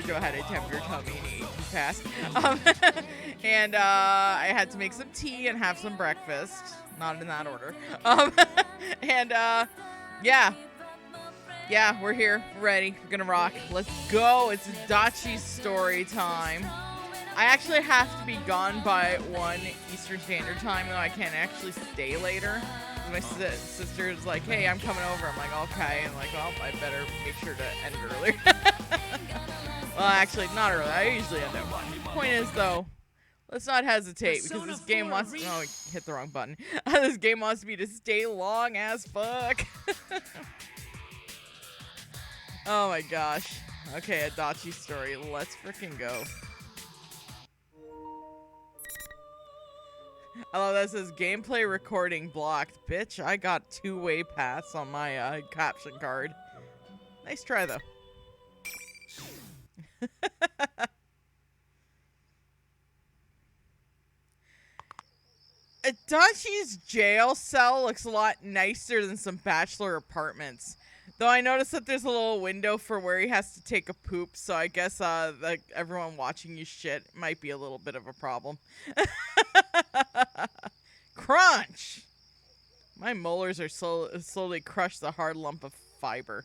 Joe had a temperature tummy and ate too fast. And I had to make some tea and have some breakfast. Not in that order. And yeah. Yeah, we're here. We're ready. We're gonna rock. Let's go. It's Dachi's story time. I actually have to be gone by 1 Eastern Standard Time, though I can't actually stay later. My sister's like, hey, I'm coming over. I'm like, okay. And I'm like, well, I better make sure to end earlier. Well, actually, not early. I usually end at 1. Point is, though, let's not hesitate, because this game wants... Oh, I hit the wrong button. This game wants me to stay long as fuck. Oh my gosh. Okay, Adachi's story. Let's freaking go. Oh, that says gameplay recording blocked. Bitch, I got 2-way pass on my caption card. Nice try, though. Adachi's jail cell looks a lot nicer than some bachelor apartments. Though I noticed that there's a little window for where he has to take a poop, so I guess like everyone watching you shit might be a little bit of a problem. Crunch! My molars are slowly crushed the hard lump of fiber.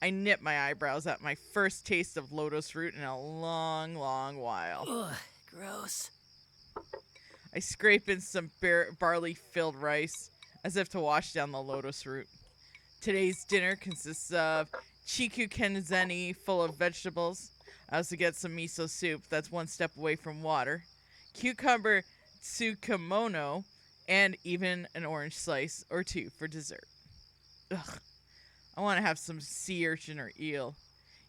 I knit my eyebrows at my first taste of lotus root in a long, long while. Ugh, gross. I scrape in some barley-filled rice, as if to wash down the lotus root. Today's dinner consists of chiku kenzeni full of vegetables. I also get some miso soup that's 1 step away from water, cucumber tsukemono, and even an orange slice or 2 for dessert. Ugh. I want to have some sea urchin or eel.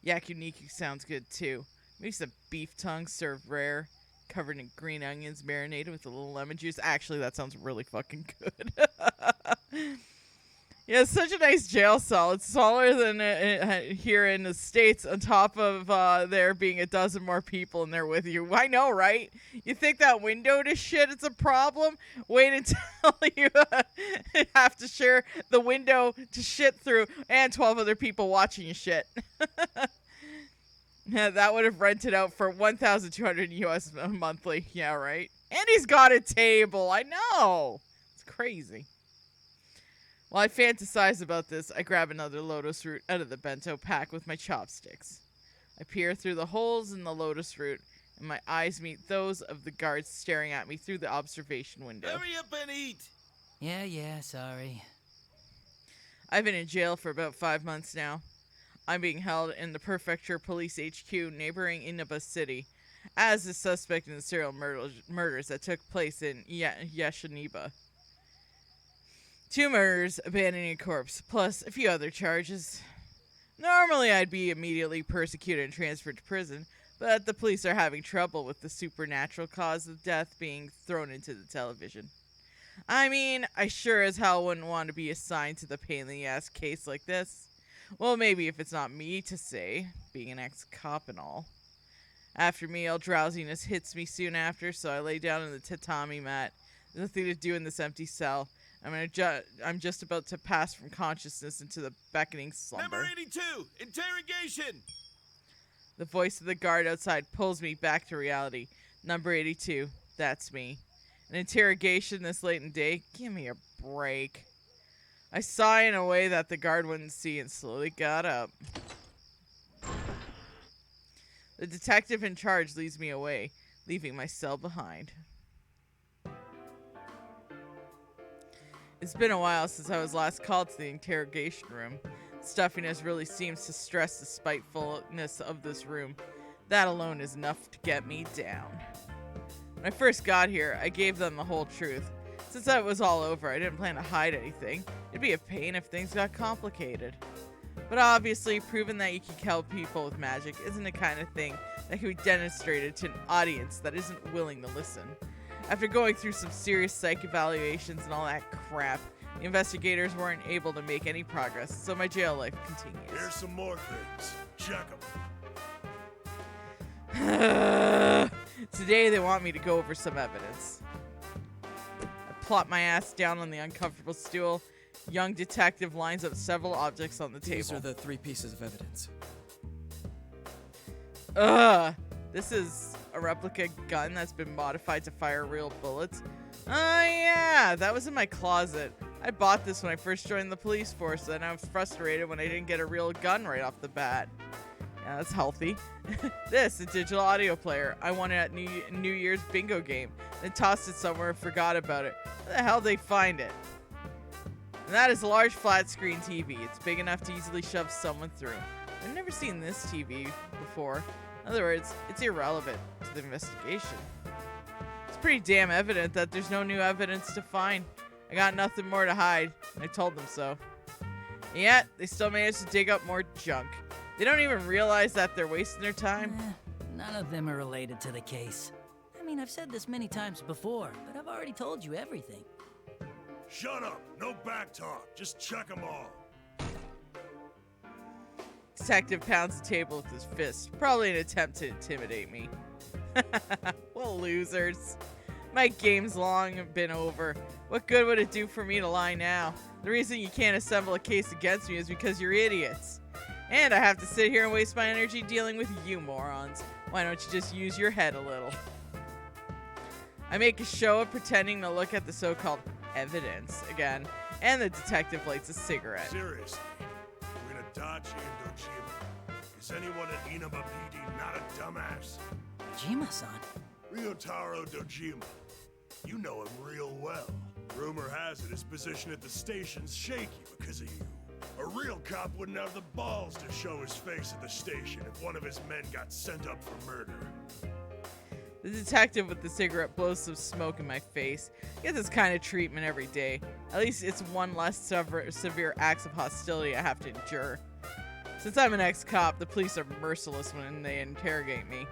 Yakiniku sounds good too. Maybe some beef tongue served rare, covered in green onions, marinated with a little lemon juice. Actually, that sounds really fucking good. Yeah, it's such a nice jail cell. It's smaller than here in the States, on top of there being a dozen more people in there with you. I know, right? You think that window to shit is a problem? Wait until you have to share the window to shit through and 12 other people watching you shit. Yeah, that would have rented out for $1,200 US monthly. Yeah, right? And he's got a table. I know. It's crazy. While I fantasize about this, I grab another lotus root out of the bento pack with my chopsticks. I peer through the holes in the lotus root, and my eyes meet those of the guards staring at me through the observation window. Hurry up and eat! Yeah, sorry. I've been in jail for about 5 months now. I'm being held in the Prefecture Police HQ neighboring Inaba City as a suspect in the serial murders that took place in Yashiniba. 2 murders, abandoning a corpse, plus a few other charges. Normally I'd be immediately persecuted and transferred to prison, but the police are having trouble with the supernatural cause of death being thrown into the television. I mean, I sure as hell wouldn't want to be assigned to the pain-in-the-ass case like this. Well, maybe if it's not me to say, being an ex-cop and all. After meal, drowsiness hits me soon after, so I lay down on the tatami mat. There's nothing to do in this empty cell. I'm just about to pass from consciousness into the beckoning slumber. Number 82, interrogation! The voice of the guard outside pulls me back to reality. Number 82, that's me. An interrogation this late in the day? Give me a break. I sigh in a way that the guard wouldn't see and slowly got up. The detective in charge leads me away, leaving my cell behind. It's been a while since I was last called to the interrogation room. Stuffiness really seems to stress the spitefulness of this room. That alone is enough to get me down. When I first got here, I gave them the whole truth. Since that was all over, I didn't plan to hide anything. It'd be a pain if things got complicated. But obviously, proving that you can kill people with magic isn't the kind of thing that can be demonstrated to an audience that isn't willing to listen. After going through some serious psych evaluations and all that crap, the investigators weren't able to make any progress, so my jail life continues. Here's some more things. Check them. Today they want me to go over some evidence. I plop my ass down on the uncomfortable stool. Young detective lines up several objects on the table. These are the 3 pieces of evidence. Ugh. This is a replica gun that's been modified to fire real bullets. Oh yeah, that was in my closet. I bought this when I first joined the police force, and I was frustrated when I didn't get a real gun right off the bat. Yeah, that's healthy. This, a digital audio player. I won it at New Year's bingo game, then tossed it somewhere and forgot about it. Where the hell did they find it? And that is a large flat screen TV. It's big enough to easily shove someone through. I've never seen this TV before. In other words, it's irrelevant to the investigation. It's pretty damn evident that there's no new evidence to find. I got nothing more to hide, and I told them so. And yet, they still managed to dig up more junk. They don't even realize that they're wasting their time. None of them are related to the case. I mean, I've said this many times before, but I've already told you everything. Shut up. No back talk. Just check them all. Detective pounds the table with his fist, probably an attempt to intimidate me. Well, losers. My game's long been over. What good would it do for me to lie now? The reason you can't assemble a case against me is because you're idiots. And I have to sit here and waste my energy dealing with you morons. Why don't you just use your head a little? I make a show of pretending to look at the so-called evidence again, and the detective lights a cigarette. Seriously. We're in Adachi and Dojima. Is anyone at Inaba PD not a dumbass? Jima-san. Ryotaro Dojima. You know him real well. Rumor has it his position at the station's shaky because of you. A real cop wouldn't have the balls to show his face at the station if one of his men got sent up for murder. The detective with the cigarette blows some smoke in my face. I get this kind of treatment every day. At least it's one less severe acts of hostility I have to endure. Since I'm an ex-cop, the police are merciless when they interrogate me.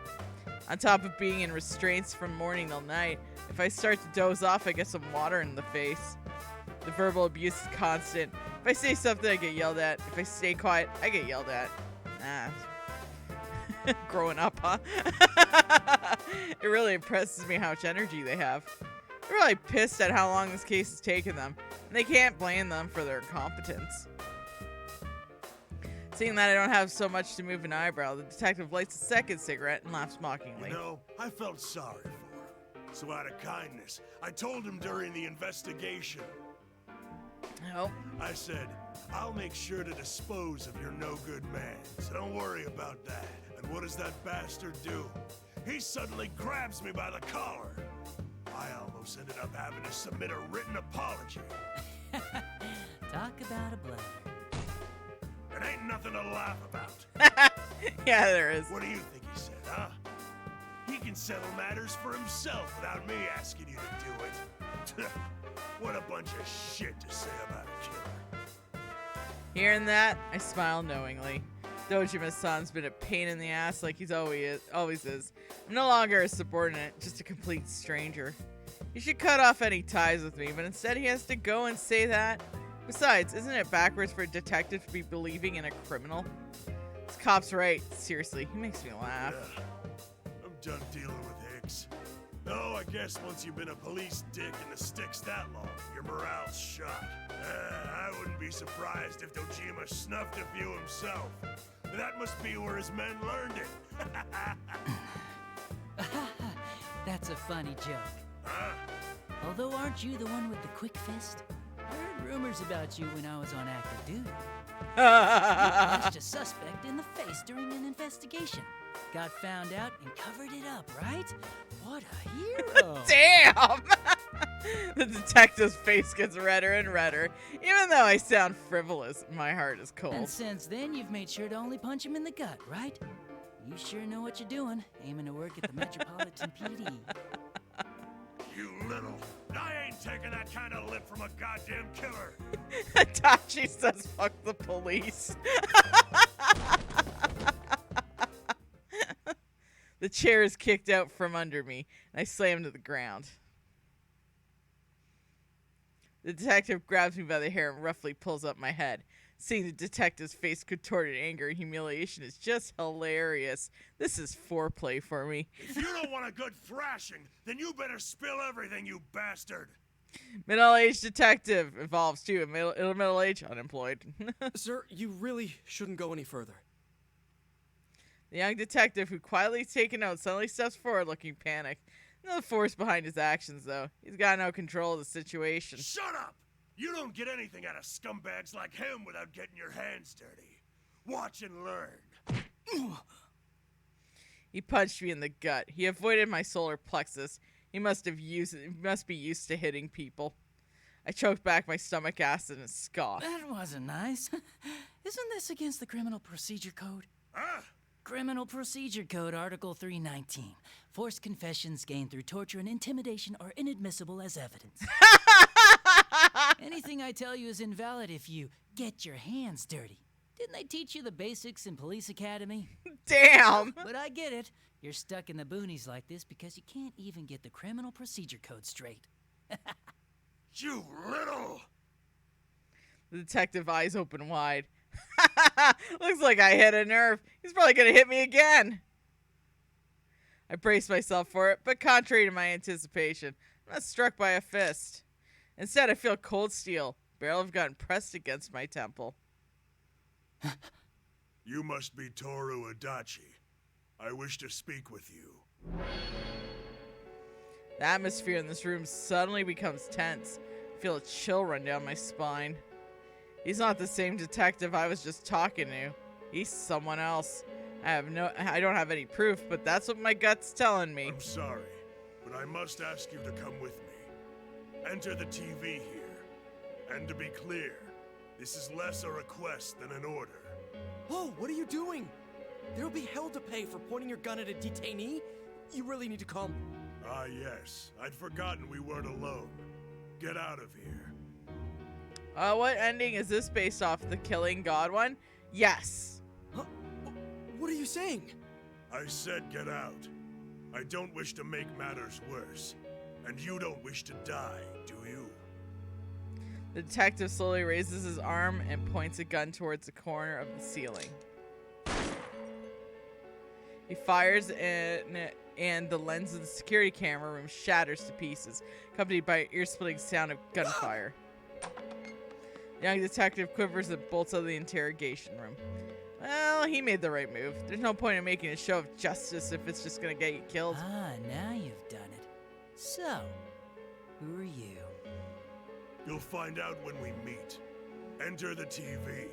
On top of being in restraints from morning till night, if I start to doze off, I get some water in the face. The verbal abuse is constant. If I say something, I get yelled at. If I stay quiet, I get yelled at. Growing up, huh? It really impresses me how much energy they have. They're really pissed at how long this case has taken them, and they can't blame them for their incompetence. Seeing that I don't have so much to move an eyebrow, the detective lights a second cigarette and laughs mockingly. You know, I felt sorry for him. So out of kindness, I told him during the investigation. Oh. I said, I'll make sure to dispose of your no-good man, so don't worry about that. And what does that bastard do? He suddenly grabs me by the collar. I almost ended up having to submit a written apology. Talk about a blunder. It ain't nothing to laugh about. Yeah, there is. What do you think he said, huh? He can settle matters for himself without me asking you to do it. What a bunch of shit to say about a killer. Hearing that, I smile knowingly. Dojima-san's been a pain in the ass like he's always is. I'm no longer a subordinate, just a complete stranger. He should cut off any ties with me, but instead he has to go and say that. Besides, isn't it backwards for a detective to be believing in a criminal? This cop's right. Seriously, he makes me laugh. Yeah. I'm done dealing with Hicks. No, I guess once you've been a police dick in the sticks that long, your morale's shot. I wouldn't be surprised if Dojima snuffed a few himself. That must be where his men learned it. That's a funny joke. Huh? Although, aren't you the one with the quick fist? I heard rumors about you when I was on active duty. You punched a suspect in the face during an investigation. Got found out and covered it up, right? What a hero! Damn! The detective's face gets redder and redder. Even though I sound frivolous, my heart is cold. And since then, you've made sure to only punch him in the gut, right? You sure know what you're doing, aiming to work at the Metropolitan PD. You little... I ain't taking that kind of lip from a goddamn killer. Tachi says fuck the police. The chair is kicked out from under me, and I slam to the ground. The detective grabs me by the hair and roughly pulls up my head. Seeing the detective's face contorted in anger and humiliation is just hilarious. This is foreplay for me. If you don't want a good thrashing, then you better spill everything, you bastard. Middle-aged detective involves too. Middle-aged, unemployed. Sir, you really shouldn't go any further. The young detective who quietly taken notes suddenly steps forward looking panicked. No force behind his actions, though. He's got no control of the situation. Shut up! You don't get anything out of scumbags like him without getting your hands dirty. Watch and learn. He punched me in the gut. He avoided my solar plexus. He must be used to hitting people. I choked back my stomach acid and scoffed. That wasn't nice. Isn't this against the Criminal Procedure Code? Huh? Criminal Procedure Code, Article 319. Forced confessions gained through torture and intimidation are inadmissible as evidence. Anything I tell you is invalid if you get your hands dirty. Didn't they teach you the basics in police academy? Damn! But I get it. You're stuck in the boonies like this because you can't even get the Criminal Procedure Code straight. You little... The detective eyes open wide. Looks like I hit a nerve. He's probably gonna hit me again. I braced myself for it, but contrary to my anticipation, I'm not struck by a fist. Instead, I feel cold steel, barrel of gun pressed against my temple. You must be Toru Adachi. I wish to speak with you. The atmosphere in this room suddenly becomes tense. I feel a chill run down my spine. He's not the same detective I was just talking to. He's someone else. I don't have any proof, but that's what my gut's telling me. I'm sorry, but I must ask you to come with me. Enter the TV here. And to be clear, this is less a request than an order. Whoa, what are you doing? There'll be hell to pay for pointing your gun at a detainee. You really need to calm... Ah, yes. I'd forgotten we weren't alone. Get out of here. What ending is this based off? The Killing God one? Yes. Huh? What are you saying? I said get out. I don't wish to make matters worse. And you don't wish to die, do you? The detective slowly raises his arm and points a gun towards the corner of the ceiling. He fires and the lens of the security camera room shatters to pieces, accompanied by an ear-splitting sound of gunfire. The young detective quivers and bolts out of the interrogation room. Well, he made the right move. There's no point in making a show of justice if it's just gonna get you killed. Ah, now you've done it. So, who are you? You'll find out when we meet. Enter the TV.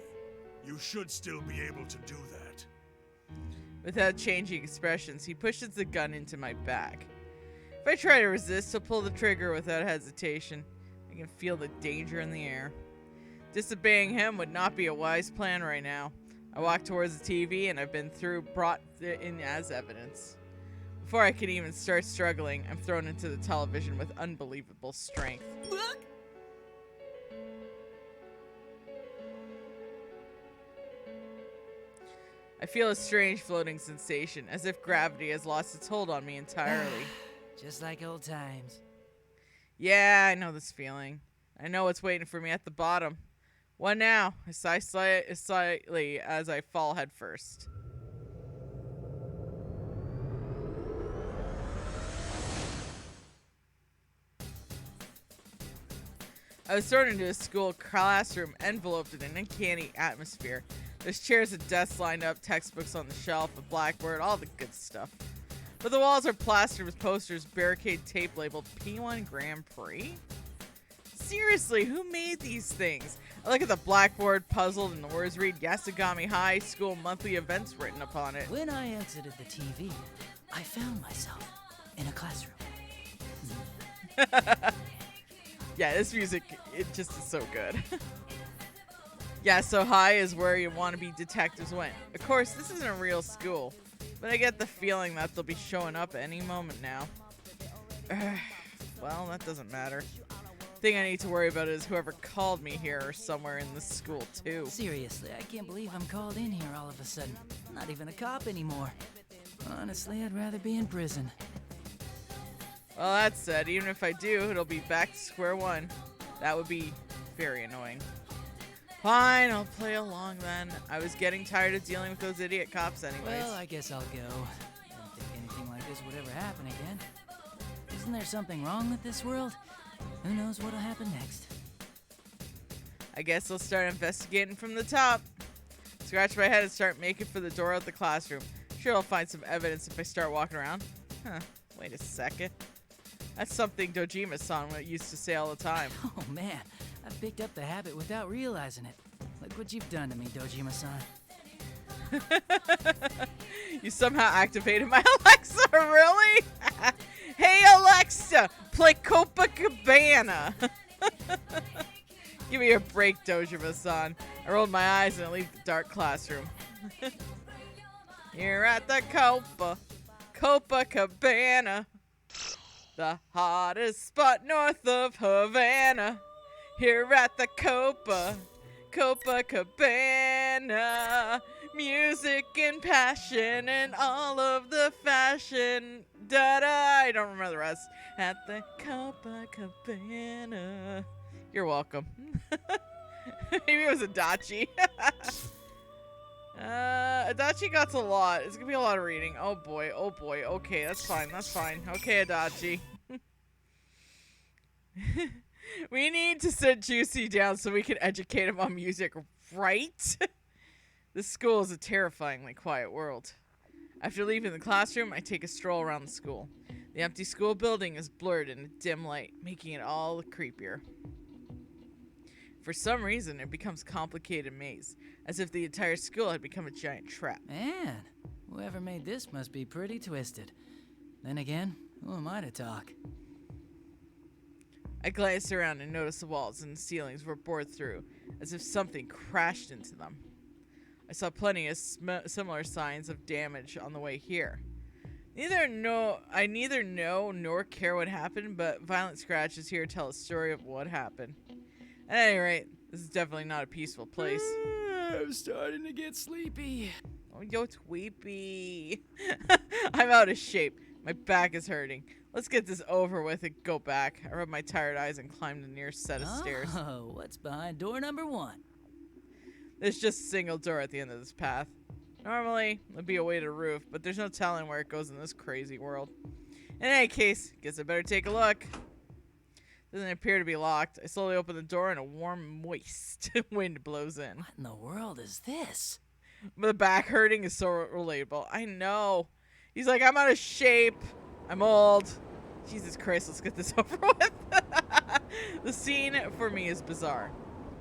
You should still be able to do that. Without changing expressions, he pushes the gun into my back. If I try to resist, he'll pull the trigger without hesitation. I can feel the danger in the air. Disobeying him would not be a wise plan right now. I walk towards the TV and I've been brought in as evidence. Before I can even start struggling, I'm thrown into the television with unbelievable strength. I feel a strange floating sensation, as if gravity has lost its hold on me entirely. Just like old times. Yeah, I know this feeling. I know what's waiting for me at the bottom. What now? I sigh slightly as I fall head first. I was thrown into a school classroom enveloped in an uncanny atmosphere. There's chairs and desks lined up, textbooks on the shelf, a blackboard, all the good stuff. But the walls are plastered with posters, barricade tape labeled P1 Grand Prix? Seriously, who made these things? I look at the blackboard, puzzled, and the words read Yasugami High School monthly events written upon it. When I exited the TV, I found myself in a classroom. Yeah, this music, it just is so good. Yeah, so high is where you wannabe detectives went. Of course, this isn't a real school, but I get the feeling that they'll be showing up at any moment now. Well, that doesn't matter. The thing I need to worry about is whoever called me here or somewhere in this school, too. Seriously, I can't believe I'm called in here all of a sudden. I'm not even a cop anymore. Honestly, I'd rather be in prison. Well, that said, even if I do, it'll be back to square one. That would be very annoying. Fine, I'll play along then. I was getting tired of dealing with those idiot cops anyways. Well, I guess I'll go. Didn't think anything like this would ever happen again. Isn't there something wrong with this world? Who knows what'll happen next? I guess I'll start investigating from the top. Scratch my head and start making for the door out the classroom. Sure, I'll find some evidence if I start walking around. Huh, wait a second. That's something Dojima-san used to say all the time. Oh man, I picked up the habit without realizing it. Look what you've done to me, Dojima-san. You somehow activated my Alexa, really? Hey Alexa, play Copacabana. Give me a break, Dojima-san. I rolled my eyes and I leave the dark classroom. Here at the Copacabana, the hottest spot north of Havana. Here at the Copacabana, music and passion and all of the fashion. Da-da, I don't remember the rest. At the Copacabana. You're welcome. Maybe it was Adachi. Adachi got a lot. It's gonna be a lot of reading. Oh boy, oh boy. Okay, that's fine, that's fine. Okay, Adachi. We need to sit Juicy down so we can educate him on music, right? This school is a terrifyingly quiet world. After leaving the classroom, I take a stroll around the school. The empty school building is blurred in a dim light, making it all creepier. For some reason, it becomes a complicated maze, as if the entire school had become a giant trap. Man, whoever made this must be pretty twisted. Then again, who am I to talk? I glanced around and noticed the walls and the ceilings were bored through, as if something crashed into them. I saw plenty of similar signs of damage on the way here. I neither know nor care what happened, but violent scratches here tell a story of what happened. At any rate, this is definitely not a peaceful place. I'm starting to get sleepy. Oh, yo, tweepy. I'm out of shape. My back is hurting. Let's get this over with and go back. I rubbed my tired eyes and climbed the nearest set of stairs. Oh, what's behind door number 1? There's just a single door at the end of this path. Normally, there'd be a way to the roof, but there's no telling where it goes in this crazy world. In any case, guess I better take a look. Doesn't appear to be locked. I slowly open the door and a warm, moist wind blows in. What in the world is this? The back hurting is so relatable. I know. He's like, I'm out of shape. I'm old. Jesus Christ, let's get this over with. The scene for me is bizarre.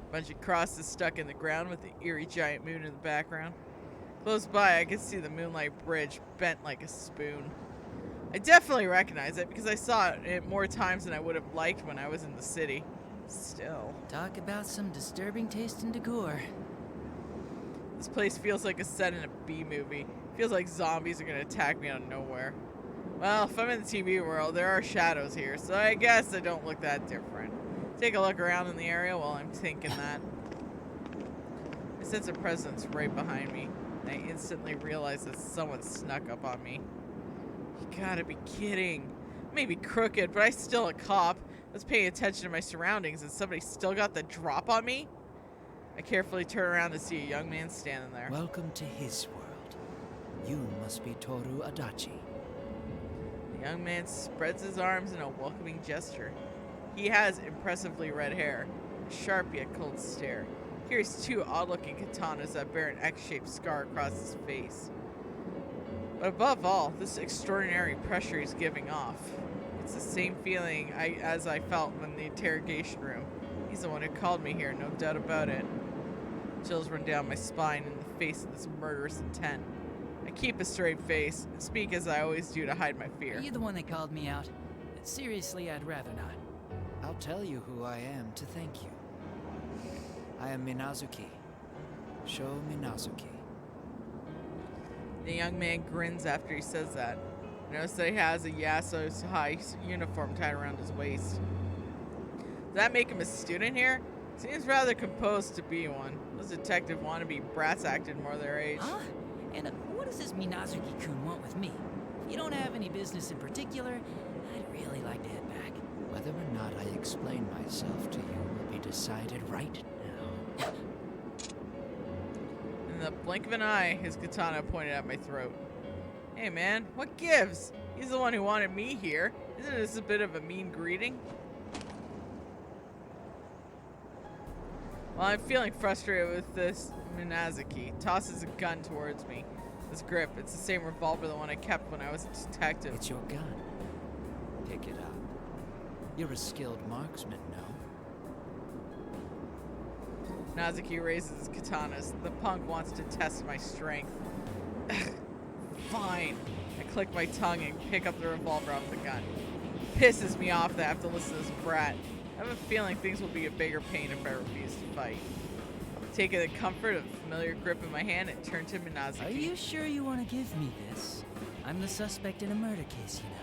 A bunch of crosses stuck in the ground with the eerie giant moon in the background. Close by, I can see the moonlight bridge bent like a spoon. I definitely recognize it because I saw it more times than I would have liked when I was in the city. Still. Talk about some disturbing taste in decor. This place feels like a set in a B-movie. Feels like zombies are gonna attack me out of nowhere. Well, if I'm in the TV world, there are shadows here, so I guess I don't look that different. Take a look around in the area while I'm thinking that. I sense a presence right behind me, and I instantly realize that someone snuck up on me. You gotta be kidding. I may be crooked, but I'm still a cop. I was paying attention to my surroundings, and somebody still got the drop on me? I carefully turn around to see a young man standing there. Welcome to his world. You must be Toru Adachi. The young man spreads his arms in a welcoming gesture. He has impressively red hair, a sharp yet cold stare. He carries 2 odd-looking katanas that bear an X-shaped scar across his face. But above all, this extraordinary pressure he's giving off. It's the same feeling as I felt in the interrogation room. He's the one who called me here, no doubt about it. Chills run down my spine in the face of this murderous intent. I keep a straight face and speak as I always do to hide my fear. Are you the one that called me out? Seriously, I'd rather not. I'll tell you who I am to thank you. I am Minazuki. Sho Minazuki. The young man grins after he says that. I notice that he has a Yasuo's high uniform tied around his waist. Does that make him a student here? Seems rather composed to be one. Those detective wannabe brats acted more their age. Huh? And what does this Minazuki-kun want with me? If you don't have any business in particular, I'd really like to head back. Whether or not I explain myself to you will be decided right now. In the blink of an eye, his katana pointed at my throat. Hey man, what gives? He's the one who wanted me here. Isn't this a bit of a mean greeting? While I'm feeling frustrated with this, Minazuki tosses a gun towards me. This grip, it's the same revolver, the one I kept when I was a detective. It's your gun. Pick it up. You're a skilled marksman, no? Nazuki raises his katanas. The punk wants to test my strength. Fine. I click my tongue and pick up the revolver off the gun. Pisses me off that I have to listen to this brat. I have a feeling things will be a bigger pain if I refuse to fight. Taking the comfort of a familiar grip in my hand and turn to Minazuki. Are you sure you want to give me this? I'm the suspect in a murder case, you know.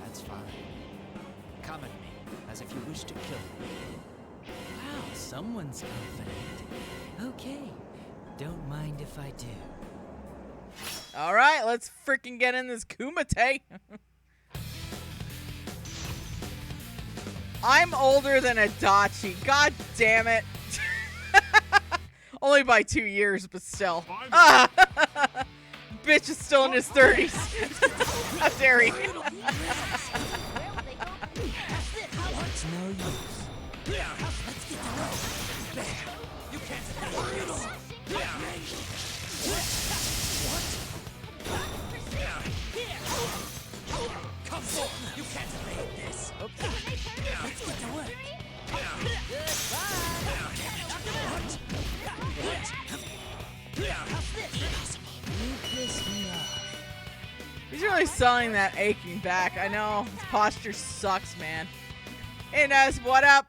That's fine. Come at me, as if you wish to kill me. Wow, someone's confident. Okay, don't mind if I do. Alright, let's freaking get in this kumite. I'm older than Adachi. God damn it. Only by 2 years, but still. Ah! Bitch is still in his 30s. How dare he? It's no use. Let's get to work. You can't stay this. Come on, you can't evade this. Okay. Let's get to work. You piss me off. He's really selling that aching back. I know. His posture sucks, man. Hey, Naz, what up?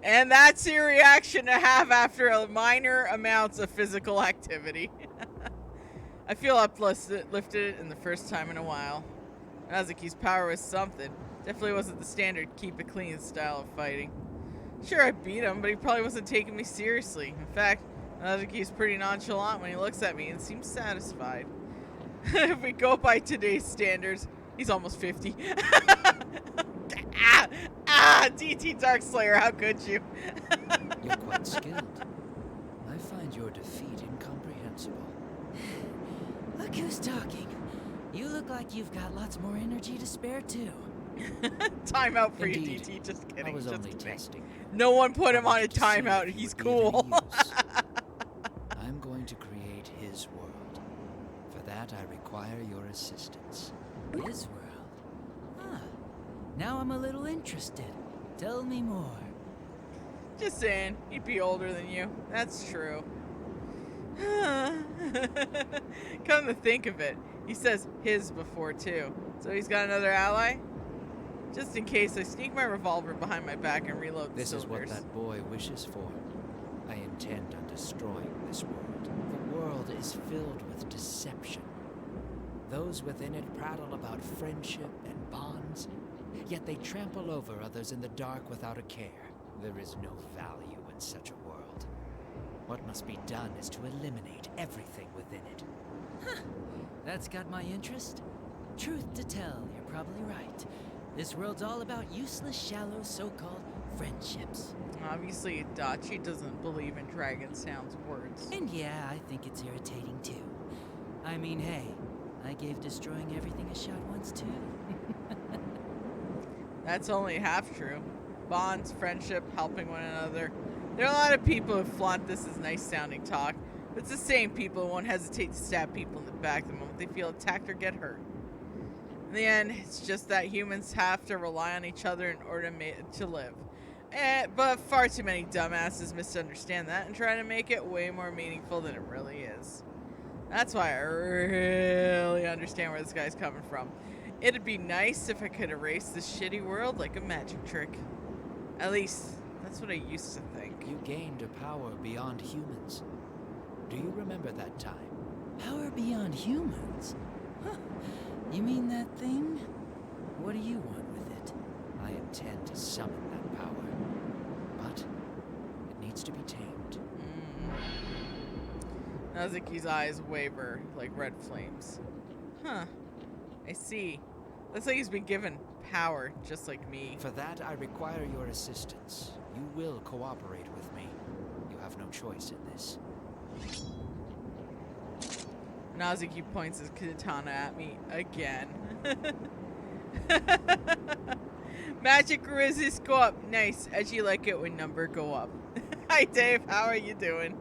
And that's your reaction to have after a minor amounts of physical activity. I feel uplifted in the first time in a while. Nazuki's power was something. Definitely wasn't the standard keep it clean style of fighting. Sure, I beat him, but he probably wasn't taking me seriously. In fact, Nazuki's pretty nonchalant when he looks at me and seems satisfied. If we go by today's standards, he's almost 50. DT Darkslayer, how could you? You're quite skilled. I find your defeat incomprehensible. Look who's talking. You look like you've got lots more energy to spare, too. Time out for Indeed. you, DT. Just kidding. I was just only kidding. testing. No one put I him on a wanted to see if timeout. you He's would be of cool. any use. I'm going to create his world. For that, I require your assistance. His world. Huh. Now I'm a little interested. Tell me more. Just saying, he'd be older than you. That's true. Come to think of it, he says his before too. So he's got another ally? Just in case, I sneak my revolver behind my back and reload the This is what cylinders. that boy wishes for. I intend on destroying this world. The world is filled with deception. Those within it prattle about friendship and bonds, yet they trample over others in the dark without a care. There is no value in such a world. What must be done is to eliminate everything within it. That's got my interest. Truth to tell, you're probably right. This world's all about useless, shallow, so-called friendships. Obviously, Adachi doesn't believe in Dragon Sound's words. And yeah, I think it's irritating too. I mean, hey, I gave destroying everything a shot once too. That's only half true. Bonds, friendship, helping one another. There are a lot of people who flaunt this as nice sounding talk, but it's the same people who won't hesitate to stab people in the back the moment they feel attacked or get hurt. In the end, it's just that humans have to rely on each other in order to live. But far too many dumbasses misunderstand that and try to make it way more meaningful than it really is. That's why I really understand where this guy's coming from. It'd be nice if I could erase this shitty world like a magic trick. At least, that's what I used to think. You gained a power beyond humans. Do you remember that time? Power beyond humans? Huh. You mean that thing? What do you want with it? I intend to summon that power. But it needs to be tamed. Nazuki's eyes waver like red flames. Huh. I see. Looks like he's been given power, just like me. For that, I require your assistance. You will cooperate with me. You have no choice in this. Nazuki points his katana at me again. Magic resist go up. Nice. Edgy like it when number go up. Hi, Dave. How are you doing?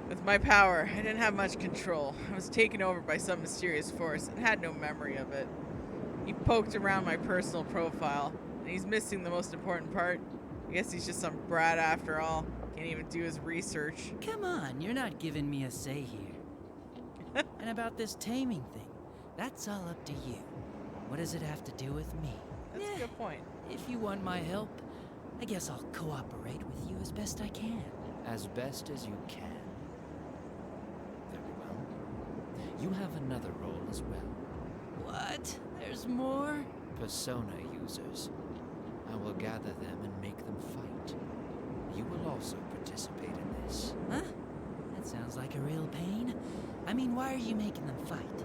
With my power, I didn't have much control. I was taken over by some mysterious force and had no memory of it. He poked around my personal profile, and he's missing the most important part. I guess he's just some brat after all. Can't even do his research. Come on, you're not giving me a say here. And about this taming thing, that's all up to you. What does it have to do with me? That's a good point. If you want my help, I guess I'll cooperate with you as best I can. As best as you can. Very well. You have another role as well. What? There's more? Persona users. I will gather them and make them fight. You will also participate in this. Huh? That sounds like a real pain. I mean, why are you making them fight?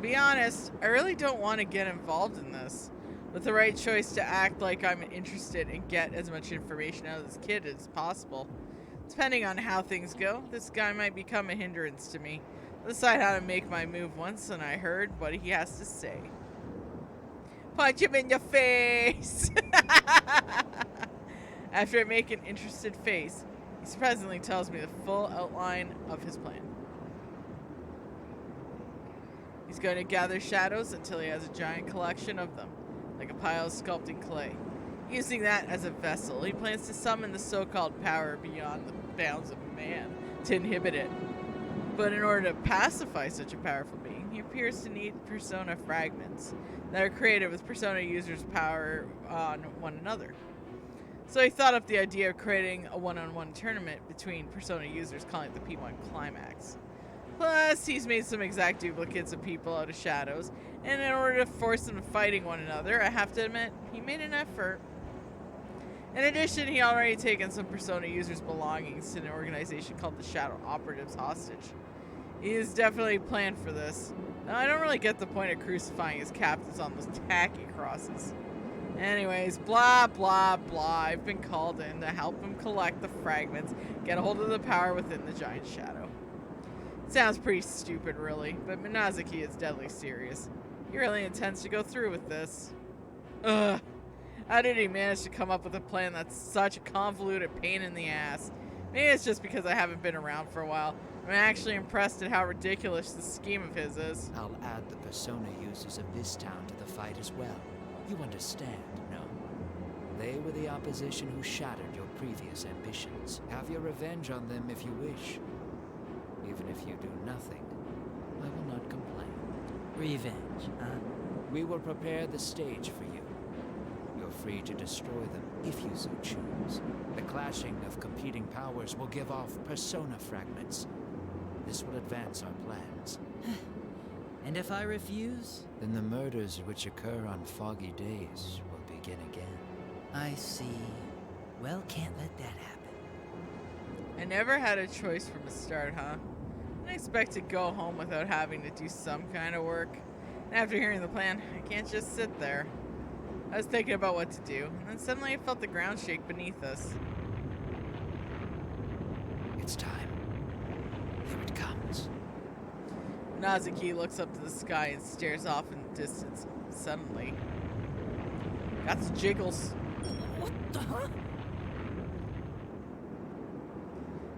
Be honest, I really don't want to get involved in this. With the right choice to act like I'm interested and get as much information out of this kid as possible. Depending on how things go, this guy might become a hindrance to me. I'll decide how to make my move once and I heard what he has to say. Punch him in your face! After I make an interested face, he surprisingly tells me the full outline of his plan. He's going to gather shadows until he has a giant collection of them, like a pile of sculpting clay. Using that as a vessel, he plans to summon the so-called power beyond the bounds of man to inhibit it. But in order to pacify such a powerful being, he appears to need persona fragments that are created with persona users' power on one another. So he thought up the idea of creating a one-on-one tournament between persona users, calling it the P1 Climax. Plus, he's made some exact duplicates of people out of shadows, and in order to force them fighting one another, I have to admit, he made an effort. In addition, he already taken some persona users' belongings to an organization called the Shadow Operatives hostage. He is definitely planned for this. Now, I don't really get the point of crucifying his captives on those tacky crosses. Anyways, blah, blah, blah. I've been called in to help him collect the fragments, get a hold of the power within the giant shadow. Sounds pretty stupid, really, but Minazuki is deadly serious. He really intends to go through with this. Ugh. How did he manage to come up with a plan that's such a convoluted pain in the ass? Maybe it's just because I haven't been around for a while. I'm actually impressed at how ridiculous the scheme of his is. I'll add the persona users of this town to the fight as well. You understand, no? They were the opposition who shattered your previous ambitions. Have your revenge on them if you wish. Even if you do nothing, I will not complain. Revenge, huh? We will prepare the stage for you. You're free to destroy them if you so choose. The clashing of competing powers will give off persona fragments. This will advance our plans. And if I refuse? Then the murders which occur on foggy days will begin again. I see. Well, can't let that happen. I never had a choice from the start, huh? I didn't expect to go home without having to do some kind of work. And after hearing the plan, I can't just sit there. I was thinking about what to do, and then suddenly I felt the ground shake beneath us. It's time. Here it comes. Nazuki looks up to the sky and stares off in the distance. Suddenly, got the jiggles. What the huh?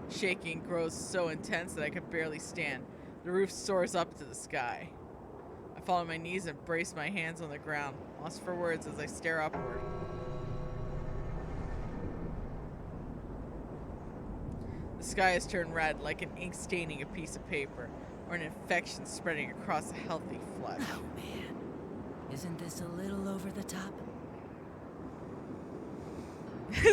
Shaking grows so intense that I could barely stand. The roof soars up to the sky. I fall on my knees and brace my hands on the ground, lost for words as I stare upward. The sky has turned red, like an ink staining a piece of paper, or an infection spreading across a healthy flesh. Oh, man. Isn't this a little over the top?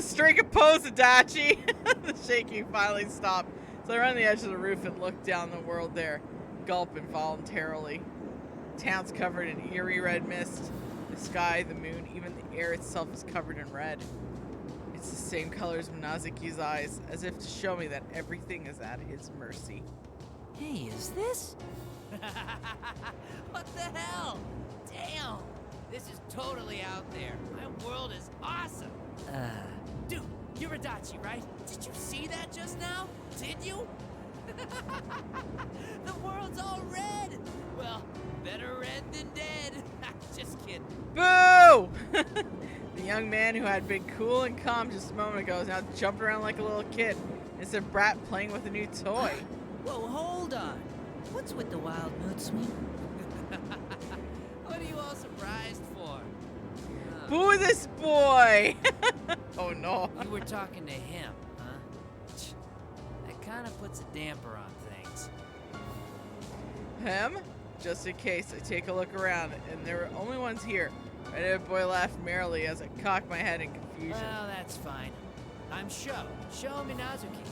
Strike a pose, Adachi! The shaking finally stopped, so I run the edge of the roof and look down the world there, gulp involuntarily. The town's covered in eerie red mist. The sky, the moon, even the air itself is covered in red. It's the same color as Minazuki's eyes, as if to show me that everything is at his mercy. Hey, is this? What the hell? Damn! This is totally out there. My world is awesome! Dude, you're Adachi, right? Did you see that just now? Did you? The world's all red! Well, better red than dead. Just kidding. Boo! The young man who had been cool and calm just a moment ago is now jumping around like a little kid. It's a brat playing with a new toy. Whoa, hold on. What's with the wild mood swing? What are you all surprised for? Boo this boy! Oh no. You were talking to him, huh? That kind of puts a damper on things. Him? Just in case, I take a look around, and there were only ones here. Red-headed boy laughed merrily as I cocked my head in confusion. Well, that's fine. I'm Sho Minazuki.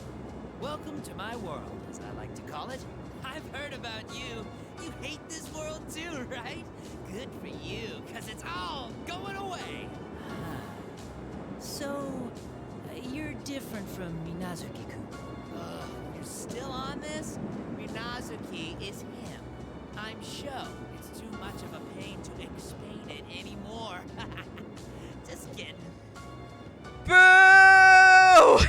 Welcome to my world, as I like to call it. I've heard about you. You hate this world too, right? Good for you, because it's all going away. So, you're different from Minazuki-kun. You're still on this? Minazuki is him. I'm Sho. It's too much of a pain to explain it anymore. Just kidding. Boo!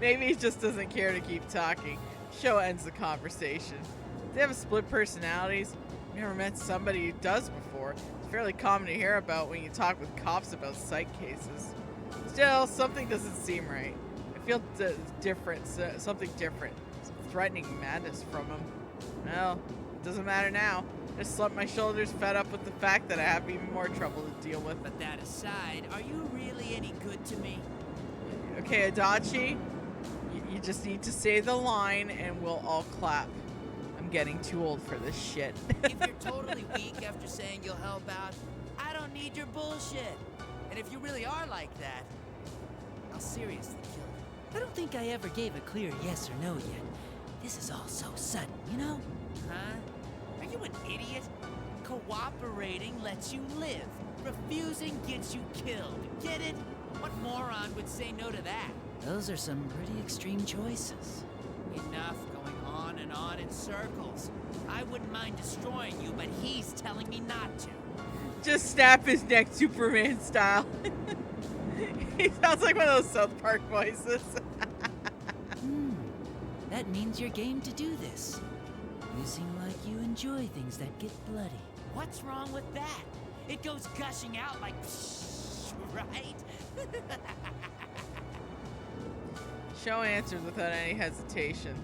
Maybe he just doesn't care to keep talking. Show ends the conversation. They have split personalities. I've never met somebody who does before. It's fairly common to hear about when you talk with cops about psych cases. Still, something doesn't seem right. I feel different, something different. Some threatening madness from him. Well, it doesn't matter now. I just slumped my shoulders, fed up with the fact that I have even more trouble to deal with. But that aside, are you really any good to me? Okay, Adachi, you just need to say the line and we'll all clap. I'm getting too old for this shit. If you're totally weak after saying you'll help out, I don't need your bullshit. And if you really are like that, I'll seriously kill you. I don't think I ever gave a clear yes or no yet. This is all so sudden, you know? Huh? Are you an idiot? Cooperating lets you live. Refusing gets you killed. Get it? What moron would say no to that? Those are some pretty extreme choices. Enough going on in circles. I wouldn't mind destroying you, but he's telling me not to. Just snap his neck Superman style. He sounds like one of those South Park voices. That means you're game to do this. You seem like you enjoy things that get bloody. What's wrong with that? It goes gushing out like psh, right? Show answers without any hesitation.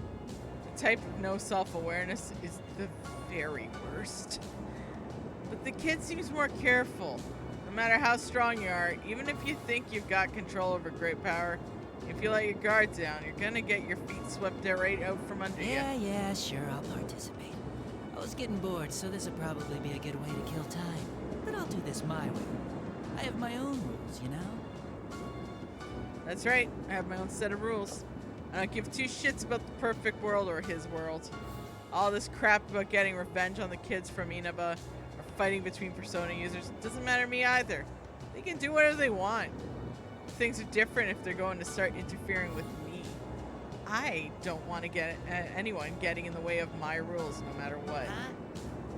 The type of no self-awareness is the very worst. But the kid seems more careful. No matter how strong you are, even if you think you've got control over great power, if you let your guard down, you're gonna get your feet swept right out from under you. Yeah, sure, I'll participate. I was getting bored, so this'll probably be a good way to kill time. But I'll do this my way. I have my own rules, you know? That's right, I have my own set of rules. I don't give two shits about the perfect world or his world. All this crap about getting revenge on the kids from Inaba or fighting between Persona users doesn't matter to me either. They can do whatever they want. Things are different if they're going to start interfering with me. I don't want to get anyone getting in the way of my rules no matter what. Huh?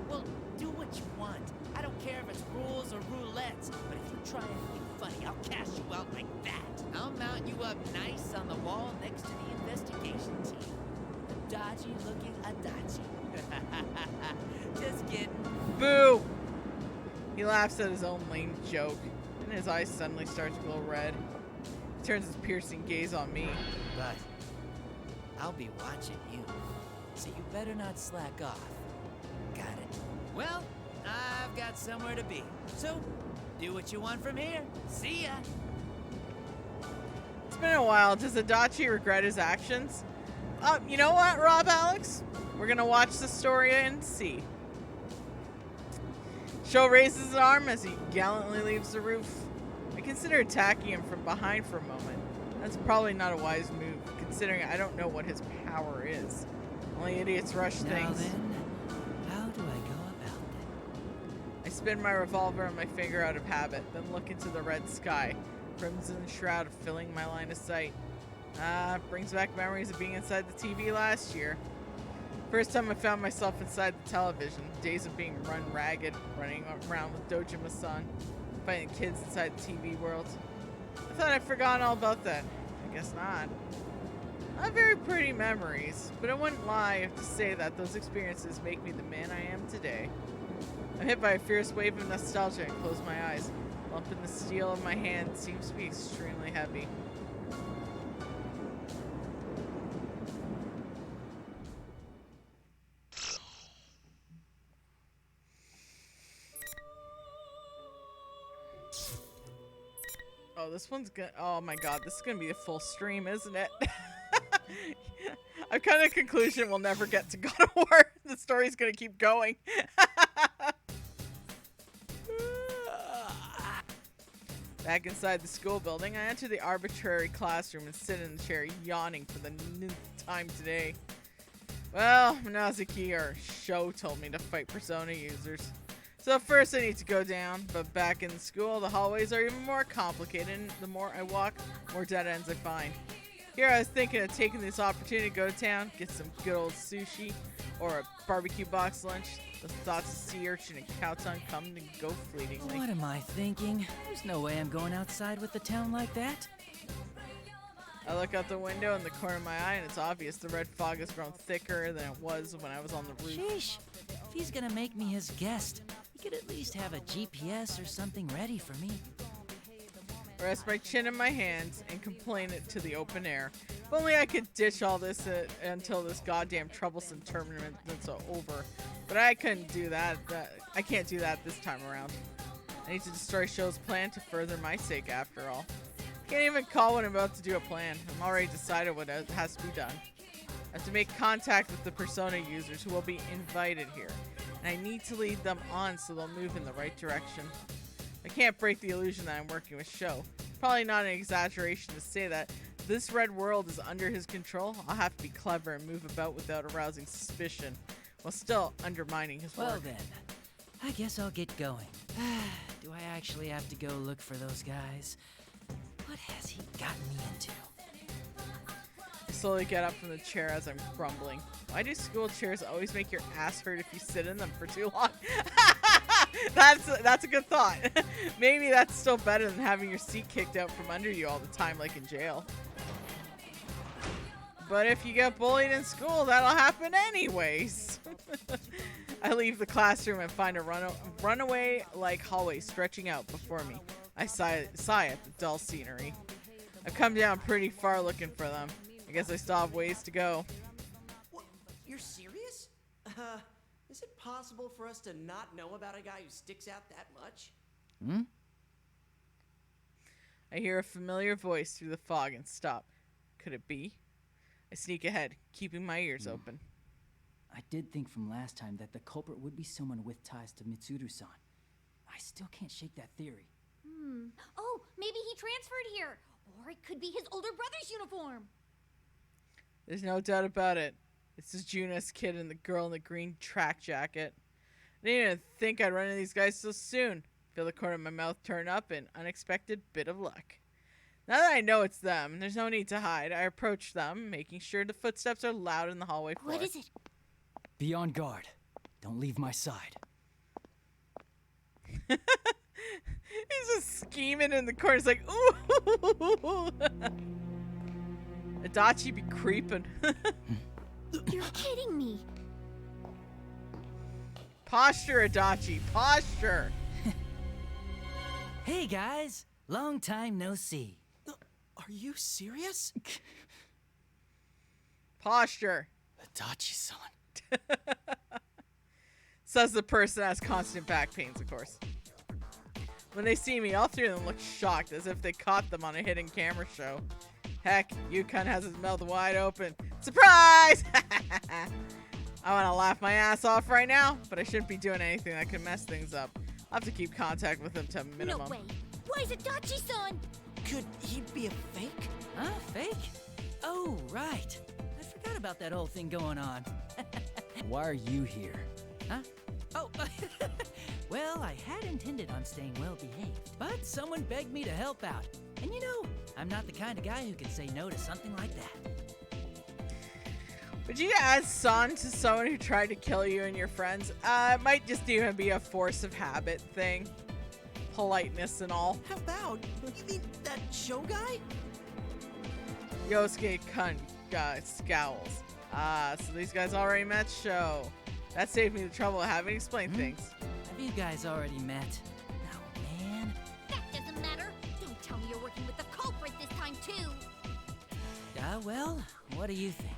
Well, do what you want. I don't care if it's rules or roulettes, but if you try anything funny, I'll cash you out like that. I'll mount you up nice on the wall next to the investigation team. A dodgy looking Adachi. Just kidding. Boo! He laughs at his own lame joke, and his eyes suddenly start to glow red. He turns his piercing gaze on me. But I'll be watching you, so you better not slack off. Got it? Well, I've got somewhere to be, so do what you want from here. See ya! It's been a while. Does Adachi regret his actions? You know what, Rob Alex? We're gonna watch the story and see. Sho raises his arm as he gallantly leaves the roof. I consider attacking him from behind for a moment. That's probably not a wise move, considering I don't know what his power is. Only idiots rush Now things. then, how do I go about that? I spin my revolver and my finger out of habit, then look into the red sky, crimson shroud filling my line of sight. Brings back memories of being inside the TV last year. First time I found myself inside the television, days of being run ragged, running around with Dojima-san, fighting kids inside the TV world. I thought I'd forgotten all about that. I guess not. Not very pretty memories, but I wouldn't lie to say that those experiences make me the man I am today. I'm hit by a fierce wave of nostalgia and close my eyes. Lumping the steel of my hand seems to be extremely heavy. Oh, this one's gonna. Oh my god, this is gonna be a full stream, isn't it? I've come to the conclusion we'll never get to God of War. The story's gonna keep going. Back inside the school building, I enter the arbitrary classroom and sit in the chair, yawning for the nth time today. Well, Minazuki, or Sho, told me to fight Persona users. So first I need to go down, but back in school, the hallways are even more complicated, and the more I walk, more dead ends I find. Here I was thinking of taking this opportunity to go to town, get some good old sushi, or a barbecue box lunch. The thoughts of sea urchin and cow tongue come and go fleetingly. What am I thinking? There's no way I'm going outside with the town like that. I look out the window in the corner of my eye, and it's obvious the red fog has grown thicker than it was when I was on the roof. Sheesh. If he's gonna make me his guest, he could at least have a GPS or something ready for me. I rest my chin in my hands and complain it to the open air. If only I could ditch all this until this goddamn troublesome tournament is over. But I couldn't do that. I can't do that this time around. I need to destroy Sho's plan to further my sake after all. Can't even call when I'm about to do a plan. I'm already decided what has to be done. I have to make contact with the Persona users who will be invited here. And I need to lead them on so they'll move in the right direction. I can't break the illusion that I'm working with Sho. Probably not an exaggeration to say that if this red world is under his control, I'll have to be clever and move about without arousing suspicion, while still undermining his Well work. then, I guess I'll get going. Do I actually have to go look for those guys? What has he gotten me into? I slowly get up from the chair as I'm grumbling. Why do school chairs always make your ass hurt if you sit in them for too long? That's a good thought. Maybe that's still better than having your seat kicked out from under you all the time like in jail. But if you get bullied in school, that'll happen anyways. I leave the classroom and find a runaway-like hallway stretching out before me. I sigh at the dull scenery. I've come down pretty far looking for them. I guess I still have ways to go. What? You're serious? Is it possible for us to not know about a guy who sticks out that much? I hear a familiar voice through the fog and stop. Could it be? I sneak ahead, keeping my ears open. I did think from last time that the culprit would be someone with ties to Mitsuru-san. I still can't shake that theory. Oh, maybe he transferred here. Or it could be his older brother's uniform. There's no doubt about it. It's this Junas kid and the girl in the green track jacket. I didn't even think I'd run into these guys so soon. Feel the corner of my mouth turn up, an unexpected bit of luck. Now that I know it's them, there's no need to hide. I approach them, making sure the footsteps are loud in the hallway floor. What is it? Be on guard. Don't leave my side. He's just scheming in the corner. He's like, ooh. Adachi be creeping. You're kidding me. Posture, Adachi. Posture. Hey guys, long time no see. Are you serious? Posture. Adachi-san. Says the person that has constant back pains, of course. When they see me, all three of them look shocked, as if they caught them on a hidden camera show. Heck, Yukon has his mouth wide open. Surprise! I want to laugh my ass off right now, but I shouldn't be doing anything that could mess things up. I'll have to keep contact with him to a minimum. No way. Why is it Dachi-san? Could he be a fake? Huh? Fake? Oh, right. I forgot about that whole thing going on. Why are you here? Huh? Oh, well, I had intended on staying well behaved, but someone begged me to help out. And you know, I'm not the kind of guy who can say no to something like that. Would you add son to someone who tried to kill you and your friends? It might just even be a force of habit thing. Politeness and all. How about? You mean that show guy? Yosuke scowls. So these guys already met Sho. That saved me the trouble of having to explain things. Have you guys already met? Oh, man. That Well, what do you think?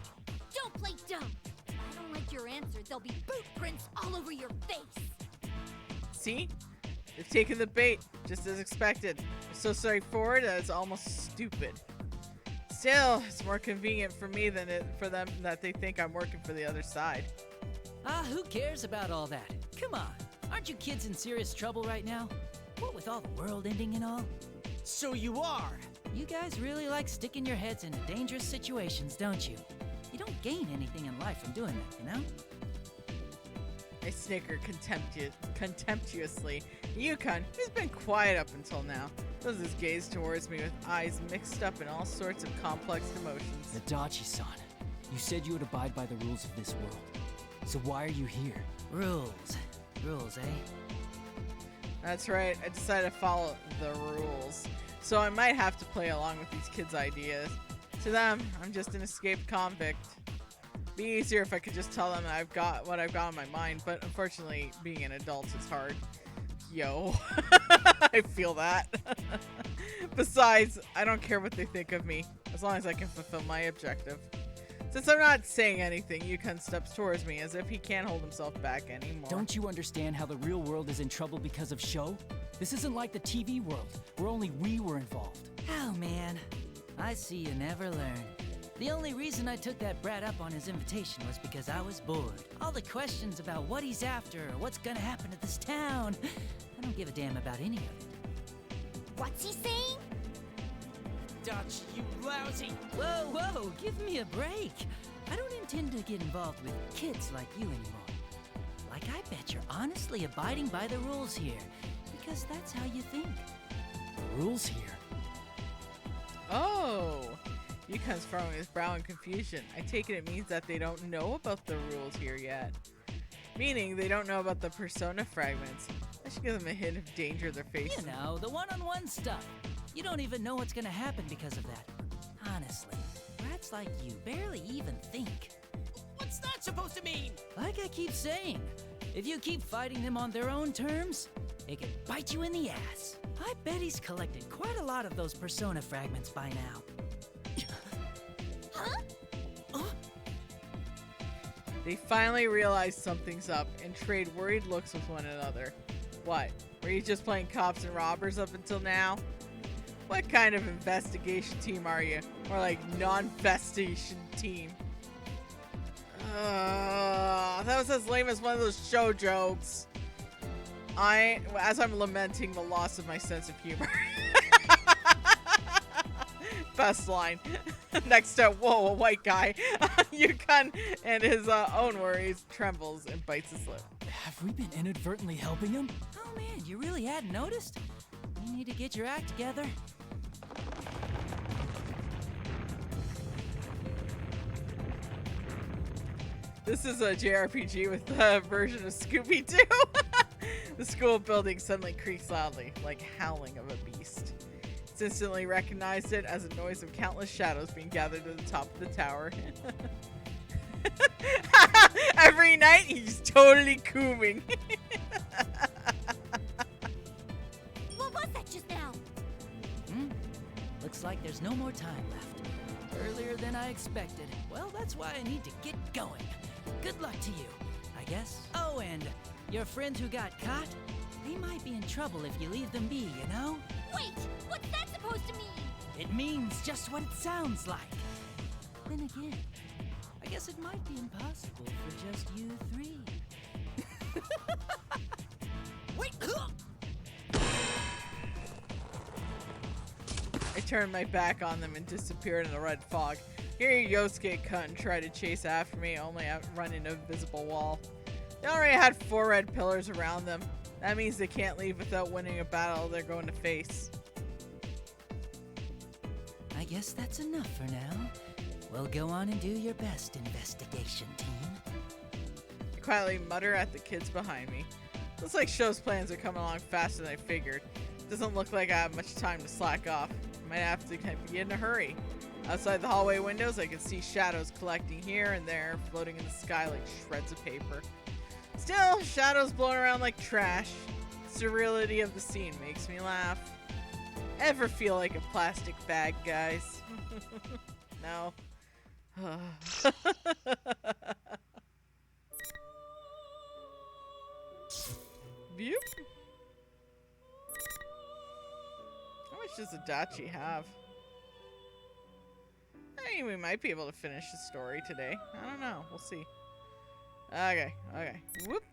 Don't play dumb. If I don't like your answer, there'll be boot prints all over your face. See? They've taken the bait, just as expected. It's so straightforward that it's almost stupid. Still, it's more convenient for me than for them that they think I'm working for the other side. Who cares about all that? Come on, aren't you kids in serious trouble right now? What with all the world ending and all? So you are. You guys really like sticking your heads into dangerous situations, don't you? You don't gain anything in life from doing that, you know? I snicker contemptuously. Yukon, who's been quiet up until now, does his gaze towards me with eyes mixed up in all sorts of complex emotions. Adachi-san, you said you would abide by the rules of this world. So why are you here? Rules. Rules, eh? That's right, I decided to follow the rules. So I might have to play along with these kids' ideas. To them, I'm just an escaped convict. Be easier if I could just tell them that I've got what I've got on my mind, but unfortunately, being an adult is hard. Yo, I feel that. Besides, I don't care what they think of me, as long as I can fulfill my objective. Since I'm not saying anything, Yukon steps towards me as if he can't hold himself back anymore. Don't you understand how the real world is in trouble because of show? This isn't like the TV world, where only we were involved. Oh, man. I see you never learn. The only reason I took that brat up on his invitation was because I was bored. All the questions about what he's after or what's gonna happen to this town, I don't give a damn about any of it. What's he saying? Dutch, you lousy. Whoa, whoa, give me a break. I don't intend to get involved with kids like you anymore. Like, I bet you're honestly abiding by the rules here, because that's how you think. The rules here. Oh! Yukon's furrowing his brow in confusion. I take it means that they don't know about the rules here yet. Meaning, they don't know about the persona fragments. I should give them a hint of danger they're facing. You know, the one-on-one stuff. You don't even know what's gonna happen because of that. Honestly, brats like you barely even think. What's that supposed to mean? Like I keep saying, if you keep fighting them on their own terms, it could bite you in the ass. I bet he's collected quite a lot of those persona fragments by now. Huh? They finally realize something's up and trade worried looks with one another. What? Were you just playing cops and robbers up until now? What kind of investigation team are you? Or like non-investigation team? That was as lame as one of those show jokes. As I'm lamenting the loss of my sense of humor. Best line. Next up, whoa, a white guy. Yukon and his own worries trembles and bites his lip. Have we been inadvertently helping him? Oh man, you really hadn't noticed? You need to get your act together. This is a JRPG with a version of Scooby-Doo. The school building suddenly creaks loudly, like howling of a beast. It's instantly recognized it as a noise of countless shadows being gathered to the top of the tower. Every night he's totally cooming. What was that just now? Looks like there's no more time left. Earlier than I expected. Well, that's why I need to get going. Good luck to you, I guess. Oh, and your friends who got caught? They might be in trouble if you leave them be, you know? Wait, what's that supposed to mean? It means just what it sounds like. Then again, I guess it might be impossible for just you three. Wait! I turned my back on them and disappeared in the red fog. Here Yosuke Kun tried to chase after me, only I run into a visible wall. They already had 4 red pillars around them. That means they can't leave without winning a battle they're going to face. I guess that's enough for now. Well, go on and do your best, investigation team. I quietly mutter at the kids behind me. Looks like Show's plans are coming along faster than I figured. Doesn't look like I have much time to slack off. Might have to be in a hurry. Outside the hallway windows, I can see shadows collecting here and there, floating in the sky like shreds of paper. Still, shadows blowing around like trash. Surreality of the scene makes me laugh. Ever feel like a plastic bag, guys? No. View? How much does Adachi have? I mean, we might be able to finish the story today. I don't know. We'll see. Okay, okay. Whoop.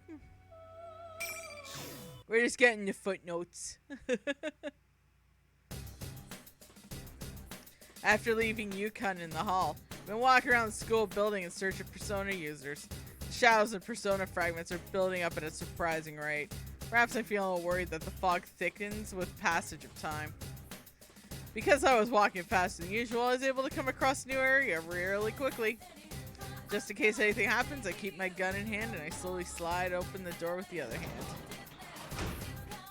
We're just getting the footnotes. After leaving Yukon in the hall, I've been walking around the school building in search of Persona users. The shadows of Persona fragments are building up at a surprising rate. Perhaps I feel a little worried that the fog thickens with passage of time. Because I was walking faster than usual, I was able to come across a new area really quickly. Just in case anything happens, I keep my gun in hand and I slowly slide open the door with the other hand.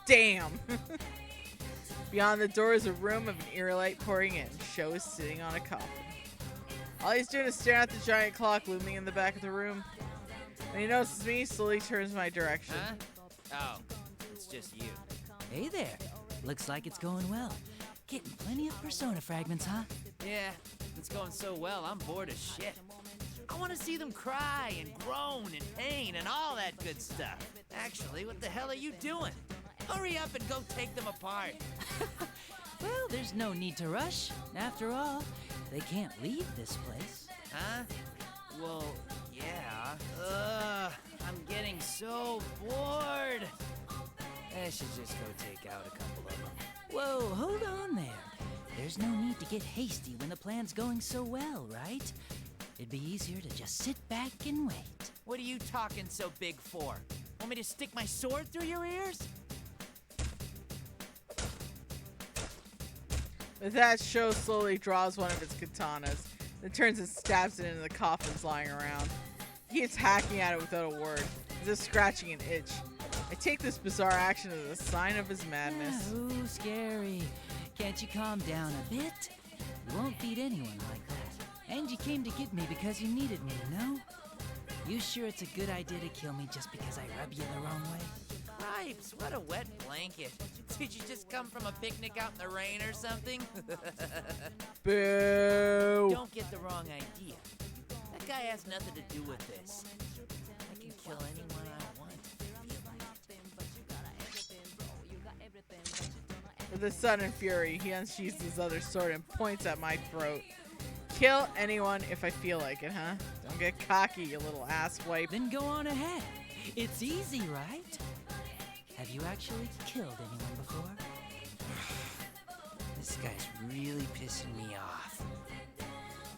Damn! Beyond the door is a room of an eerie light pouring in. Sho is sitting on a coffin. All he's doing is staring at the giant clock looming in the back of the room. When he notices me, he slowly turns my direction. Huh? Oh, it's just you. Hey there. Looks like it's going well. Getting plenty of Persona fragments, huh? Yeah, it's going so well, I'm bored as shit. I want to see them cry and groan and pain and all that good stuff. Actually, what the hell are you doing? Hurry up and go take them apart. Well, there's no need to rush. After all, they can't leave this place. Huh? Well, yeah. I'm getting so bored. I should just go take out a couple of them. Whoa, hold on there. There's no need to get hasty when the plan's going so well, right? It'd be easier to just sit back and wait. What are you talking so big for? Want me to stick my sword through your ears? With that, Sho slowly draws one of its katanas, then turns and stabs it into the coffins lying around. He keeps hacking at it without a word, as if scratching an itch. I take this bizarre action as a sign of his madness. Ooh, scary. Can't you calm down a bit? You won't beat anyone like that. And you came to get me because you needed me, no? You sure it's a good idea to kill me just because I rub you the wrong way? Cripes, what a wet blanket. Did you just come from a picnic out in the rain or something? Boo! Don't get the wrong idea. That guy has nothing to do with this. I can kill anyone I want. With a sudden fury, he unsheathes his other sword and points at my throat. Kill anyone if I feel like it, huh? Don't get cocky, you little asswipe. Then go on ahead. It's easy, right? Have you actually killed anyone before? This guy's really pissing me off.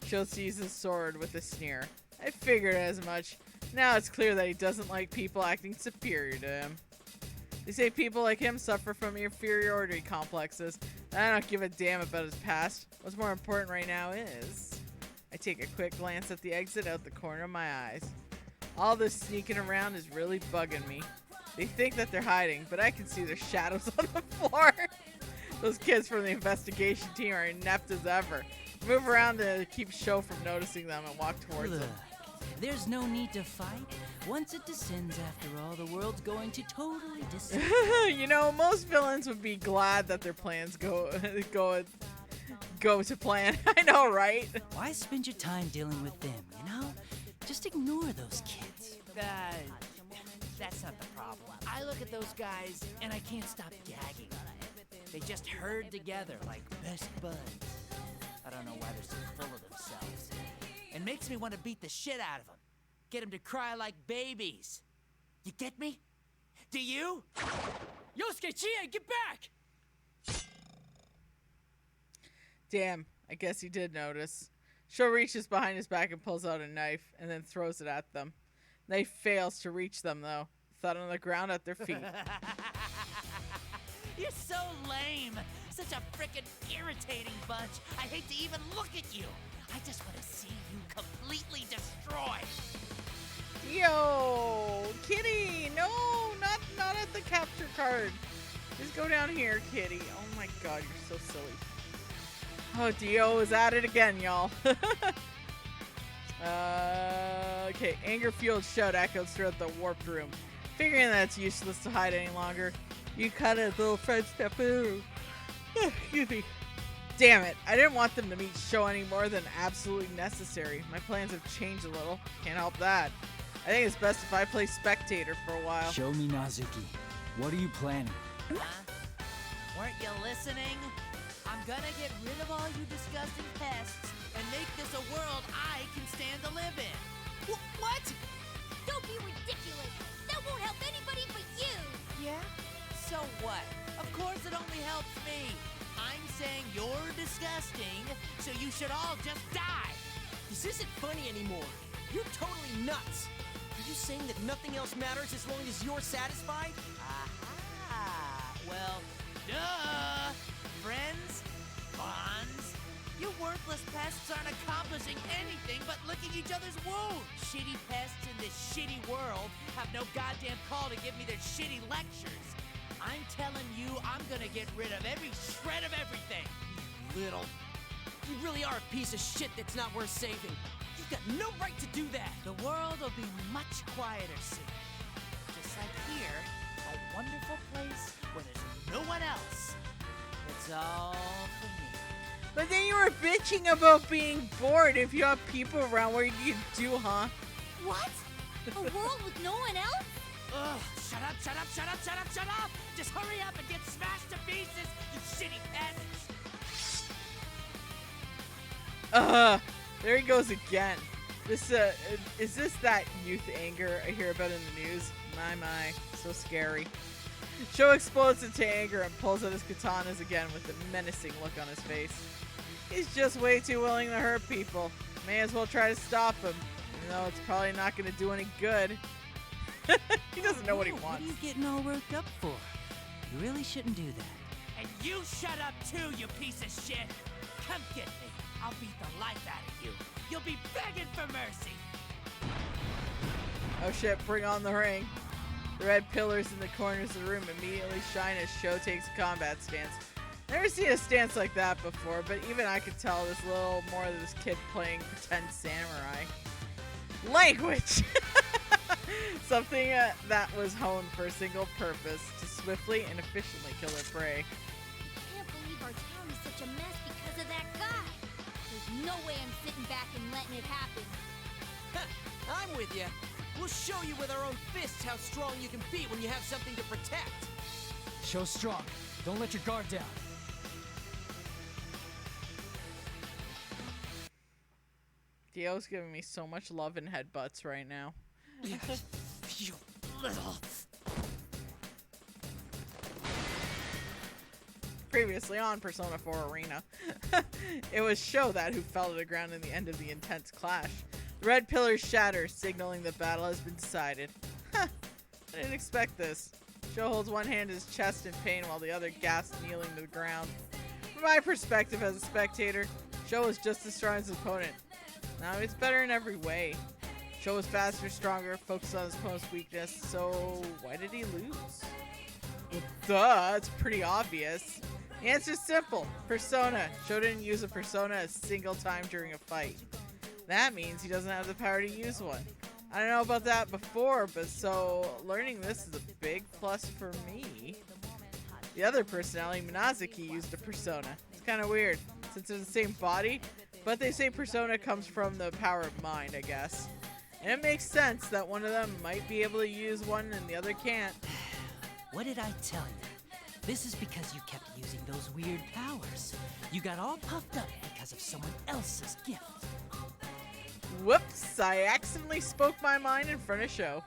Sho sees his sword with a sneer. I figured as much. Now it's clear that he doesn't like people acting superior to him. They say people like him suffer from inferiority complexes, and I don't give a damn about his past. What's more important right now is... I take a quick glance at the exit out the corner of my eyes. All this sneaking around is really bugging me. They think that they're hiding, but I can see their shadows on the floor. Those kids from the investigation team are inept as ever. Move around to keep Sho from noticing them and walk towards Look, them. there's no need to fight. Once it descends, after all, the world's going to totally descend. You know, most villains would be glad that their plans go to plan. I know, right? Why spend your time dealing with them, you know? Just ignore those kids. That's not the problem. I look at those guys and I can't stop gagging. They just herd together like best buds. I don't know why they're so full of themselves. It makes me want to beat the shit out of them. Get them to cry like babies. You get me? Do you? Yosuke, Chie, get back! Damn, I guess he did notice. Sho reaches behind his back and pulls out a knife, and then throws it at them. Knife fails to reach them, though. Thud on the ground at their feet. You're so lame. Such a frickin' irritating bunch. I hate to even look at you. I just want to see you completely destroyed. Yo, Kitty, no, not at the capture card. Just go down here, Kitty. Oh my god, you're so silly. Oh, Dio is at it again, y'all. Okay, anger-fueled shout echoes throughout the warped room. Figuring that it's useless to hide any longer, you cut a little French step. Excuse me. Damn it, I didn't want them to meet Sho any more than absolutely necessary. My plans have changed a little. Can't help that. I think it's best if I play spectator for a while. Show me Nazuki. What are you planning? Huh? Weren't you listening? I'm gonna get rid of all you disgusting pests and make this a world I can stand to live in. What? Don't be ridiculous. That won't help anybody but you. Yeah? So what? Of course it only helps me. I'm saying you're disgusting, so you should all just die. This isn't funny anymore. You're totally nuts. Are you saying that nothing else matters as long as you're satisfied? Aha! Well, duh! Friends? Bonds? You worthless pests aren't accomplishing anything but licking each other's wounds. Shitty pests in this shitty world have no goddamn call to give me their shitty lectures. I'm telling you, I'm gonna get rid of every shred of everything. Little. You really are a piece of shit that's not worth saving. You've got no right to do that. The world will be much quieter soon. Just like here, a wonderful place where there's no one else. It's all for me. But then you were bitching about being bored if you have people around. What you do, huh? What? A world with no one else? Ugh, shut up, shut up, shut up, shut up, shut up! Just hurry up and get smashed to pieces, you shitty pests! There he goes again. This, is this that youth anger I hear about in the news? My, so scary. Sho explodes into anger and pulls out his katanas again with a menacing look on his face. He's just way too willing to hurt people. May as well try to stop him, even though it's probably not going to do any good. He doesn't know what he Whoa, wants. What are you getting all worked up for? You really shouldn't do that. And you shut up too, you piece of shit! Come get me. I'll beat the life out of you. You'll be begging for mercy. Oh shit, bring on the ring. The red pillars in the corners of the room immediately shine as Sho takes a combat stance. Never seen a stance like that before, but even I could tell there's a little more of this kid playing pretend samurai. Language! Something that was honed for a single purpose, to swiftly and efficiently kill their prey. I can't believe our town is such a mess because of that guy. There's no way I'm sitting back and letting it happen. I'm with you. We'll show you with our own fists how strong you can be when you have something to protect. Show strong. Don't let your guard down. Dio's giving me so much love and headbutts right now. You little... Previously on Persona 4 Arena, it was Sho that who fell to the ground in the end of the intense clash. The red pillars shatter, signaling the battle has been decided. Huh, I didn't expect this. Sho holds one hand to his chest in pain while the other gasps, kneeling to the ground. From my perspective as a spectator, Sho was just as strong as his opponent. Now he's better in every way. Sho was faster, stronger, focused on his opponent's weakness, so why did he lose? Well, duh, it's pretty obvious. The answer's simple. Persona. Sho didn't use a persona a single time during a fight. That means he doesn't have the power to use one. I don't know about that before, but so learning this is a big plus for me. The other personality, Minazuki, used a persona. It's kind of weird, since they're the same body, but they say persona comes from the power of mind, I guess. And it makes sense that one of them might be able to use one and the other can't. What did I tell you? This is because you kept using those weird powers. You got all puffed up because of someone else's gift. Whoops, I accidentally spoke my mind in front of Sho.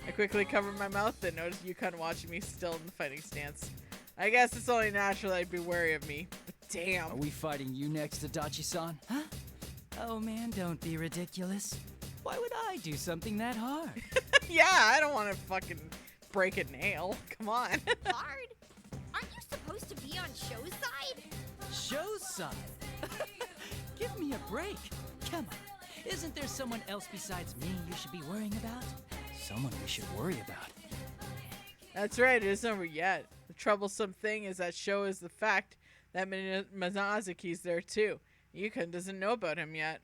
I quickly covered my mouth and noticed Yukon watching me still in the fighting stance. I guess it's only natural I'd be wary of me, but damn. Are we fighting you next, Adachi-san? Huh? Oh man, don't be ridiculous. Why would I do something that hard? Yeah, I don't want to fucking break a nail. Come on. Hard? Aren't you supposed to be on Sho's side? Show's side? Give me a break. Come on. Isn't there someone else besides me you should be worrying about? Someone we should worry about. That's right, it isn't over yet. The troublesome thing is that Sho is the fact that Minazuki's there too. Yukon doesn't know about him yet.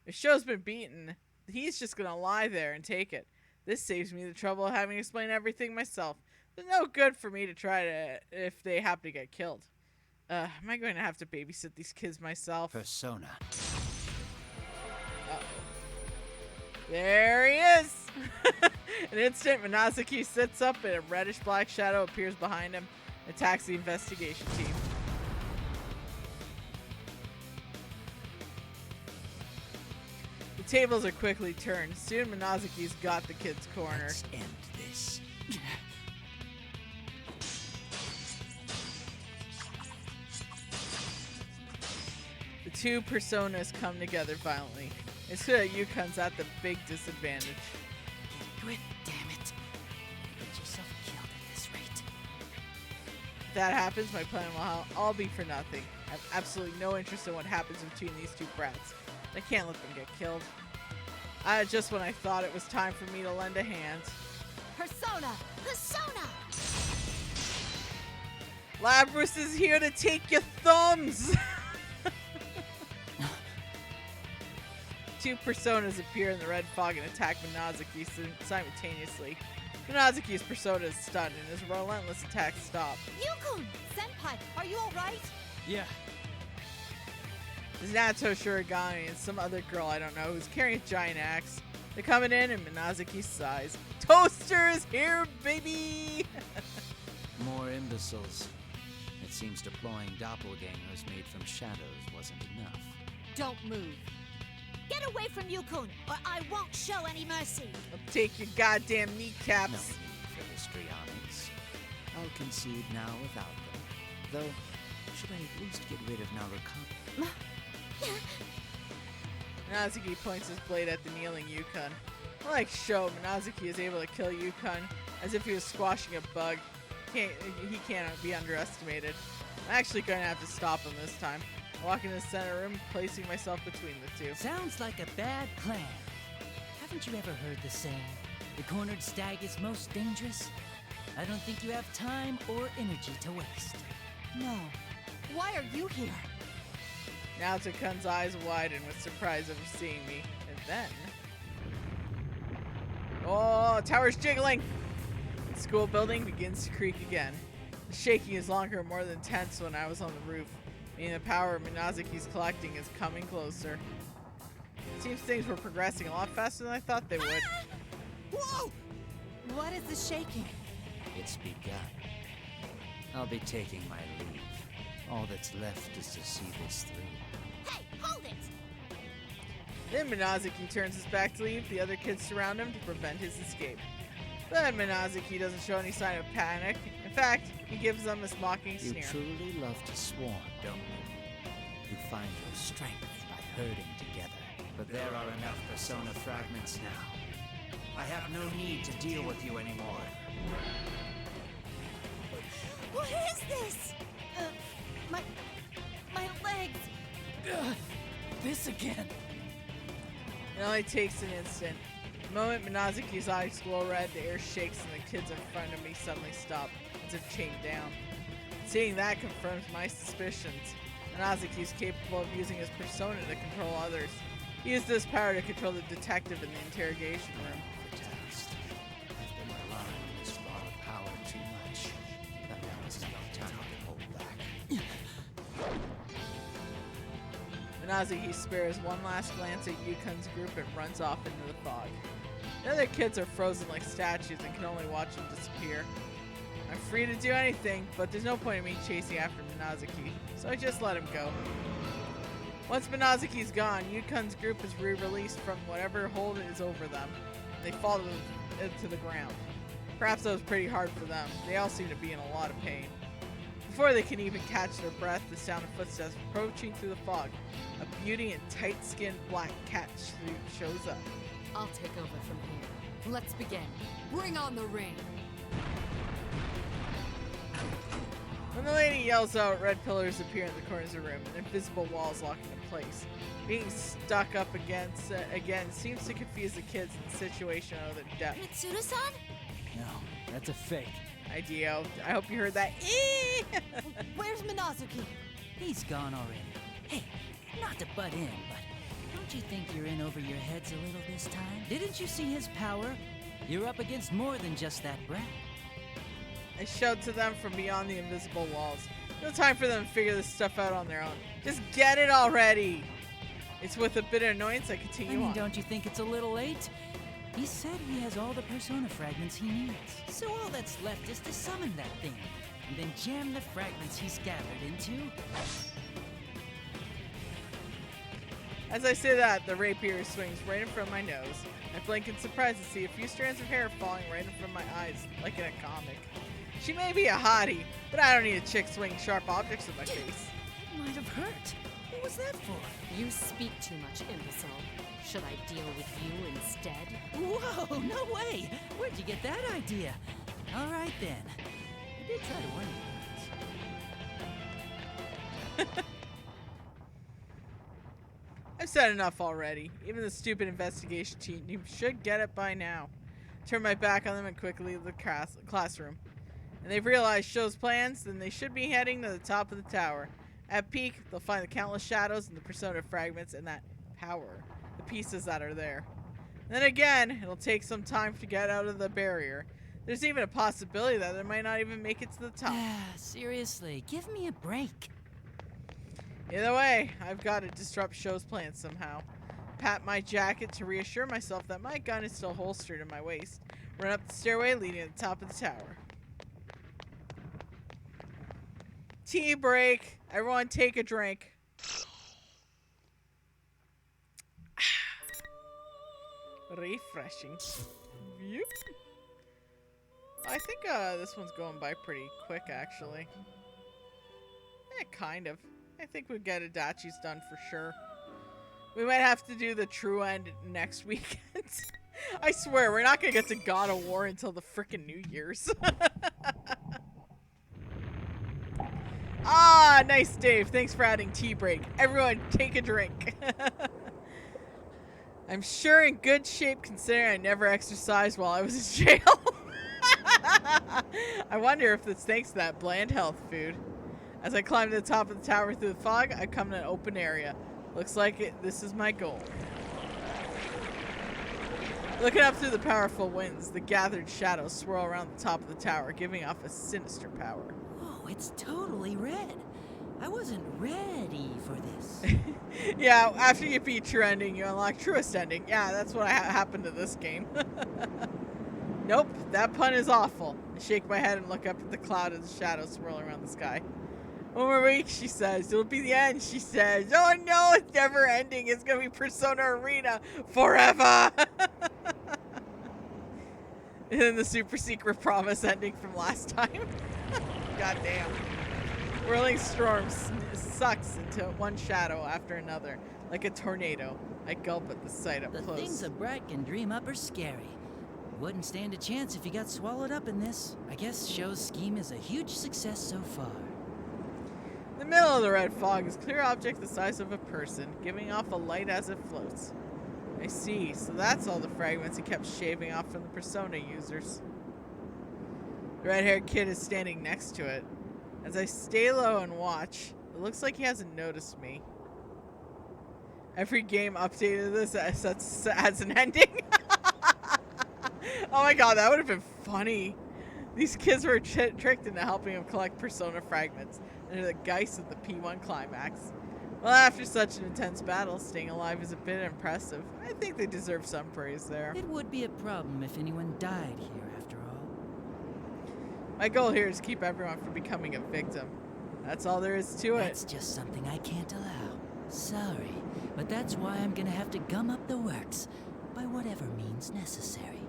If Sho's been beaten, he's just gonna lie there and take it. This saves me the trouble of having to explain everything myself. It's no good for me to try to if they happen to get killed. Am I going to have to babysit these kids myself? Persona. Uh-oh. There he is! An instant, Minazuki sits up and a reddish-black shadow appears behind him and attacks the investigation team. The tables are quickly turned. Soon Minazuki's got the kids' corner. Let's end this. The two personas come together violently. It's clear that Yukon's at the big disadvantage. Do it, damn it. Get yourself killed at this rate. If that happens, my plan will all be for nothing. I have absolutely no interest in what happens between these two brats. I can't let them get killed. Just when I thought it was time for me to lend a hand. Persona! Persona! Labrus is here to take your thumbs! Two personas appear in the red fog and attack Minazuki simultaneously. Minazuki's persona is stunned and his relentless attacks stop. Yukon! Senpai, are you alright? Yeah. There's Nato Shirogane and some other girl I don't know who's carrying a giant axe. They're coming in and Minazuki sighs. Toaster is here, baby! More imbeciles. It seems deploying doppelgangers made from shadows wasn't enough. Don't move. Get away from Yukon, or I won't show any mercy. I'll take your goddamn No kneecaps. need for histrionics. I'll concede now without them. Though, should I at least get rid of Narukami? Minazuki points his blade at the kneeling Yukon. Unlike Sho, Minazuki is able to kill Yukon as if he was squashing a bug. He cannot be underestimated. I'm actually going to have to stop him this time. I walk into the center room, placing myself between the two. Sounds like a bad plan. Haven't you ever heard the saying, the cornered stag is most dangerous? I don't think you have time or energy to waste. No. Why are you here? Now Takun's eyes widen with surprise over seeing me. And then... Oh, tower's jiggling! The school building begins to creak again. The shaking is longer and more than tense when I was on the roof, meaning the power Minazuki's collecting is coming closer. It seems things were progressing a lot faster than I thought they would. Whoa! What is the shaking? It's begun. I'll be taking my leave. All that's left is to see this through. Hey, hold it! Then Minazuki turns his back to leave. The other kids surround him to prevent his escape. But Minazuki doesn't show any sign of panic. In fact, he gives them this mocking You sneer. truly love to swarm, don't you? You find your strength by herding together. But there are enough persona fragments now. I have no need to deal with you anymore. What is this? My legs. This again. It only takes an instant. The moment Minazuki's eyes glow red, the air shakes and the kids in front of me suddenly stop, as if chained down. Seeing that confirms my suspicions. Minazuki is capable of using his persona to control others. He used this power to control the detective in the interrogation room. Past. I've been relying on this law of power too much. But now is no time to hold back. Minazuki spares one last glance at Yukon's group and runs off into the fog. The other kids are frozen like statues and can only watch him disappear. I'm free to do anything, but there's no point in me chasing after Minazuki, so I just let him go. Once Minazuki's gone, Yukon's group is re-released from whatever hold is over them. They fall to the ground. Perhaps that was pretty hard for them. They all seem to be in a lot of pain. Before they can even catch their breath, the sound of footsteps approaching through the fog. A beauty in tight-skinned black cat suit shows up. I'll take over from here. Let's begin. Bring on the rain. When the lady yells out, red pillars appear in the corners of the room, and invisible walls lock into place. Being stuck up against again seems to confuse the kids in the situation out of their depth. Mitsuru-san? No, that's a fake. Ideo, I hope you heard that. Where's Minazuki? He's gone already. Hey, not to butt in, but don't you think you're in over your heads a little this time? Didn't you see his power? You're up against more than just that brat. I shout to them from beyond the invisible walls. No time for them to figure this stuff out on their own. Just get it already. It's with a bit of annoyance I continue on. Don't you think it's a little late? He said he has all the persona fragments he needs. So all that's left is to summon that thing, and then jam the fragments he's gathered into. As I say that, the rapier swings right in front of my nose. I blink in surprise to see a few strands of hair falling right in front of my eyes, like in a comic. She may be a hottie, but I don't need a chick swinging sharp objects in my face. It might have hurt. What was that for? You speak too much, imbecile. Should I deal with you instead? Whoa, no way! Where'd you get that idea? All right then. I did try to warn you once. I've said enough already. Even the stupid investigation team should get it by now. Turn my back on them and quickly leave the classroom. And they've realized Show's plans, then they should be heading to the top of the tower. At peak, they'll find the countless shadows and the persona fragments and that power. The pieces that are there. And then again, it'll take some time to get out of the barrier. There's even a possibility that they might not even make it to the top. Seriously, give me a break. Either way, I've got to disrupt Show's plans somehow. Pat my jacket to reassure myself that my gun is still holstered in my waist. Run up the stairway leading to the top of the tower. Tea break. Everyone take a drink. Refreshing. Yep. I think this one's going by pretty quick, actually. Kind of. I think we'll get Adachi's done for sure. We might have to do the true end next weekend. I swear, we're not gonna get to God of War until the frickin' New Year's. Ah, nice, Dave. Thanks for adding tea break. Everyone, take a drink. I'm sure in good shape considering I never exercised while I was in jail. I wonder if it's thanks to that bland health food. As I climb to the top of the tower through the fog, I come to an open area. Looks like this is my goal. Looking up through the powerful winds, the gathered shadows swirl around the top of the tower, giving off a sinister power. Oh, it's totally red. I wasn't ready for this. Yeah, after you beat True Ending, you unlock Truest Ending. Yeah, that's what happened to this game. Nope, that pun is awful. I shake my head and look up at the cloud of the shadows swirling around the sky. 1 more week, she says. It'll be the end, she says. Oh no, it's never ending. It's gonna be Persona Arena forever. And then the super secret promise ending from last time. God damn. Whirling storms sucks into one shadow after another, like a tornado. I gulp at the sight up The close. things a brat can dream up are scary. Wouldn't stand a chance if you got swallowed up in this. I guess Show's scheme is a huge success so far. The middle of the red fog is a clear object the size of a person, giving off a light as it floats. I see, so that's all the fragments he kept shaving off from the Persona users. The red-haired kid is standing next to it. As I stay low and watch, it looks like he hasn't noticed me. Every game updated this as an ending. Oh my god, that would have been funny. These kids were tricked into helping him collect Persona fragments under the guise of the P1 climax. Well, after such an intense battle, staying alive is a bit impressive. I think they deserve some praise there. It would be a problem if anyone died here, after all. My goal here is to keep everyone from becoming a victim. That's all there is to it. That's just something I can't allow. Sorry, but that's why I'm gonna have to gum up the works by whatever means necessary.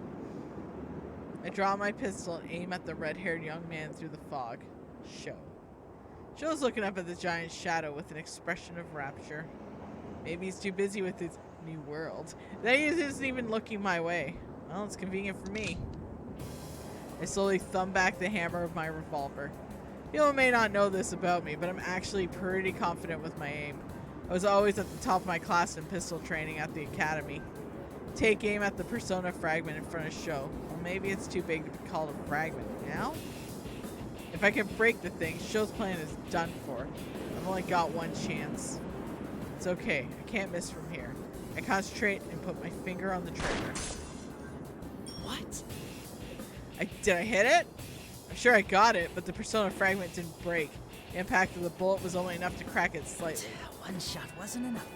I draw my pistol and aim at the red-haired young man through the fog. Show. Show's looking up at the giant shadow with an expression of rapture. Maybe he's too busy with his new world. That he isn't even looking my way. Well, it's convenient for me. I slowly thumb back the hammer of my revolver. People may not know this about me, but I'm actually pretty confident with my aim. I was always at the top of my class in pistol training at the academy. Take aim at the Persona fragment in front of Show. Well, maybe it's too big to be called a fragment now? If I can break the thing, Show's plan is done for. I've only got one chance. It's okay. I can't miss from here. I concentrate and put my finger on the trigger. What? Did I hit it? I'm sure I got it, but the Persona fragment didn't break. The impact of the bullet was only enough to crack it slightly. One shot wasn't enough.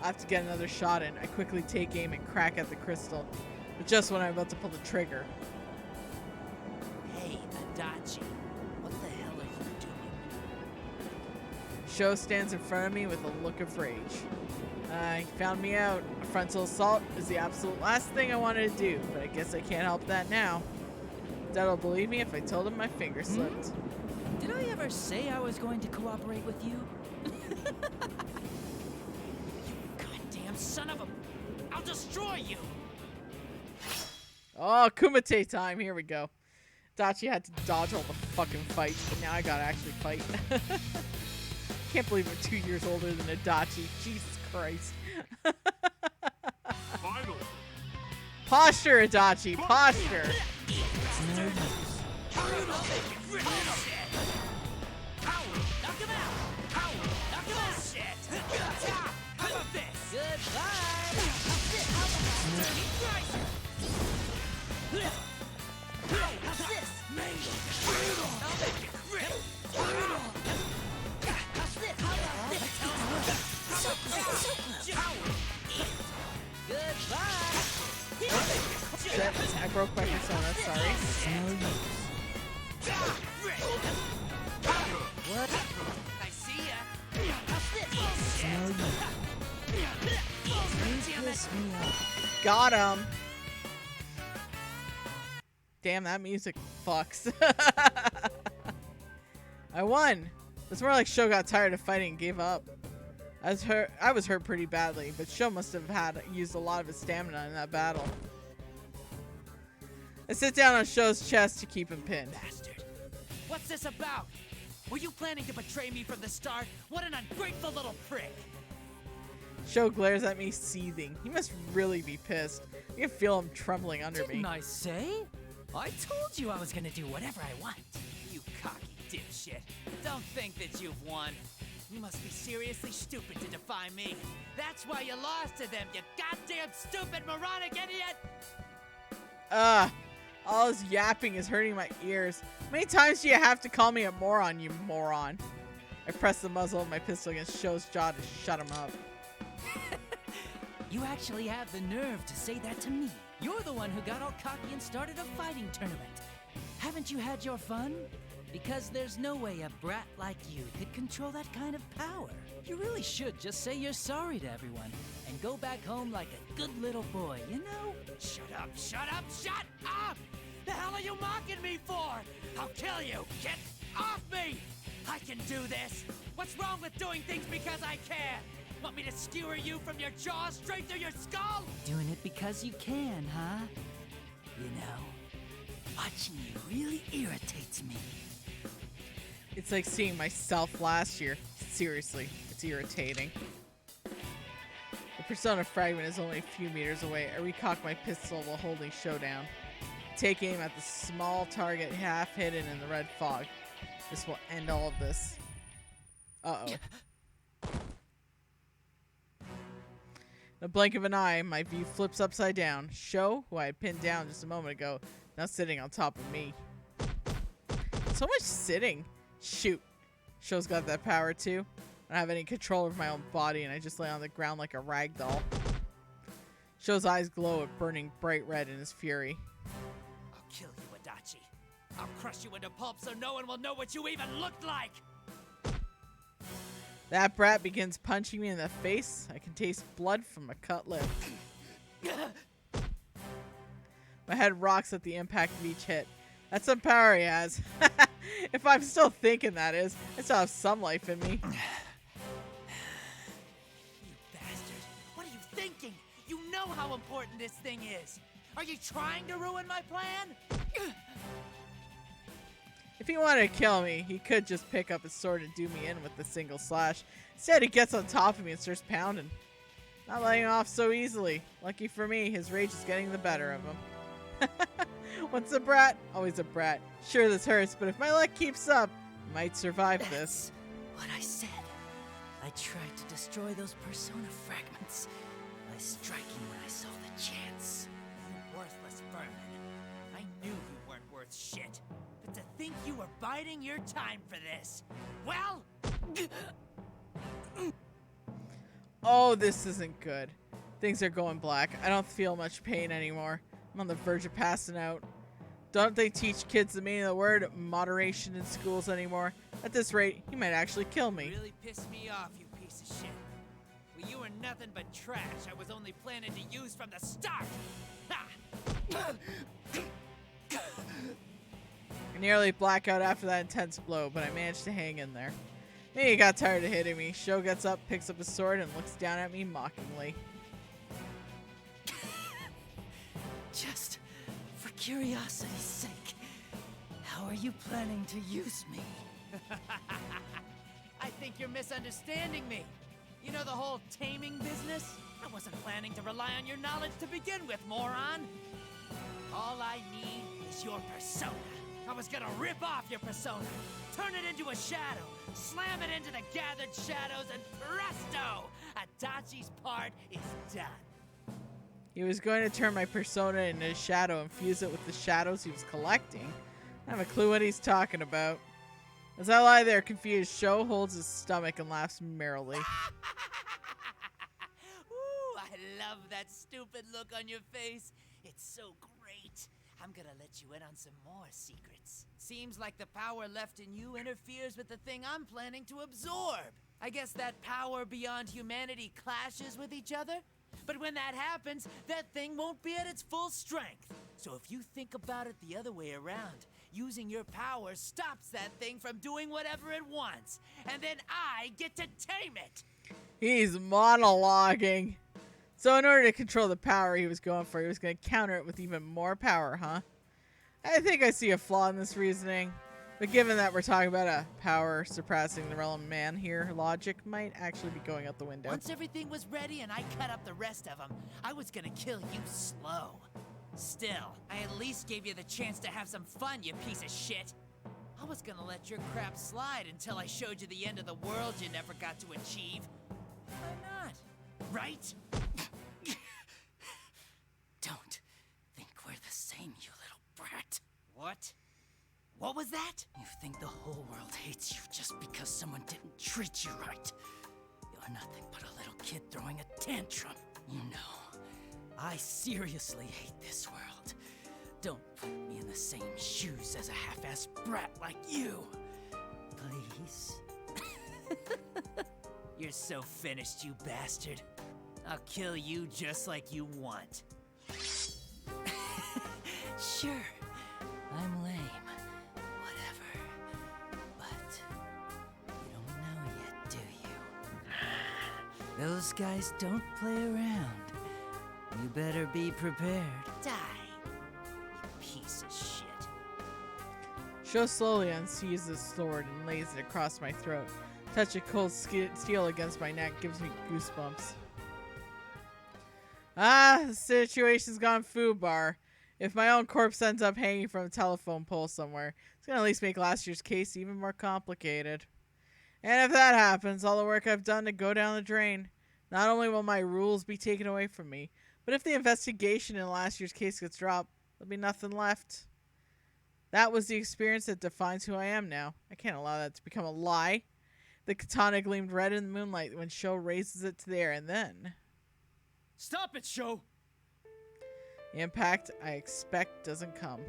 I have to get another shot in. I quickly take aim and crack at the crystal, but just when I'm about to pull the trigger. Hey, Adachi, what the hell are you doing? Sho stands in front of me with a look of rage. He found me out. A frontal assault is the absolute last thing I wanted to do, but I guess I can't help that now. Dad'll believe me if I told him my finger slipped. Did I ever say I was going to cooperate with you? You goddamn son of a... I'll destroy you! Oh, Kumite time. Here we go. Dachi had to dodge all the fucking fights, but now I gotta actually fight. Can't believe I'm 2 years older than Adachi. Jesus Christ. Final. Posture, Adachi. Posture. Knock him out! Knock him out! Shit! How about this? Goodbye! How's this? I'll make you grip! How's this? How about this? So close! Goodbye! Shit, I broke my persona. Sorry. What? I see ya! How's this? Got him. Damn, that music fucks. I won. It's more like Sho got tired of fighting and gave up. I was hurt pretty badly, but Sho must have used a lot of his stamina in that battle. I sit down on Sho's chest to keep him pinned. Bastard! What's this about? Were you planning to betray me from the start? What an ungrateful little prick! Sho glares at me, seething. He must really be pissed. I can feel him trembling under me. Didn't I say? I told you I was gonna do whatever I want. You cocky dipshit. Don't think that you've won. You must be seriously stupid to defy me. That's why you lost to them, you goddamn stupid moronic idiot! All his yapping is hurting my ears. How many times do you have to call me a moron, you moron? I press the muzzle of my pistol against Sho's jaw to shut him up. You actually have the nerve to say that to me. You're the one who got all cocky and started a fighting tournament. Haven't you had your fun? Because there's no way a brat like you could control that kind of power. You really should just say you're sorry to everyone and go back home like a good little boy, you know? Shut up, shut up, shut up! The hell are you mocking me for? I'll kill you! Get off me! I can do this! What's wrong with doing things because I can? Want me to skewer you from your jaw straight through your skull? Doing it because you can, huh? You know, watching you really irritates me. It's like seeing myself last year. Seriously, it's irritating. The persona fragment is only a few meters away. I recock my pistol while holding Sho down. Take aim at the small target half hidden in the red fog. This will end all of this. Uh-oh. In the blink of an eye, my view flips upside down. Sho, who I had pinned down just a moment ago, now sitting on top of me. So much sitting. Shoot. Sho's got that power too. I don't have any control over my own body and I just lay on the ground like a rag doll. Sho's eyes glow at burning bright red in his fury. I'll kill you, Adachi. I'll crush you into pulp so no one will know what you even looked like. That brat begins punching me in the face. I can taste blood from a cut lip. My head rocks at the impact of each hit. That's some power he has. If I'm still thinking, that is. I still have some life in me. You bastard. What are you thinking? You know how important this thing is. Are you trying to ruin my plan? If he wanted to kill me, he could just pick up his sword and do me in with a single slash. Instead, he gets on top of me and starts pounding. Not letting off so easily. Lucky for me, his rage is getting the better of him. Once a brat, always a brat. Sure, this hurts, but if my luck keeps up, I might survive this. What I said. I tried to destroy those persona fragments by striking when I saw the chance. You worthless vermin. I knew you weren't worth shit. But to think you were biding your time for this. Well... Oh, this isn't good. Things are going black. I don't feel much pain anymore. I'm on the verge of passing out. Don't they teach kids the meaning of the word moderation in schools anymore? At this rate, he might actually kill me. Really pissed me off, you piece of shit. Well, you were nothing but trash I was only planning to use from the start. Ha! I nearly black out after that intense blow, but I managed to hang in there. Maybe he got tired of hitting me. Sho gets up, picks up his sword, and looks down at me mockingly. Just for curiosity's sake, how are you planning to use me? I think you're misunderstanding me. You know the whole taming business? I wasn't planning to rely on your knowledge to begin with, moron. All I need is your persona. I was gonna rip off your persona, turn it into a shadow, slam it into the gathered shadows, and presto! Adachi's part is done. He was going to turn my persona into a shadow and fuse it with the shadows he was collecting. I have a clue what he's talking about. As I lie there confused, Sho holds his stomach and laughs merrily. Ooh, I love that stupid look on your face. It's so great. I'm gonna let you in on some more secrets. Seems like the power left in you interferes with the thing I'm planning to absorb. I guess that power beyond humanity clashes with each other? But when that happens, that thing won't be at its full strength. So if you think about it the other way around, using your power stops that thing from doing whatever it wants. And then I get to tame it. He's monologuing. So in order to control the power he was going for, he was going to counter it with even more power, huh? I think I see a flaw in this reasoning. But given that we're talking about a power surpassing the realm of man here, logic might actually be going out the window. Once everything was ready and I cut up the rest of them, I was gonna kill you slow. Still, I at least gave you the chance to have some fun, you piece of shit. I was gonna let your crap slide until I showed you the end of the world you never got to achieve. Why not? Right? Don't think we're the same, you little brat. What? What was that? You think the whole world hates you just because someone didn't treat you right. You're nothing but a little kid throwing a tantrum. You know, I seriously hate this world. Don't put me in the same shoes as a half-assed brat like you. Please? You're so finished, you bastard. I'll kill you just like you want. Sure, I'm lame. Whatever. But you don't know yet, do you? Those guys don't play around. You better be prepared. Die, you piece of shit. Sho slowly unsees his sword and lays it across my throat. Touch of cold steel against my neck gives me goosebumps. Ah, the situation's gone foobar. If my own corpse ends up hanging from a telephone pole somewhere, it's gonna at least make last year's case even more complicated. And if that happens, all the work I've done to go down the drain. Not only will my rules be taken away from me, but if the investigation in last year's case gets dropped, there'll be nothing left. That was the experience that defines who I am now. I can't allow that to become a lie. The katana gleamed red in the moonlight when Sho raises it to the air, and then... Stop it, Sho! The impact I expect doesn't come.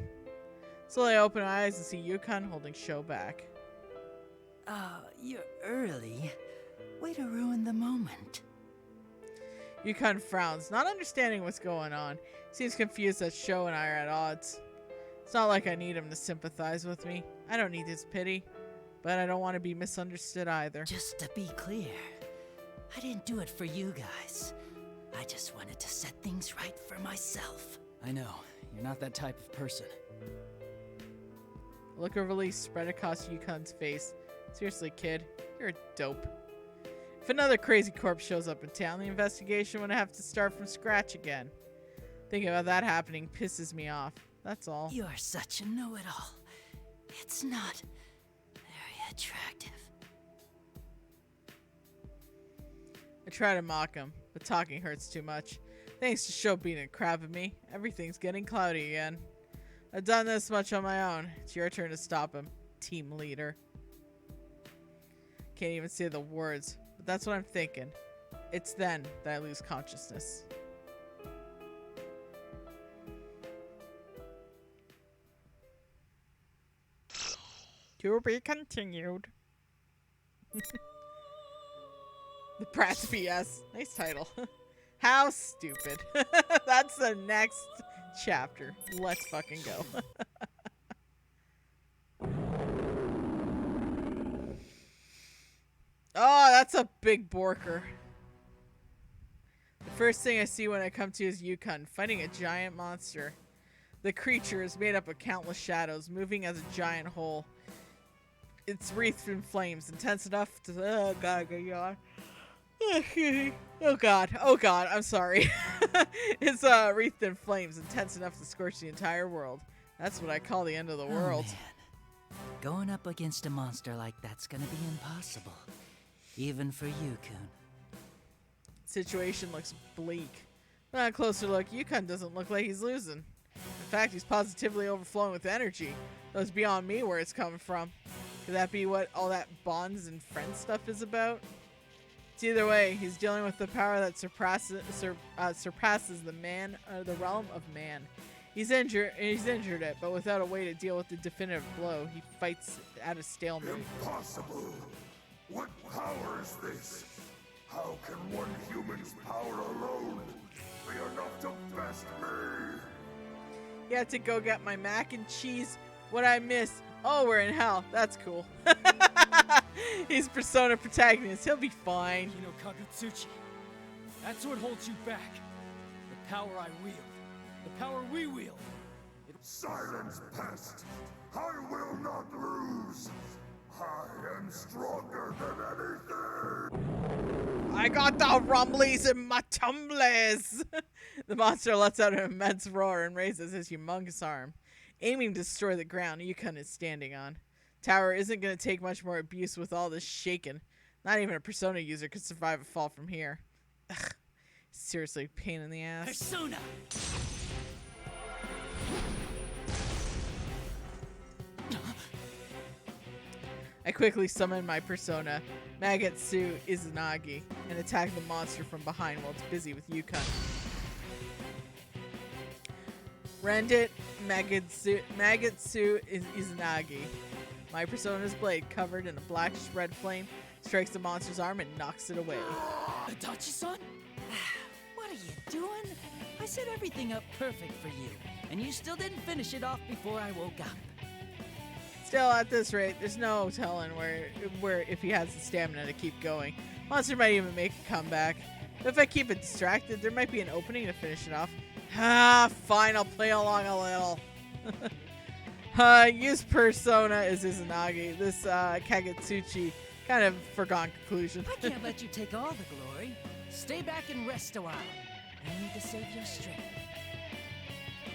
Slowly I open my eyes and see Yukon holding Sho back. You're early. Way to ruin the moment. Yukon frowns, not understanding what's going on. He seems confused that Sho and I are at odds. It's not like I need him to sympathize with me. I don't need his pity. But I don't want to be misunderstood either. Just to be clear, I didn't do it for you guys. I just wanted to set things right for myself. I know, you're not that type of person. A look of relief spread across Yukon's face. Seriously, kid, you're a dope. If another crazy corpse shows up in town, the investigation would have to start from scratch again. Thinking about that happening pisses me off. That's all. You're such a know-it-all. It's not very attractive. I try to mock him, but talking hurts too much. Thanks to Sho being a crap at me, everything's getting cloudy again. I've done this much on my own. It's your turn to stop him. team leader. Can't even say the words, but that's what I'm thinking. It's then that I lose consciousness. To be continued. The Bratz BS. Nice title. How stupid. That's the next chapter. Let's fucking go. Oh, that's a big Borker. The first thing I see when I come to is Yukon fighting a giant monster. The creature is made up of countless shadows, moving as a giant whole. It's wreathed in flames, intense enough to... Oh god, oh god, oh god, I'm sorry. It's wreathed in flames, intense enough to scorch the entire world. That's what I call the end of the world. Man. Going up against a monster like that's gonna be impossible. Even for you, Kun. Situation looks bleak. But on a closer look, Yukon doesn't look like he's losing. In fact, he's positively overflowing with energy. Though it's beyond me where it's coming from. Could that be what all that bonds and friends stuff is about? It's either way, he's dealing with the power that surpasses the realm of man. He's injured it, but without a way to deal with the definitive blow, he fights at a stalemate. Impossible! What power is this? How can one human's power alone be enough to best me? He had to go get my mac and cheese. What I missed. Oh, we're in hell. That's cool. He's Persona protagonist. He'll be fine. You know, Kagutsuchi. That's what holds you back. The power I wield. The power we wield. Silence, pest! I will not lose! I am stronger than anything! I got the rumblies in my tumblies! The monster lets out an immense roar and raises his humongous arm, aiming to destroy the ground Yukon is standing on. Tower isn't going to take much more abuse with all this shaking. Not even a Persona user could survive a fall from here. Ugh. Seriously, pain in the ass. Persona! I quickly summon my Persona, Magetsu Izanagi, and attack the monster from behind while it's busy with Yukon. Rend it, Magetsu Izanagi. My Persona's blade, covered in a blackish red flame, strikes the monster's arm and knocks it away. Adachi-san? What are you doing? I set everything up perfect for you, and you still didn't finish it off before I woke up. Still, at this rate, there's no telling where if he has the stamina to keep going. Monster might even make a comeback. But if I keep it distracted, there might be an opening to finish it off. Ah, fine, I'll play along a little. Use Persona is Izanagi. This Kagutsuchi kind of foregone conclusion. I can't let you take all the glory. Stay back and rest a while. I need to save your strength.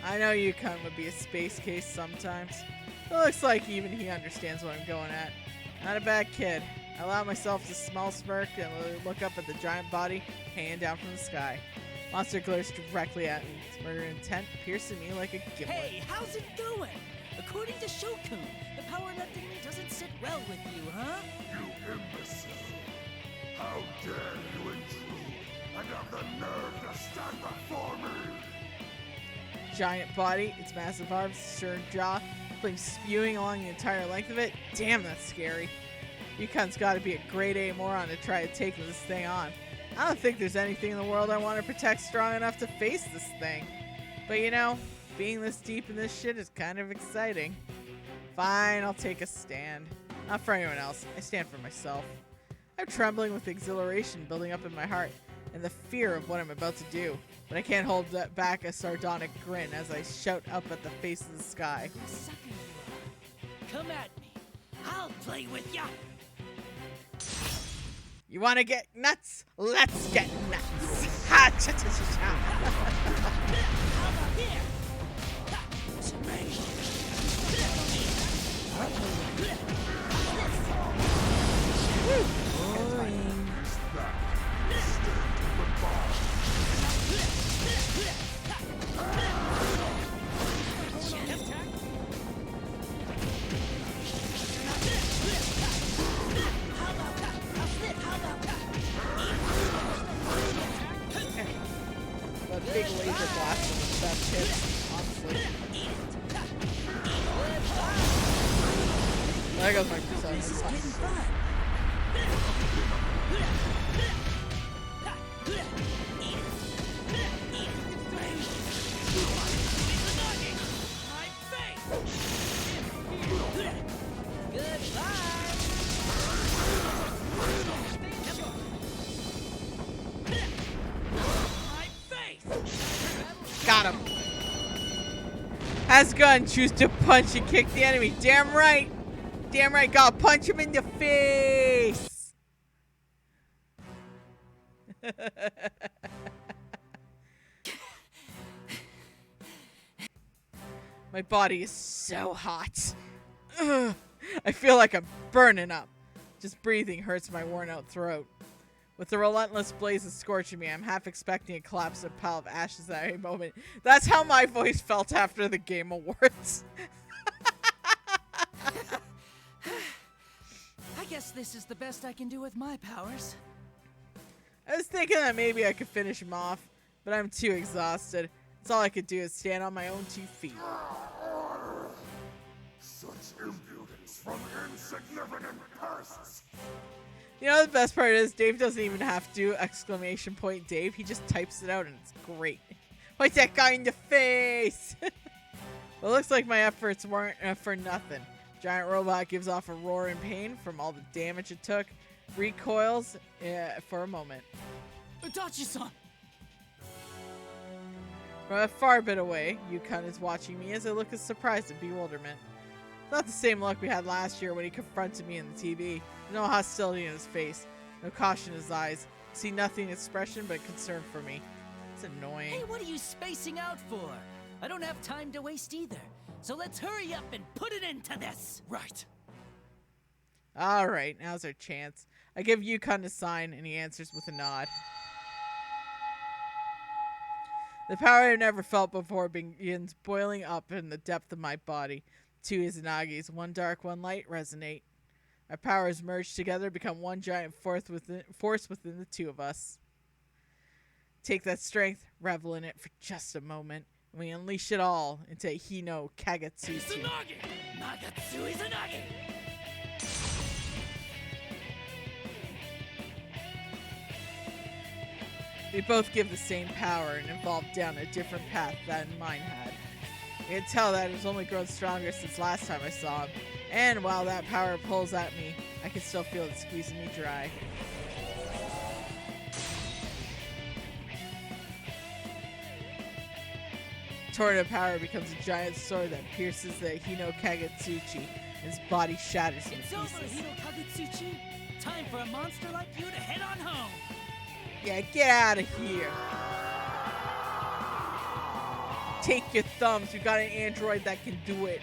I know Yukon would be a space case sometimes. It looks like even he understands what I'm going at. Not a bad kid. I allow myself to smell smirk and look up at the giant body hanging down from the sky. Monster glares directly at me. Its murder intent piercing me like a gimlet. Hey, how's it going? According to Shokun, the power lefting me doesn't sit well with you, huh? You imbecile! How dare you intrude and have the nerve to stand before me! Giant body, its massive arms, stern jaw, flame spewing along the entire length of it. Damn, that's scary. Yukon's gotta be a grade A moron to try to take this thing on. I don't think there's anything in the world I want to protect strong enough to face this thing. But you know, being this deep in this shit is kind of exciting. Fine, I'll take a stand. Not for anyone else, I stand for myself. I'm trembling with exhilaration building up in my heart and the fear of what I'm about to do. But I can't hold back a sardonic grin as I shout up at the face of the sky. Who sucker you are? Come at me. I'll play with ya. You wanna get nuts? Let's get nuts! Ha cha cha cha cha! How about here? Boring. honestly. There goes my persona. This is getting fun. Got him. Has gun, choose to punch and kick the enemy. Damn right. Damn right, gotta punch him in the face. My body is so hot. Ugh. I feel like I'm burning up. Just breathing hurts my worn out throat. With the relentless blazes scorching me, I'm half expecting a collapse in a pile of ashes at any moment. That's how my voice felt after the Game Awards. I guess this is the best I can do with my powers. I was thinking that maybe I could finish him off, but I'm too exhausted. That's all I could do is stand on my own 2 feet. Such impudence from insignificant pests. You know the best part is Dave doesn't even have to exclamation point Dave. He just types it out and it's great. Point that guy in the face! Well, it looks like my efforts weren't for nothing. Giant robot gives off a roar in pain from all the damage it took. Recoils for a moment. Adachi-san! From a far bit away, Yukon is watching me as I look with surprise and bewilderment. It's not the same look we had last year when he confronted me in the TV. No hostility in his face, no caution in his eyes. I see nothing in expression but concern for me. It's annoying. Hey, what are you spacing out for? I don't have time to waste either. So let's hurry up and put an end to this. Right. Alright, now's our chance. I give Yukon a sign and he answers with a nod. The power I've never felt before begins boiling up in the depth of my body. 2 Izanagi's, one dark, one light, resonate. Our powers merge together, become one giant force within the 2 of us. Take that strength, revel in it for just a moment, and we unleash it all into Hino Kagetsuchi. Izanagi! Nagatsu Izanagi! We both give the same power and evolve down a different path than mine had. I can tell that it has only grown stronger since last time I saw him, and while that power pulls at me, I can still feel it squeezing me dry. Tornado power becomes a giant sword that pierces the Hino Kagetsuchi, and his body shatters in It's over, pieces. Hino Kagutsuchi! Time for a monster like you to head on home! Yeah, get out of here. Take your thumbs. We got an android that can do it.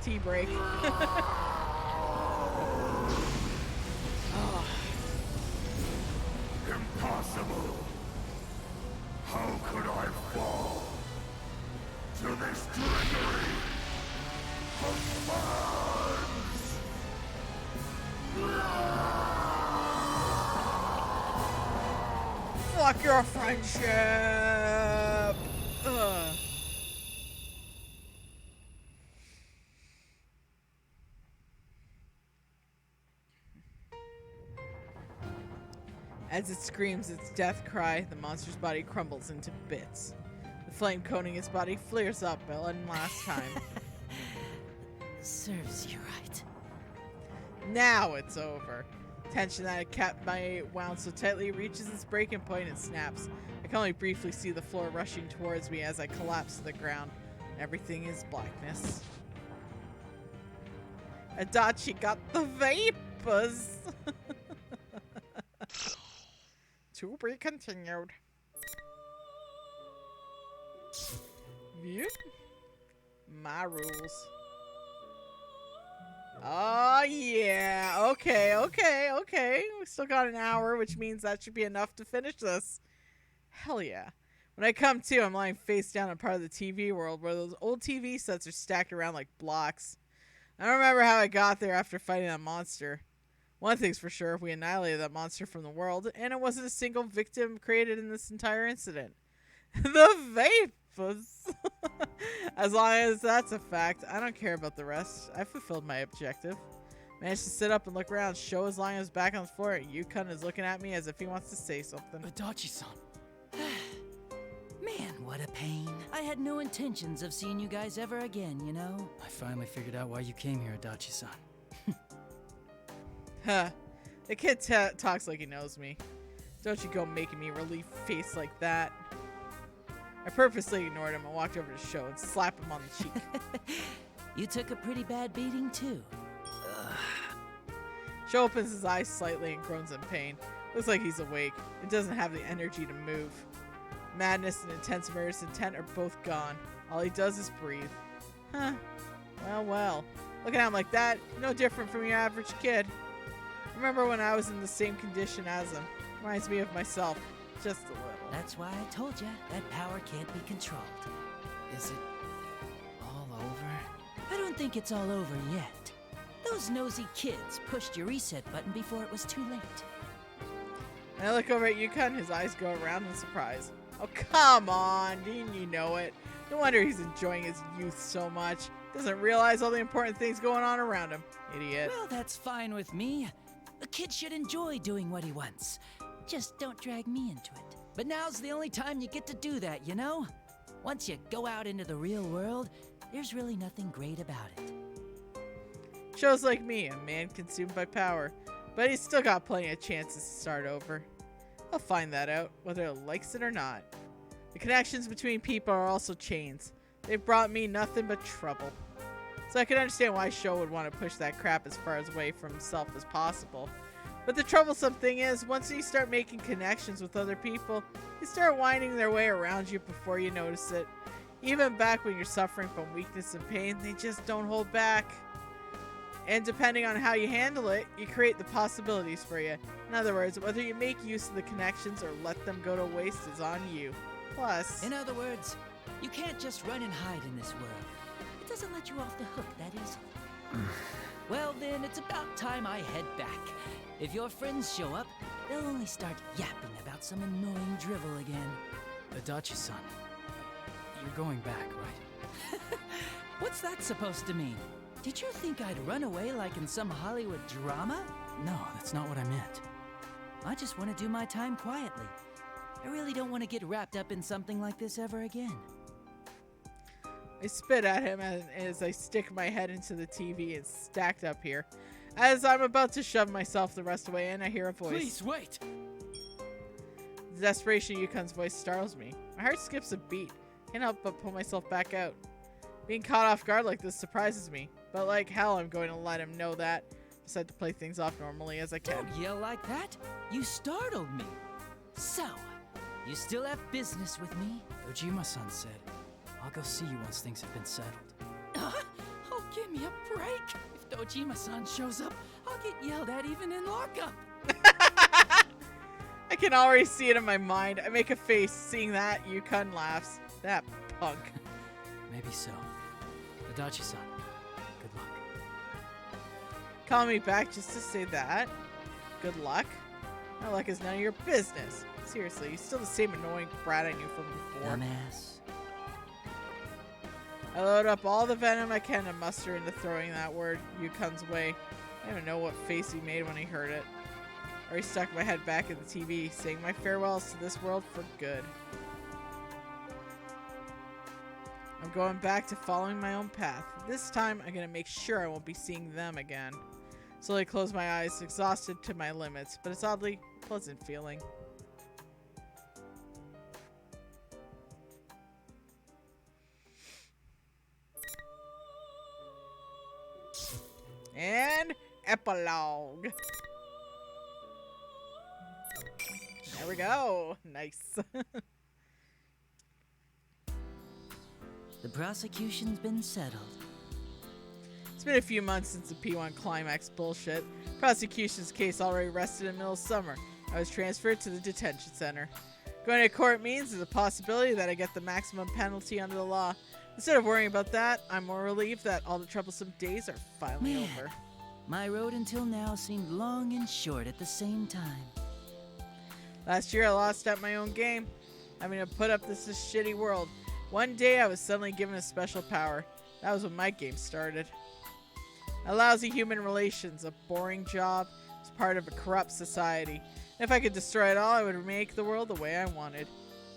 Tea break. Impossible. How could I fall to this trickery of mines? Fuck your friendship. Ugh. As it screams its death cry, the monster's body crumbles into bits. The flame coating its body flares up one last time. Serves you right. Now it's over. Tension that had kept my wound so tightly reaches its breaking point and snaps. I can only briefly see the floor rushing towards me as I collapse to the ground. Everything is blackness. Adachi got the vapors! To be continued. View? My rules. Oh, yeah. Okay. We still got an hour, which means that should be enough to finish this. Hell yeah. When I come to, I'm lying face down in part of the TV world where those old TV sets are stacked around like blocks. I don't remember how I got there after fighting that monster. One thing's for sure, we annihilated that monster from the world, and it wasn't a single victim created in this entire incident. The vapors! As long as that's a fact, I don't care about the rest. I fulfilled my objective. Managed to sit up and look around. Sho is lying on his back on the floor. Yukon is looking at me as if he wants to say something. Adachi-san. Man, what a pain. I had no intentions of seeing you guys ever again, you know? I finally figured out why you came here, Adachi-san. Huh. The kid talks like he knows me. Don't you go making me relief face like that. I purposely ignored him and walked over to Sho and slapped him on the cheek. You took a pretty bad beating, too. Sho opens his eyes slightly and groans in pain. Looks like he's awake. It doesn't have the energy to move. Madness and intense murderous intent are both gone. All he does is breathe. Huh. Well. Looking at him like that, no different from your average kid. Remember when I was in the same condition as him. Reminds me of myself. Just a little. That's why I told you that power can't be controlled. Is it all over? I don't think it's all over yet. Those nosy kids pushed your reset button before it was too late. And I look over at Yukon, his eyes go around in surprise. Oh, come on, didn't you know it? No wonder he's enjoying his youth so much. Doesn't realize all the important things going on around him. Idiot. Well, that's fine with me. A kid should enjoy doing what he wants. Just don't drag me into it. But now's the only time you get to do that, you know? Once you go out into the real world, there's really nothing great about it. Shows like me, a man consumed by power. But he's still got plenty of chances to start over. I'll find that out, whether he likes it or not. The connections between people are also chains. They've brought me nothing but trouble. So I can understand why Sho would want to push that crap as far away from himself as possible. But the troublesome thing is, once you start making connections with other people, they start winding their way around you before you notice it. Even back when you're suffering from weakness and pain, they just don't hold back. And depending on how you handle it, you create the possibilities for you. In other words, whether you make use of the connections or let them go to waste is on you. Plus... In other words, you can't just run and hide in this world. It doesn't let you off the hook that easily. Well then, it's about time I head back. If your friends show up, they'll only start yapping about some annoying drivel again. Adachi-san, you're going back, right? What's that supposed to mean? Did you think I'd run away like in some Hollywood drama? No, that's not what I meant. I just want to do my time quietly. I really don't want to get wrapped up in something like this ever again. I spit at him as I stick my head into the TV and stacked up here. As I'm about to shove myself the rest away in, I hear a voice. Please, wait! The desperation of Yukon's voice startles me. My heart skips a beat. Can't help but pull myself back out. Being caught off guard like this surprises me. But like hell, I'm going to let him know that. Decide to play things off normally as I can. Don't yell like that. You startled me. So, you still have business with me? Ojima-san said, I'll go see you once things have been settled. Oh, give me a break. If Dojima-san shows up, I'll get yelled at even in lockup. I can already see it in my mind. I make a face seeing that. Yukon laughs. That punk. Maybe so. Adachi-san, good luck. Call me back just to say that. Good luck. My luck is none of your business. Seriously, you're still the same annoying brat I knew from before. Dumbass. I load up all the venom I can to muster into throwing that word Yukon's way. I don't even know what face he made when he heard it. Or he stuck my head back at the TV, saying my farewells to this world for good. I'm going back to following my own path. This time, I'm going to make sure I won't be seeing them again. Slowly close my eyes, exhausted to my limits, but it's oddly pleasant feeling. And epilogue. There we go. Nice. The prosecution's been settled. It's been a few months since the P1 climax bullshit. Prosecution's case already rested in the middle of summer. I was transferred to the detention center. Going to court means there's a possibility that I get the maximum penalty under the law. Instead of worrying about that, I'm more relieved that all the troublesome days are finally over. My road until now seemed long and short at the same time. Last year I lost at my own game, having to put up this shitty world. One day I was suddenly given a special power. That was when my game started. A lousy human relations, a boring job, was part of a corrupt society. If I could destroy it all, I would make the world the way I wanted.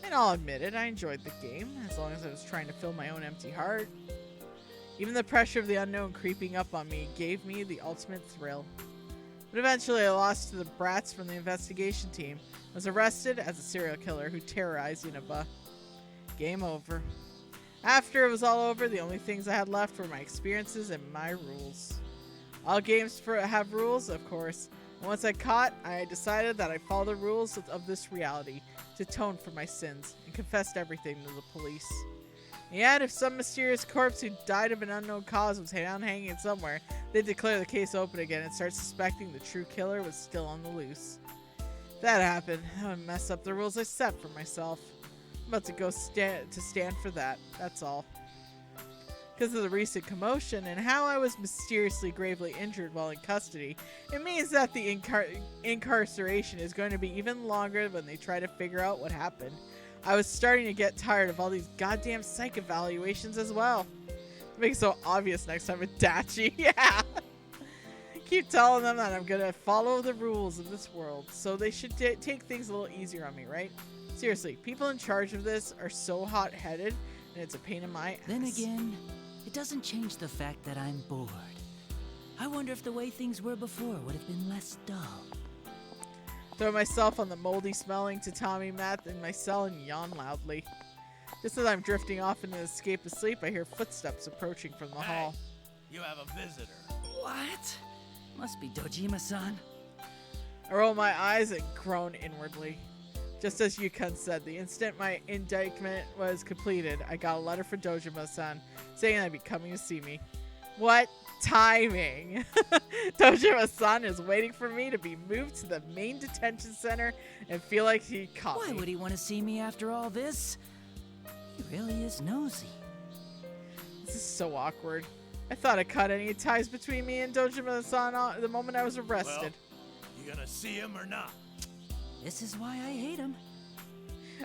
And I'll admit it, I enjoyed the game, as long as I was trying to fill my own empty heart. Even the pressure of the unknown creeping up on me gave me the ultimate thrill. But eventually I lost to the brats from the investigation team. I was arrested as a serial killer who terrorized Inaba. Game over. After it was all over, the only things I had left were my experiences and my rules. All games have rules, of course. And once I decided that I'd follow the rules of this reality to atone for my sins and confessed everything to the police. And yet, if some mysterious corpse who died of an unknown cause was hanging somewhere, they'd declare the case open again and start suspecting the true killer was still on the loose. If that happened, I would mess up the rules I set for myself. I'm about to go stand for that, that's all. Because of the recent commotion and how I was mysteriously gravely injured while in custody, it means that the incarceration is going to be even longer when they try to figure out what happened. I was starting to get tired of all these goddamn psych evaluations as well. It makes it so obvious next time with Dachi. Yeah! Keep telling them that I'm gonna follow the rules of this world, so they should take things a little easier on me, right? Seriously, people in charge of this are so hot-headed, and it's a pain in my ass. Then again, it doesn't change the fact that I'm bored. I wonder if the way things were before would have been less dull. Throw myself on the moldy-smelling tatami mat in my cell and yawn loudly. Just as I'm drifting off into escape to sleep, I hear footsteps approaching from the hall. You have a visitor. What? Must be Dojima-san. I roll my eyes and groan inwardly. Just as Yukon said, the instant my indictment was completed, I got a letter from Dojima-san saying I'd be coming to see me. What timing! Dojima-san is waiting for me to be moved to the main detention center and feel like he caught me. Why would he want to see me after all this? He really is nosy. This is so awkward. I thought I cut any ties between me and Dojima-san the moment I was arrested. Well, you gonna see him or not? This is why I hate him.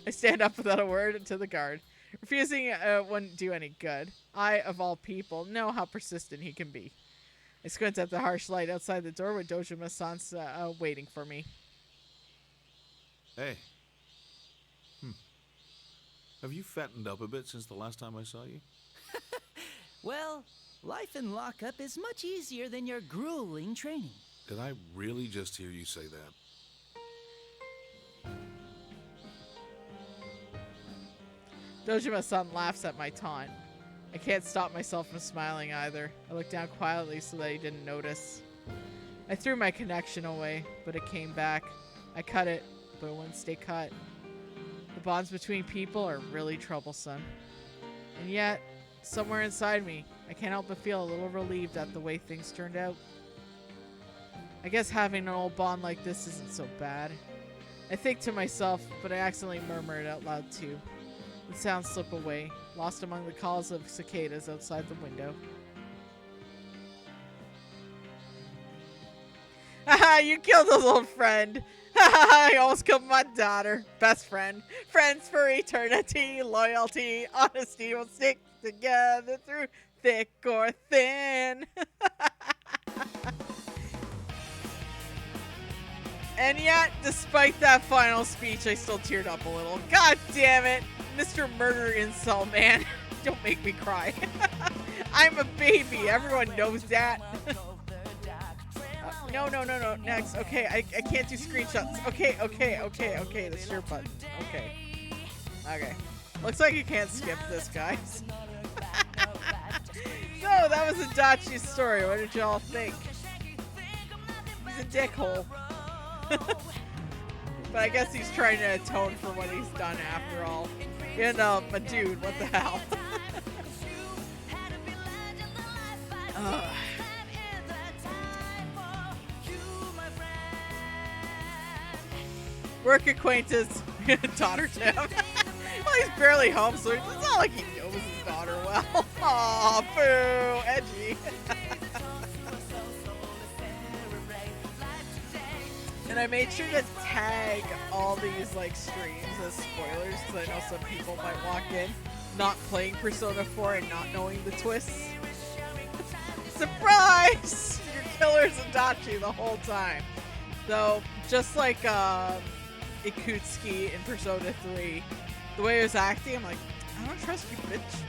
I stand up without a word to the guard. Refusing wouldn't do any good. I, of all people, know how persistent he can be. I squint at the harsh light outside the door where Dojima-san's waiting for me. Hey. Have you fattened up a bit since the last time I saw you? Well, life in lockup is much easier than your grueling training. Did I really just hear you say that? Dojima-san laughs at my taunt. I can't stop myself from smiling either. I look down quietly so that he didn't notice. I threw my connection away, but it came back. I cut it, but it wouldn't stay cut. The bonds between people are really troublesome. And yet, somewhere inside me, I can't help but feel a little relieved at the way things turned out. I guess having an old bond like this isn't so bad. I think to myself, but I accidentally murmur it out loud too. The sounds slip away, lost among the calls of cicadas outside the window. Haha, you killed his old friend. Haha, I almost killed my daughter. Best friend. Friends for eternity. Loyalty, honesty will stick together through thick or thin. And yet, despite that final speech, I still teared up a little. God damn it. Mr. Murder Incel, man. Don't make me cry. I'm a baby. Everyone knows that. No. Next. Okay, I can't do screenshots. Okay. The share button. Okay. Looks like you can't skip this, guys. So, that was Adachi's story. What did y'all think? He's a dickhole. But I guess he's trying to atone for what he's done after all. You know, but dude, what the hell? Work acquaintance, daughter Tim. Well, he's barely home, so it's not like he knows his daughter well. Aw, boo, Edgey. And I made sure to tag all these like streams as spoilers because I know some people might walk in not playing Persona 4 and not knowing the twists. Surprise! Your killer's Adachi the whole time. So, just like Ikutsuki in Persona 3, the way he was acting, I'm like, I don't trust you, bitch.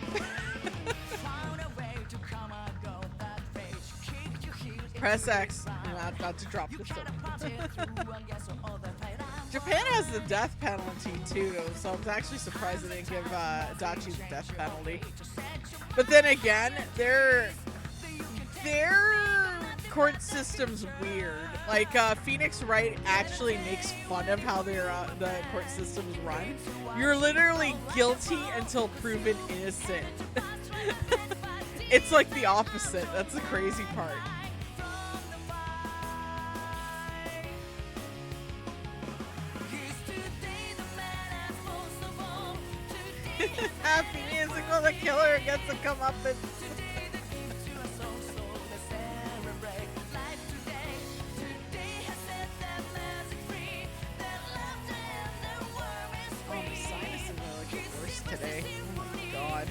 Press X. Not to drop this Japan has the death penalty too, so I was actually surprised they didn't give Adachi the death penalty. But then again, their court system's weird. Like Phoenix Wright actually makes fun of how their the court system's run. You're literally guilty until proven innocent. It's like the opposite. That's the crazy part. Happy musical, the killer gets to come up and today. Oh my god.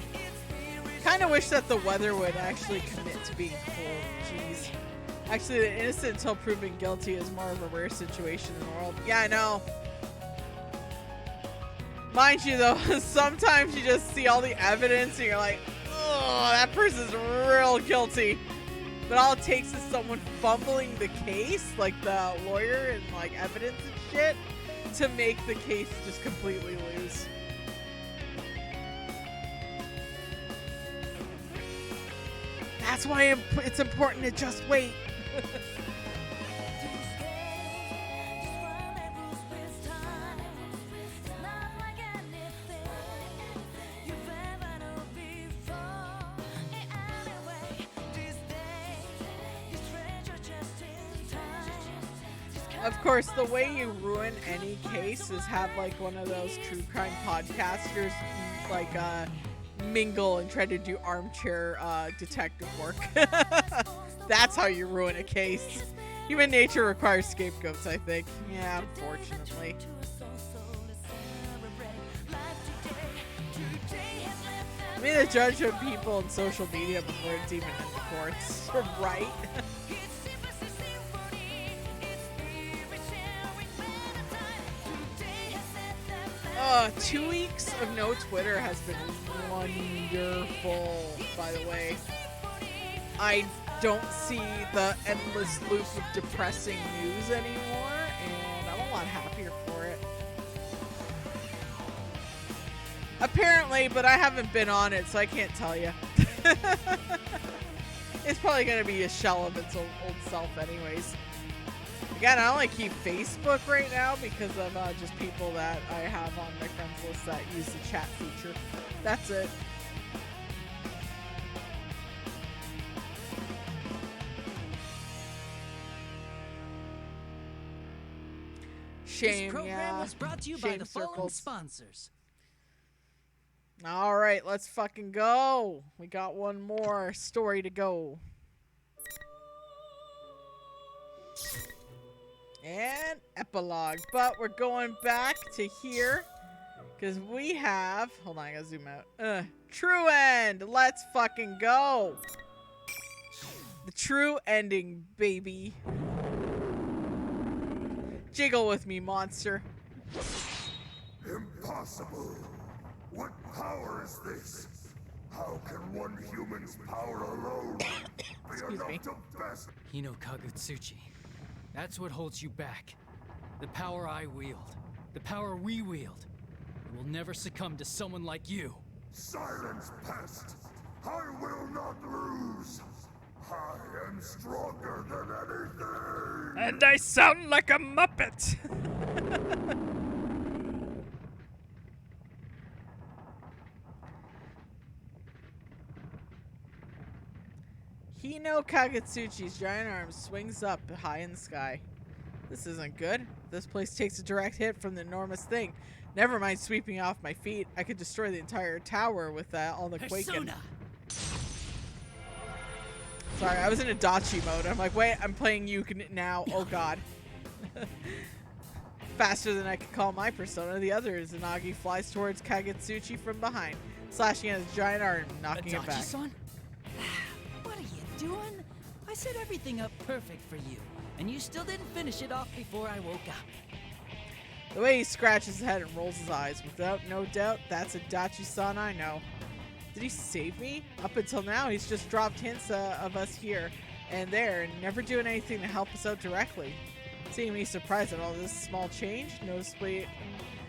Kind of wish that the weather would actually commit to being cold. Jeez. Actually, the innocent until proven guilty is more of a rare situation in the world. Yeah, I know. Mind you, though, sometimes you just see all the evidence and you're like, oh, that person's real guilty. But all it takes is someone fumbling the case, like the lawyer and like evidence and shit, to make the case just completely lose. That's why it's important to just wait. Of course, the way you ruin any case is have like one of those true crime podcasters like mingle and try to do armchair detective work. That's how you ruin a case. Human nature requires scapegoats, I think. Yeah, unfortunately. I mean, the judge of people in social media before it's even in the courts, right? 2 weeks of no Twitter has been wonderful, by the way. I don't see the endless loop of depressing news anymore, and I'm a lot happier for it. Apparently, but I haven't been on it, so I can't tell you. It's probably going to be a shell of its old self anyways. Again, I only keep Facebook right now because of just people that I have on my friends list that use the chat feature. That's it. Shame, This program yeah. was brought to you Shame by the following circles. sponsors. All right, let's fucking go. We got one more story to go. And epilogue. But we're going back to here because we have... Hold on, I gotta zoom out. True end. Let's fucking go. The true ending, baby. Jiggle with me, monster. Impossible. What power is this? How can one human's power alone be Excuse enough me. to best? Hino Kagutsuchi. That's what holds you back. The power I wield. The power we wield. It will never succumb to someone like you. Silence, pest! I will not lose! I am stronger than anything! And I sound like a Muppet. Hino Kagutsuchi's giant arm swings up high in the sky. This isn't good. This place takes a direct hit from the enormous thing. Never mind sweeping off my feet. I could destroy the entire tower with all the quaking. Persona. Sorry, I was in a Dachi mode. I'm like, wait, I'm playing you now. Oh god. Faster than I could call my persona, the other Izanagi flies towards Kagetsuchi from behind, slashing at his giant arm, knocking it back. Adachi-san? What are you doing? I set everything up perfect for you, and you still didn't finish it off before I woke up. The way he scratches his head and rolls his eyes, without no doubt, that's Adachi-san I know. Did he save me? Up until now, he's just dropped hints of us here and there, and never doing anything to help us out directly. Seeing me surprised at all this small change,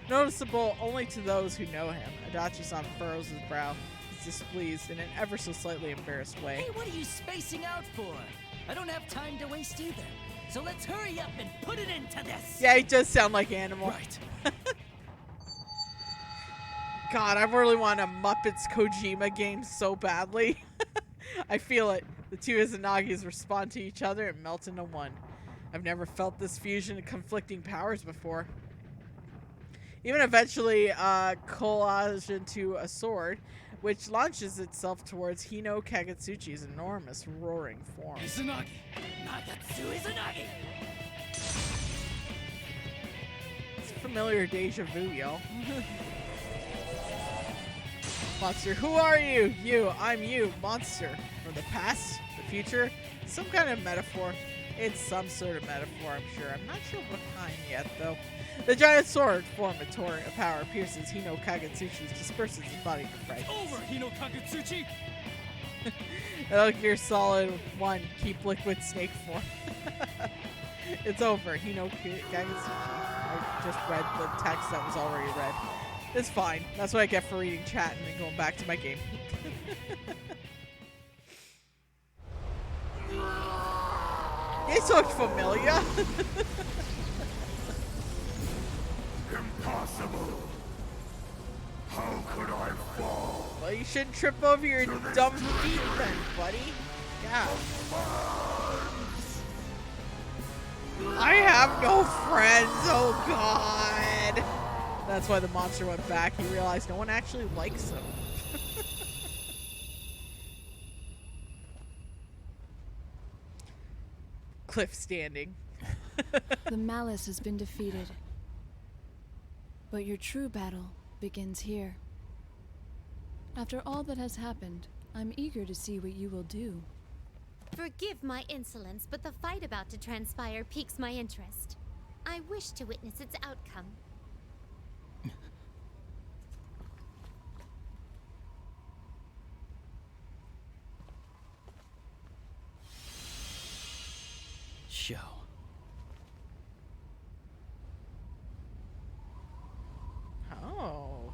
noticeable only to those who know him. Adachi-san furrows his brow, is displeased in an ever so slightly embarrassed way. Hey, what are you spacing out for? I don't have time to waste either. So let's hurry up and put it into this. Yeah, he does sound like Animal. Right. God, I really want a Muppets Kojima game so badly. I feel it. The two Izanagis respond to each other and melt into one. I've never felt this fusion of conflicting powers before. Even eventually collage into a sword, which launches itself towards Hino Kagetsuchi's enormous roaring form. Izanagi! Nagatsu Izanagi! It's familiar deja vu, y'all. Monster, who are you? You, I'm you, monster. From the past, the future, some kind of metaphor. It's some sort of metaphor, I'm sure. I'm not sure what kind yet, though. The giant sword form of torrent of power pierces Hino Kagetsuchi, disperses his body to fright. Over, Hino Kagetsuchi! Metal Gear Solid 1, keep liquid snake form. It's over, Hino Kagetsuchi. I just read the text that was already read. It's fine. That's what I get for reading chat and then going back to my game. It looked familiar. Impossible. How could I fall? Well, you shouldn't trip over your dumb feet then, buddy. Yeah. I have no friends, oh god. That's why the monster went back. He realized no one actually likes him. Cliff standing. The malice has been defeated. But your true battle begins here. After all that has happened, I'm eager to see what you will do. Forgive my insolence, but the fight about to transpire piques my interest. I wish to witness its outcome. Show. Oh.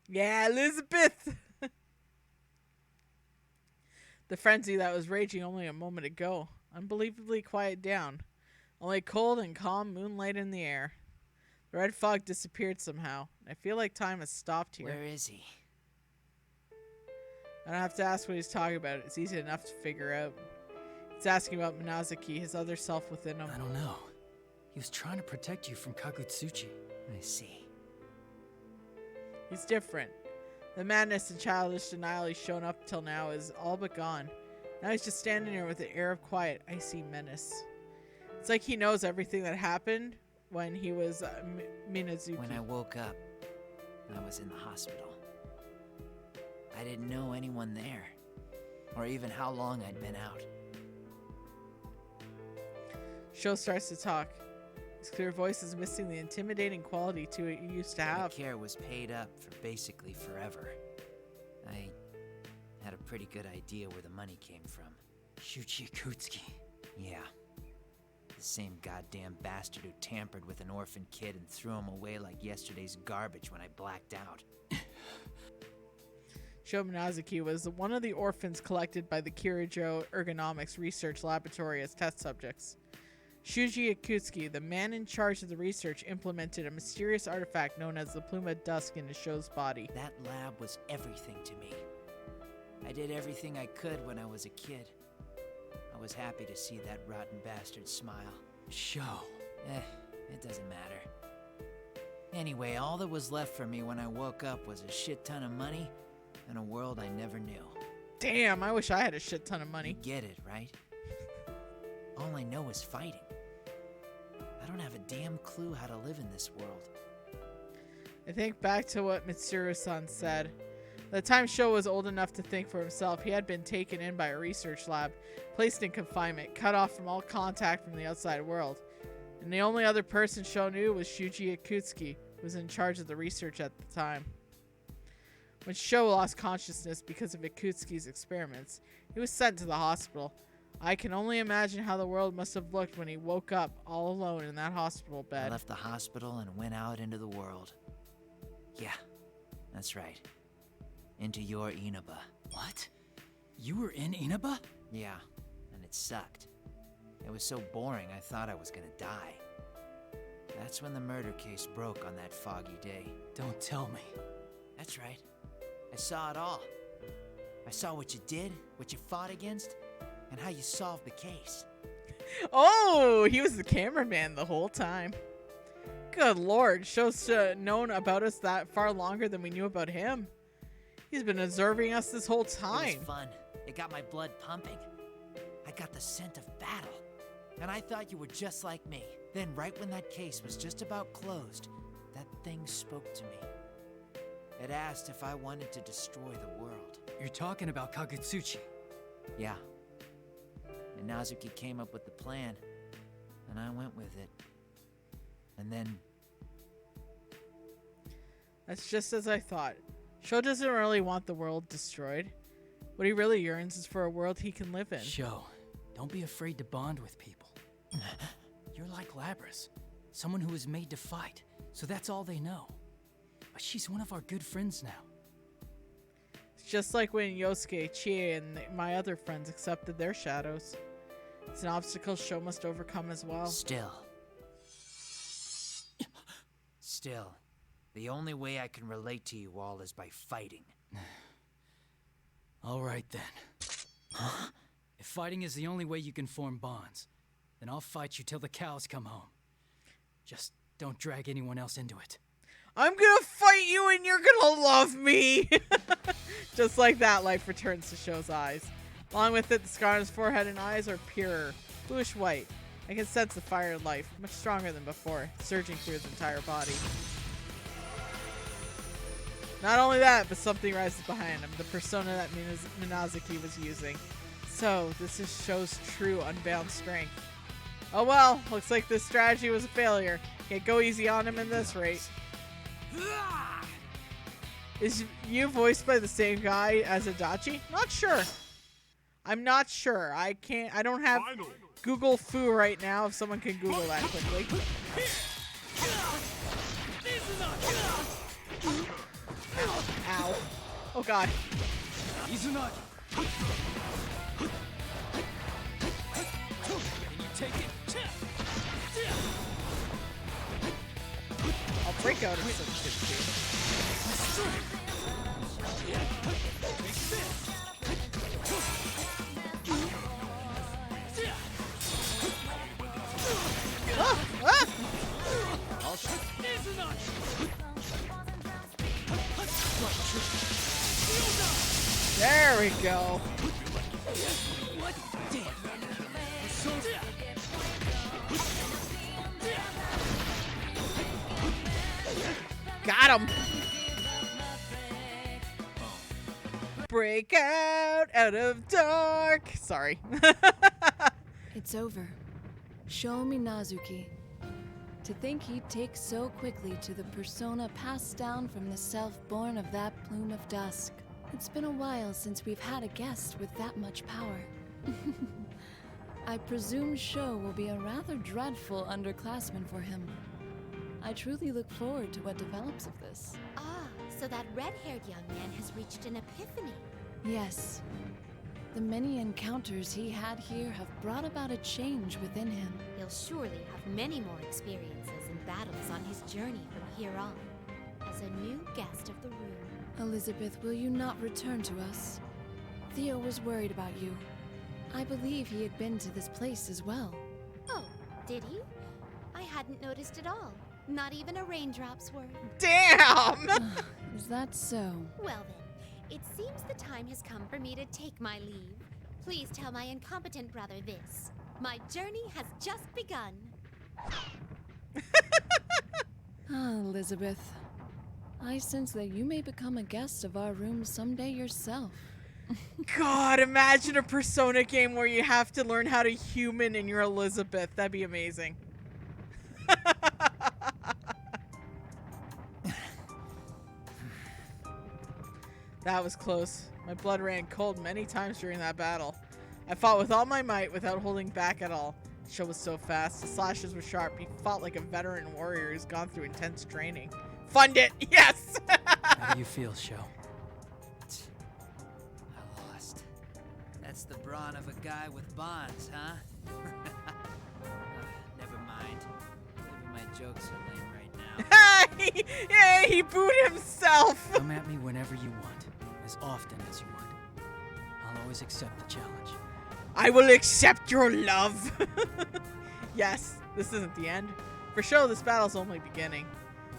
Yeah, Elizabeth! The frenzy that was raging only a moment ago, unbelievably quiet down. Only cold and calm moonlight in the air. The red fog disappeared somehow. I feel like time has stopped here. Where is he? I don't have to ask what he's talking about. It's easy enough to figure out. He's asking about Minazaki, his other self within him. I don't know. He was trying to protect you from Kagutsuchi. I see. He's different. The madness and childish denial he's shown up till now is all but gone. Now he's just standing there with an air of quiet, icy menace. It's like he knows everything that happened when he was Minazuki. When I woke up, I was in the hospital. I didn't know anyone there, or even how long I'd been out. Sho starts to talk. His clear voice is missing the intimidating quality to it you used to My have. care was paid up for basically forever. I had a pretty good idea where the money came from. Shuichi Akutsuki. Yeah. The same goddamn bastard who tampered with an orphan kid and threw him away like yesterday's garbage when I blacked out. Sho Minazuki was one of the orphans collected by the Kirijo Ergonomics Research Laboratory as test subjects. Shuji Akutsuki, the man in charge of the research, implemented a mysterious artifact known as the Plume of Dusk into Sho's body. That lab was everything to me. I did everything I could when I was a kid. I was happy to see that rotten bastard smile. Sho. It doesn't matter. Anyway, all that was left for me when I woke up was a shit ton of money and a world I never knew. Damn, I wish I had a shit ton of money. You get it, right? All I know is fighting. I don't have a damn clue how to live in this world. I think back to what Mitsuru-san said. By the time Sho was old enough to think for himself, he had been taken in by a research lab, placed in confinement, cut off from all contact from the outside world. And the only other person Sho knew was Shuji Ikutsuki, who was in charge of the research at the time. When Sho lost consciousness because of Ikutsuki's experiments, he was sent to the hospital. I can only imagine how the world must have looked when he woke up all alone in that hospital I bed. left the hospital and went out into the world. Yeah, that's right. Into your Inaba. What? You were in Inaba? Yeah, and it sucked. It was so boring I thought I was gonna die. That's when the murder case broke on that foggy day. Don't tell me. That's right. I saw it all. I saw what you did, what you fought against, and how you solved the case. Oh, he was the cameraman the whole time. Good lord, Sho's known about us that far longer than we knew about him. He's been observing us this whole time. It was fun. It got my blood pumping. I got the scent of battle. And I thought you were just like me. Then right when that case was just about closed, that thing spoke to me. It asked if I wanted to destroy the world. You're talking about Kagutsuchi. Yeah. And Nazuki came up with the plan, and I went with it. And then... That's just as I thought. Sho doesn't really want the world destroyed. What he really yearns is for a world he can live in. Sho, don't be afraid to bond with people. You're like Labras, someone who is made to fight, so that's all they know. But she's one of our good friends now. It's just like when Yosuke, Chie, and my other friends accepted their shadows. It's an obstacle Sho must overcome as well. Still, the only way I can relate to you all is by fighting. All right then. If fighting is the only way you can form bonds, then I'll fight you till the cows come home. Just don't drag anyone else into it. I'm gonna fight you and you're gonna love me! Just like that, life returns to Sho's eyes. Along with it, the scar on his forehead and eyes are pure, bluish white. I can sense the fire of life, much stronger than before, surging through his entire body. Not only that, but something rises behind him, the persona that Minazuki was using. So, this is Sho's true, unbound strength. Oh well, looks like this strategy was a failure. Can't go easy on him in this rate. Is you voiced by the same guy as Adachi? Not sure. I'm not sure. I don't have Google Foo right now if someone can Google that quickly. Ow. Ow. Oh god. Can you take it? I'll break out in some shit too. Ah! Ah! There we go. Got him. Break out of dark. Sorry. It's over. Show me Nazuki. To think he'd take so quickly to the persona passed down from the self born of that plume of dusk. It's been a while since we've had a guest with that much power. I presume Sho will be a rather dreadful underclassman for him. I truly look forward to what develops of this. Ah, so that red-haired young man has reached an epiphany. Yes. The many encounters he had here have brought about a change within him. He'll surely have many more experiences and battles on his journey from here on, as a new guest of the room. Elizabeth, will you not return to us? Theo was worried about you. I believe he had been to this place as well. Oh, did he? I hadn't noticed at all. Not even a raindrop's worth. Damn! Is that so? Well then, it seems the time has come for me to take my leave. Please tell my incompetent brother this. My journey has just begun. Ah, Elizabeth. I sense that you may become a guest of our room someday yourself. God, imagine a Persona game where you have to learn how to human and you're Elizabeth. That'd be amazing. That was close. My blood ran cold many times during that battle. I fought with all my might without holding back at all. The show was so fast. The slashes were sharp. He fought like a veteran warrior who's gone through intense training. Fund it! Yes! How do you feel, Sho? I lost. That's the brawn of a guy with bonds, huh? Never mind. Maybe my jokes are lame right now. Yeah, he booed himself! Come at me whenever you want, as often as you want. I'll always accept the challenge. I will accept your love! Yes, this isn't the end. For Sho, this battle's only beginning.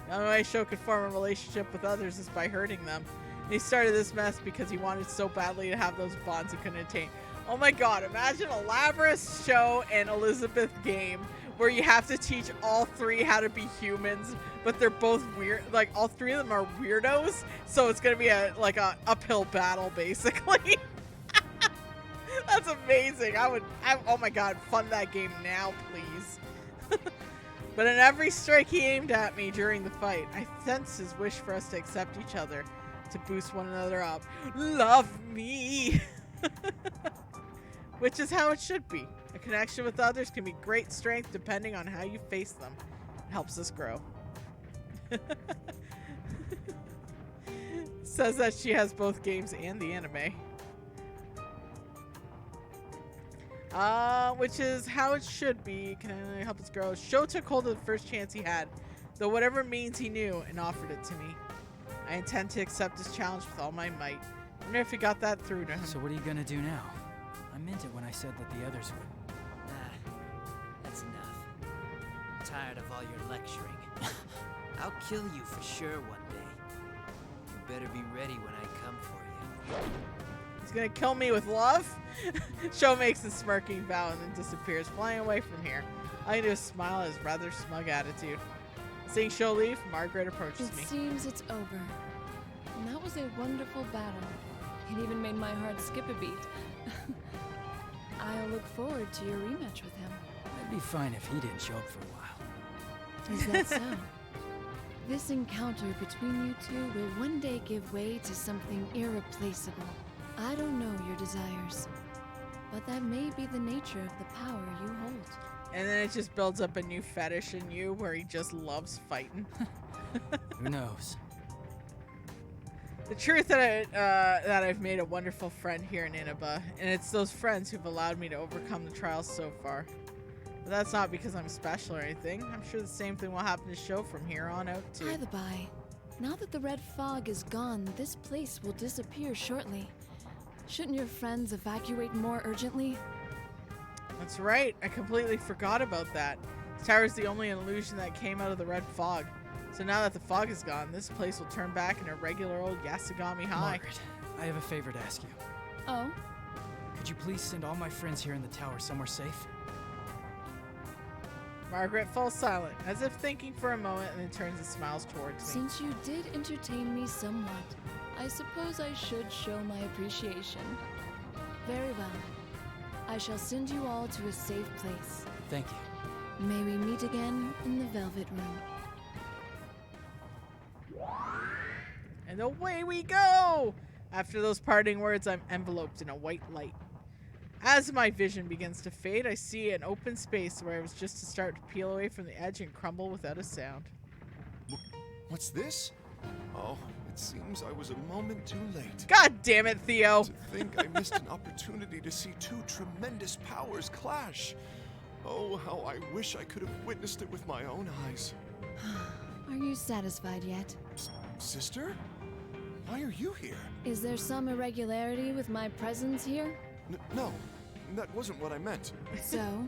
The only way Sho could form a relationship with others is by hurting them. And he started this mess because he wanted so badly to have those bonds he couldn't attain. Oh my god, imagine a Labras, Sho, and Elizabeth game where you have to teach all three how to be humans, but they're both weird. Like, all three of them are weirdos, so it's gonna be a uphill battle, basically. That's amazing. Oh my god, fund that game now, please. But in every strike he aimed at me during the fight, I sensed his wish for us to accept each other, to boost one another up. Love me! Which is how it should be. A connection with others can be great strength depending on how you face them. It helps us grow. Says that she has both games and the anime. Which is how it should be. Can I help us grow? Sho took hold of the first chance he had, though whatever means he knew, and offered it to me. I intend to accept this challenge with all my might. I wonder if he got that through to him. So what are you gonna do now? I meant it when I said that the others would. That's enough. I'm tired of all your lecturing. I'll kill you for sure one day. You better be ready when I come for you. He's gonna kill me with love? Sho makes a smirking bow and then disappears, flying away from here. I can do is smile at his rather smug attitude. Seeing Sho leave, Margaret approaches me. It seems it's over. And that was a wonderful battle. It even made my heart skip a beat. I'll look forward to your rematch with him. I'd be fine if he didn't show up for a while. Is that so? This encounter between you two will one day give way to something irreplaceable. I don't know your desires, but that may be the nature of the power you hold. And then it just builds up a new fetish in you where he just loves fighting. Who knows? The truth that I've made a wonderful friend here in Inaba, and it's those friends who've allowed me to overcome the trials so far. But that's not because I'm special or anything. I'm sure the same thing will happen to Sho from here on out too. By the by, now that the red fog is gone, this place will disappear shortly. Shouldn't your friends evacuate more urgently? That's right. I completely forgot about that. The tower's the only illusion that came out of the red fog. So now that the fog is gone, this place will turn back into a regular old Yasugami High. Margaret, I have a favor to ask you. Oh? Could you please send all my friends here in the tower somewhere safe? Margaret falls silent, as if thinking for a moment, and then turns and smiles towards me. Since you did entertain me somewhat, I suppose I should show my appreciation. Very well. I shall send you all to a safe place. Thank you. May we meet again in the Velvet Room. And away we go! After those parting words, I'm enveloped in a white light. As my vision begins to fade, I see an open space where I was just to start to peel away from the edge and crumble without a sound. What's this? Oh, it seems I was a moment too late. God damn it, Theo! To think I missed an opportunity to see two tremendous powers clash. Oh, how I wish I could have witnessed it with my own eyes. Are you satisfied yet? Sister? Why are you here? Is there some irregularity with my presence here? No, that wasn't what I meant. So,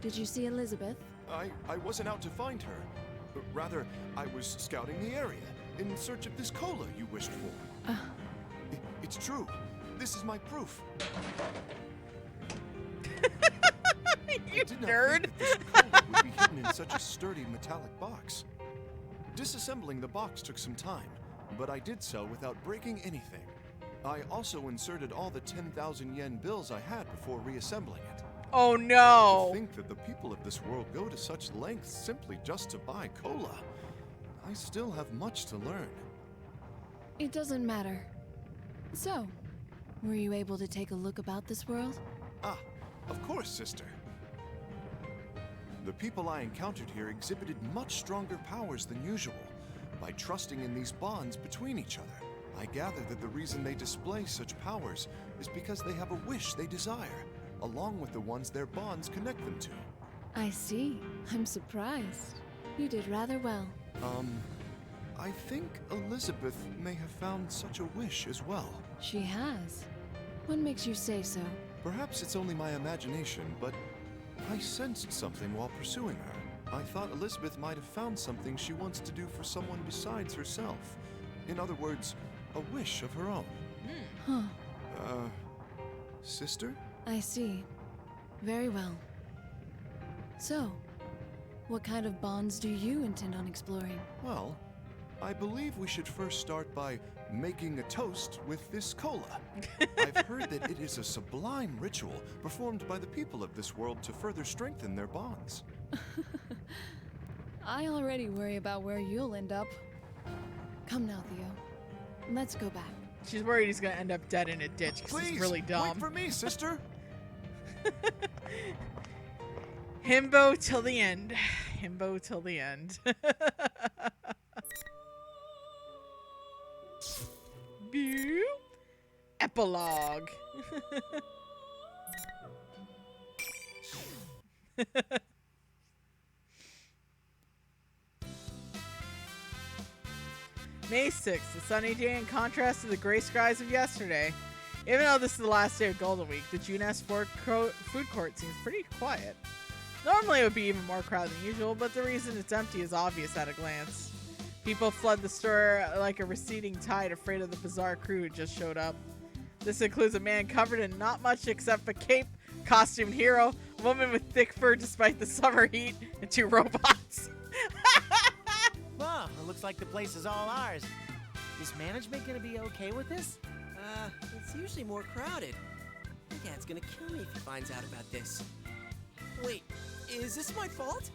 did you see Elizabeth? I wasn't out to find her. Rather, I was scouting the area in search of this cola you wished for. It's true. This is my proof. You did not nerd. think that this cola would be hidden in such a sturdy metallic box. Disassembling the box took some time, but I did so without breaking anything. I also inserted all the 10,000 yen bills I had before reassembling it. Oh To no. think that the people of this world go to such lengths simply just to buy cola. I still have much to learn. It doesn't matter. So, were you able to take a look about this world? Ah, of course, sister. The people I encountered here exhibited much stronger powers than usual. By trusting in these bonds between each other, I gather that the reason they display such powers is because they have a wish they desire, along with the ones their bonds connect them to. I see. I'm surprised. You did rather well. I think Elizabeth may have found such a wish as well. She has. What makes you say so? Perhaps it's only my imagination, but I sensed something while pursuing her. I thought Elizabeth might have found something she wants to do for someone besides herself. In other words, a wish of her own. Huh. Sister? I see. Very well. So, what kind of bonds do you intend on exploring? Well, I believe we should first start by making a toast with this cola. I've heard that it is a sublime ritual performed by the people of this world to further strengthen their bonds. I already worry about where you'll end up. Come now, Theo. Let's go back. She's worried he's gonna end up dead in a ditch because he's really dumb. Wait for me, sister! Himbo till the end. Himbo till the end. Boop. Epilogue. May 6th, a sunny day in contrast to the gray skies of yesterday. Even though this is the last day of Golden Week, the Junes food court seems pretty quiet. Normally it would be even more crowded than usual, but the reason it's empty is obvious at a glance. People flood the store like a receding tide, afraid of the bizarre crew who just showed up. This includes a man covered in not much except a cape, costumed hero, a woman with thick fur despite the summer heat, and 2 robots. Well, it looks like the place is all ours. Is management gonna be okay with this? It's usually more crowded. My dad's gonna kill me if he finds out about this. Wait, is this my fault?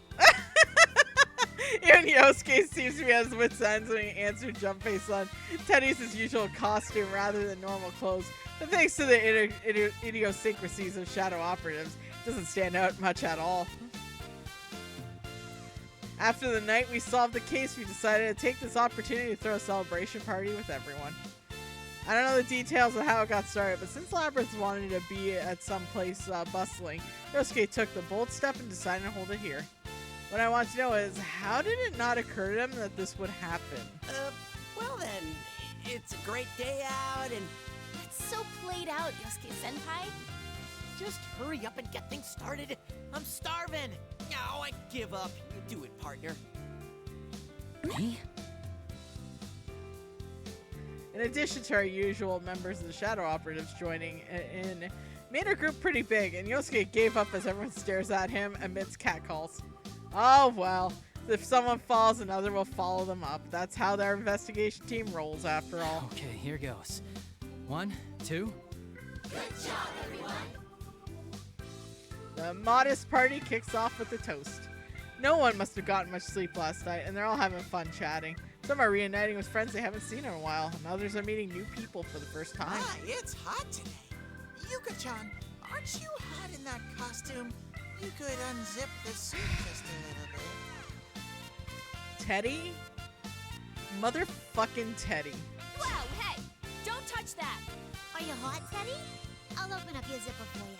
Even Yosuke seems to be at his wit's end when he answered Jump-Face on Teddy's his usual costume rather than normal clothes. But thanks to the idiosyncrasies of shadow operatives, it doesn't stand out much at all. After the night we solved the case, we decided to take this opportunity to throw a celebration party with everyone. I don't know the details of how it got started, but since Labyrinth wanted to be at some place bustling, Yosuke took the bold step and decided to hold it here. What I want to know is, how did it not occur to them that this would happen? Well then, it's a great day out and... That's so played out, Yosuke-senpai. Just hurry up and get things started. I'm starving. Oh, I give up. You do it, partner. Me? In addition to our usual members of the Shadow Operatives joining in, made our group pretty big, and Yosuke gave up as everyone stares at him amidst catcalls. Oh well, if someone falls, another will follow them up. That's how their investigation team rolls, after all. Okay, here goes. 1, 2. Good job, everyone. The modest party kicks off with a toast. No one must have gotten much sleep last night, and they're all having fun chatting. Some are reuniting with friends they haven't seen in a while, and others are meeting new people for the first time. Ah, it's hot today. Yuka-chan, aren't you hot in that costume? You could unzip the suit just a little bit. Teddy? Motherfucking Teddy. Whoa, hey! Don't touch that! Are you hot, Teddy? I'll open up your zipper for you.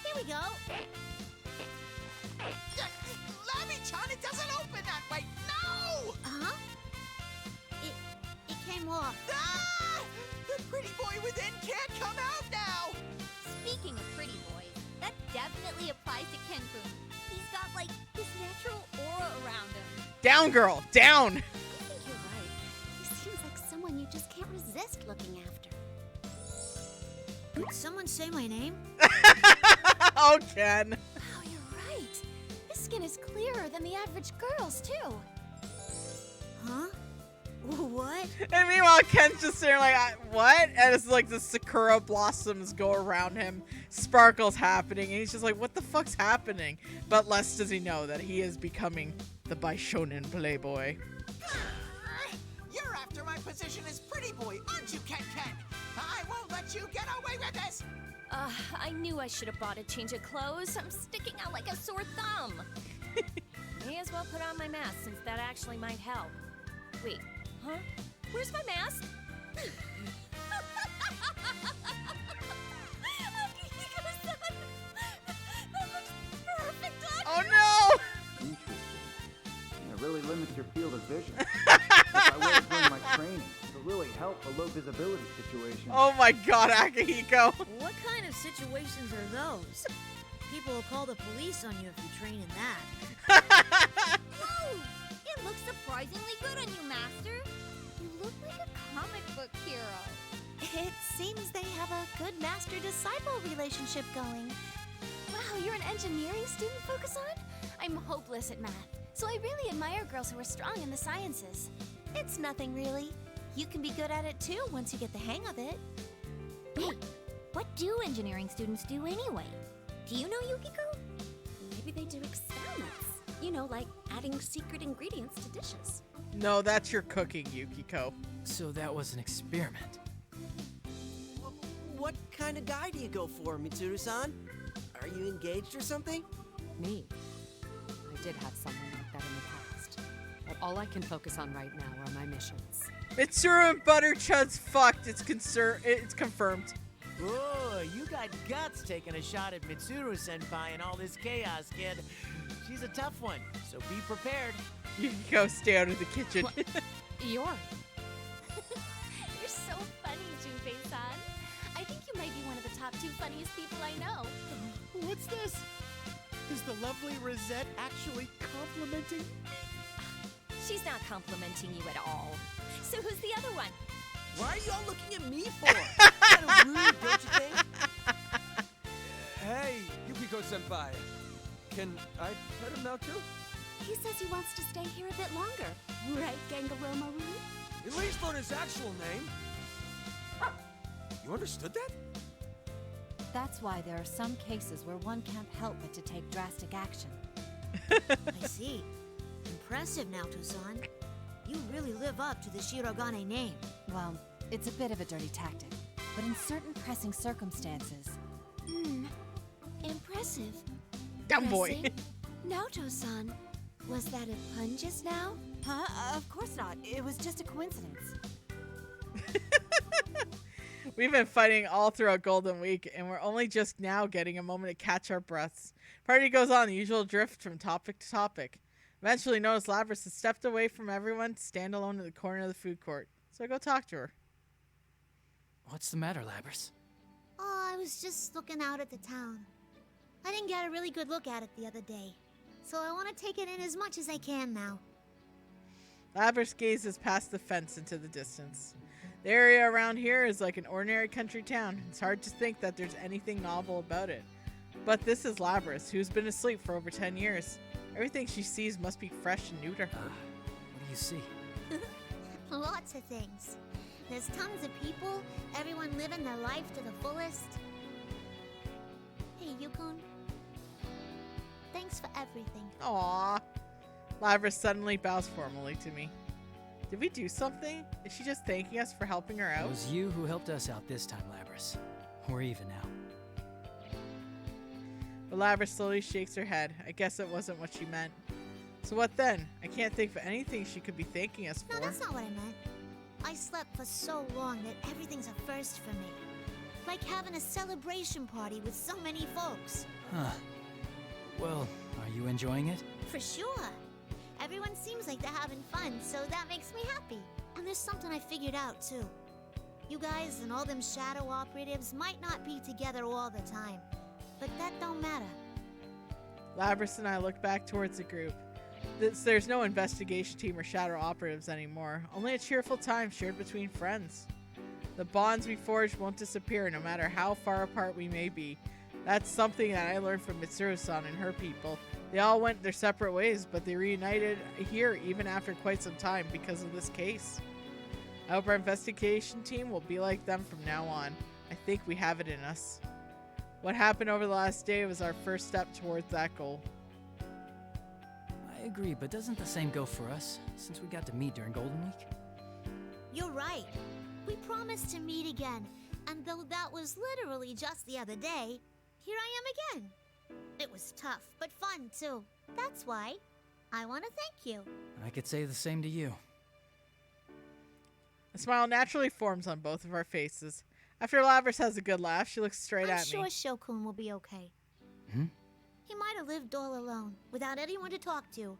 Here we go. Lammy-chan, it doesn't open that way! No! Huh? It came off. Ah! The pretty boy within can't come out now! Speaking of pretty boys, that definitely applies to Kenfu. He's got, like, this natural aura around him. Down, girl! Down! I think you're right. He seems like someone you just can't resist looking after. Did someone say my name? Oh, Ken. Oh, you're skin is clearer than the average girl's, too. Huh? What? And meanwhile, Ken's just sitting like, what? And it's like the sakura blossoms go around him, sparkles happening, and he's just like, what the fuck's happening? But less does he know that he is becoming the Baishonen playboy. You're after my position as pretty boy, aren't you, Ken Ken? I won't let you get away with this! I knew I should have bought a change of clothes. I'm sticking out like a sore thumb. May as well put on my mask since that actually might help. Wait, huh? Where's my mask? That looks perfect on Oh no! Interesting. It really limits your field of vision. If I wear it during my training, it'll really help a low visibility situation. Oh my god, Akihiko. What kind of situations are those? People will call the police on you if you train in that. Whoa! It looks surprisingly good on you, Master. You look like a comic book hero. It seems they have a good master-disciple relationship going. Wow, you're an engineering student, Focus-on? I'm hopeless at math, so I really admire girls who are strong in the sciences. It's nothing really. You can be good at it too once you get the hang of it. Hey, what do engineering students do anyway? Do you know, Yukiko? Maybe they do experiments. You know, like adding secret ingredients to dishes. No, that's your cooking, Yukiko. So that was an experiment. What kind of guy do you go for, Mitsuru-san? Are you engaged or something? Me? I did have someone like that in the past. But all I can focus on right now are my missions. Mitsuru and Butterchud's fucked. It's confirmed. Oh, you got guts taking a shot at Mitsuru-senpai and all this chaos, kid. She's a tough one, so be prepared. Yukiko, stay out of the kitchen. You're so funny, Junpei-san. I think you might be one of the top 2 funniest people I know. What's this? Is the lovely Rosette actually complimenting? She's not complimenting you at all. So who's the other one? Why are you all looking at me for? Kind of rude, don't you think? Hey, Yukiko-senpai. Can I pet him now, too? He says he wants to stay here a bit longer. Right, Gangaro-maru? At least learn his actual name. You understood that? That's why there are some cases where one can't help but to take drastic action. I see. Impressive, Naoto-san. You really live up to the Shirogane name. Well, it's a bit of a dirty tactic, but in certain pressing circumstances... Impressive. Dumb boy. Pressing? Naoto-san, was that a pun just now? Huh? Of course not. It was just a coincidence. We've been fighting all throughout Golden Week, and we're only just now getting a moment to catch our breaths. Party goes on, the usual drift from topic to topic. Eventually notice Labris has stepped away from everyone to stand alone in the corner of the food court. So I go talk to her. What's the matter, Labris? Oh, I was just looking out at the town. I didn't get a really good look at it the other day, so I want to take it in as much as I can now. Labris gazes past the fence into the distance. The area around here is like an ordinary country town. It's hard to think that there's anything novel about it. But this is Labris, who's been asleep for over 10 years. Everything she sees must be fresh and new to her. What do you see? Lots of things. There's tons of people, everyone living their life to the fullest. Hey, Yukon. Thanks for everything. Aww. Labris suddenly bows formally to me. Did we do something? Is she just thanking us for helping her out? It was you who helped us out this time, Labris. We're even now. But Labris slowly shakes her head. I guess it wasn't what she meant. So what then? I can't think of anything she could be thanking us for. No, that's not what I meant. I slept for so long that everything's a first for me. Like having a celebration party with so many folks. Huh. Well, are you enjoying it? For sure. Everyone seems like they're having fun, so that makes me happy. And there's something I figured out, too. You guys and all them shadow operatives might not be together all the time, but that don't matter. Labris and I look back towards the group. There's no investigation team or shadow operatives anymore, only a cheerful time shared between friends. The bonds we forge won't disappear no matter how far apart we may be. That's something that I learned from Mitsuru-san and her people. They all went their separate ways, but they reunited here even after quite some time because of this case. I hope our investigation team will be like them from now on. I think we have it in us. What happened over the last day was our first step towards that goal. I agree, but doesn't the same go for us, since we got to meet during Golden Week? You're right. We promised to meet again, and though that was literally just the other day, here I am again. It was tough, but fun too. That's why I want to thank you. I could say the same to you. A smile naturally forms on both of our faces. After Lavras has a good laugh, she looks straight I'm at sure me. Shokun will be okay. Hmm? He might have lived all alone, without anyone to talk to,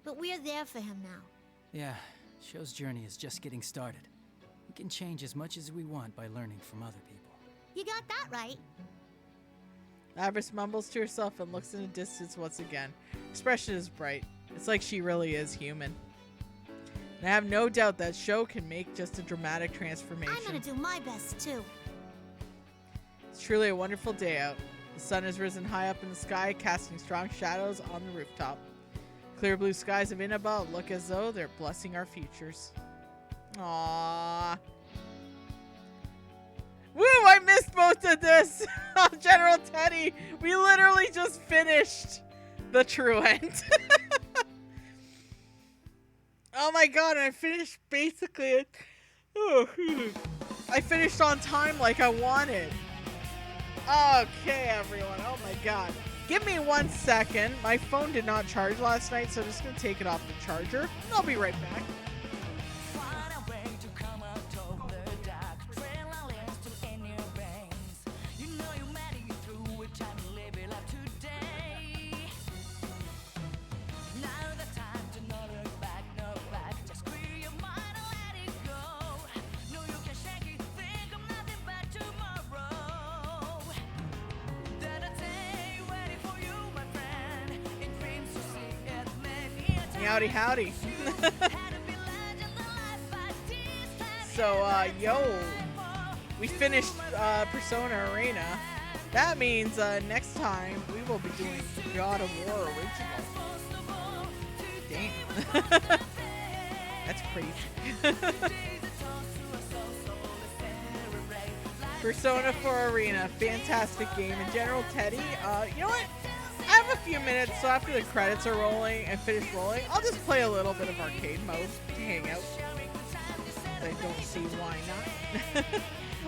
but we're there for him now. Yeah, Sho's journey is just getting started. We can change as much as we want by learning from other people. You got that right. Lavras mumbles to herself and looks in the distance once again. Her expression is bright. It's like she really is human. And I have no doubt that Sho can make just a dramatic transformation. I'm gonna do my best too. It's truly a wonderful day out. The sun has risen high up in the sky, casting strong shadows on the rooftop. Clear blue skies of Inaba look as though they're blessing our futures. Aww. Woo! I missed most of this! General Teddy! We literally just finished the true end. Oh my god, I finished basically... I finished on time like I wanted. Okay, everyone. Oh my god. Give me 1 second. My phone did not charge last night, so I'm just going to take it off the charger. I'll be right back. Howdy, howdy. So, yo, we finished Persona Arena. That means next time we will be doing God of War Original. Damn. That's crazy. Persona 4 Arena, fantastic game. And General Teddy, you know what? I have a few minutes, so after the credits are rolling and finish rolling, I'll just play a little bit of arcade mode to hang out. I don't see why not.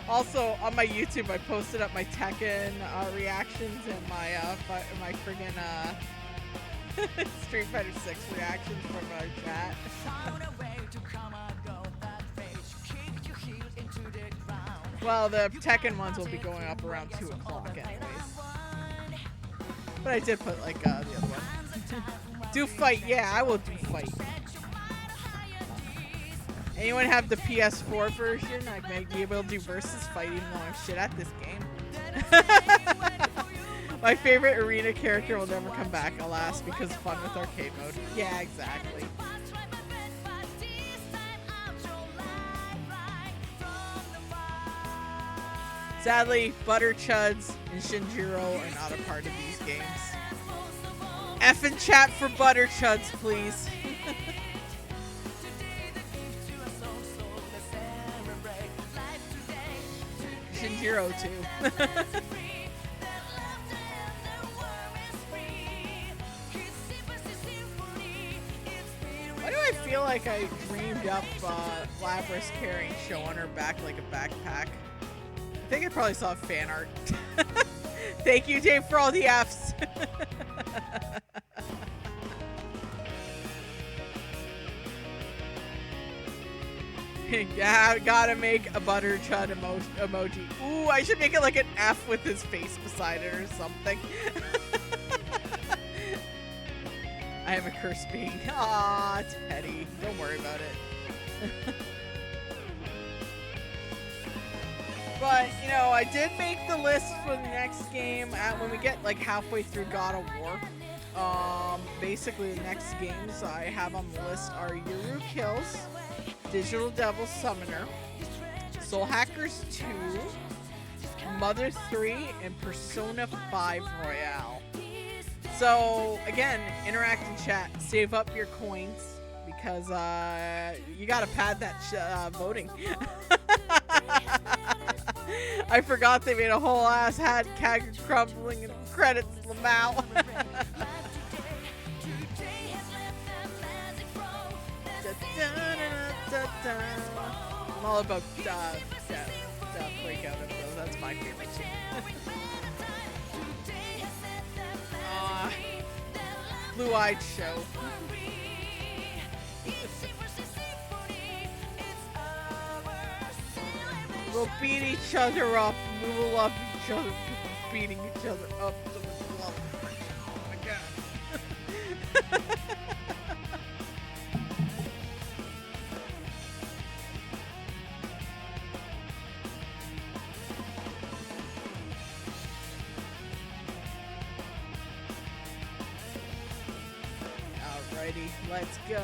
Also, on my YouTube, I posted up my Tekken reactions and my friggin' Street Fighter 6 reactions from our chat. Well, the Tekken ones will be going up around 2 o'clock anyways. But I did put like the other one. Do fight, yeah, I will do fight. Anyone have the PS4 version? I might be able to do versus fight even though I'm shit at this game. My favorite arena character will never come back, alas, because fun with arcade mode. Yeah, exactly. Sadly, Butter Chuds and Shinjiro are not a part of these games. F and chat for Butter Chuds, please. Shinjiro, too. Why do I feel like I dreamed up Lavras carrying Sho on her back like a backpack? I think I probably saw fan art. Thank you, Dave, for all the Fs. Yeah, I gotta make a butter chud emoji. Ooh, I should make it like an F with his face beside it or something. I am a cursed being. Aw, Teddy. Don't worry about it. But, you know, I did make the list for the next game when we get like halfway through God of War. Basically the next games I have on the list are Yuru Kills, Digital Devil Summoner, Soul Hackers 2, Mother 3, and Persona 5 Royale. So again, interact in chat. Save up your coins because you gotta pad that voting. I forgot they made a whole ass hat, Kag crumbling and credits Lamau. I'm all about breakout of those. That's my favorite too. Blue-eyed show. We'll beat each other up. We will love each other. Beating each other up. So much love. Oh my god. Alrighty, let's go.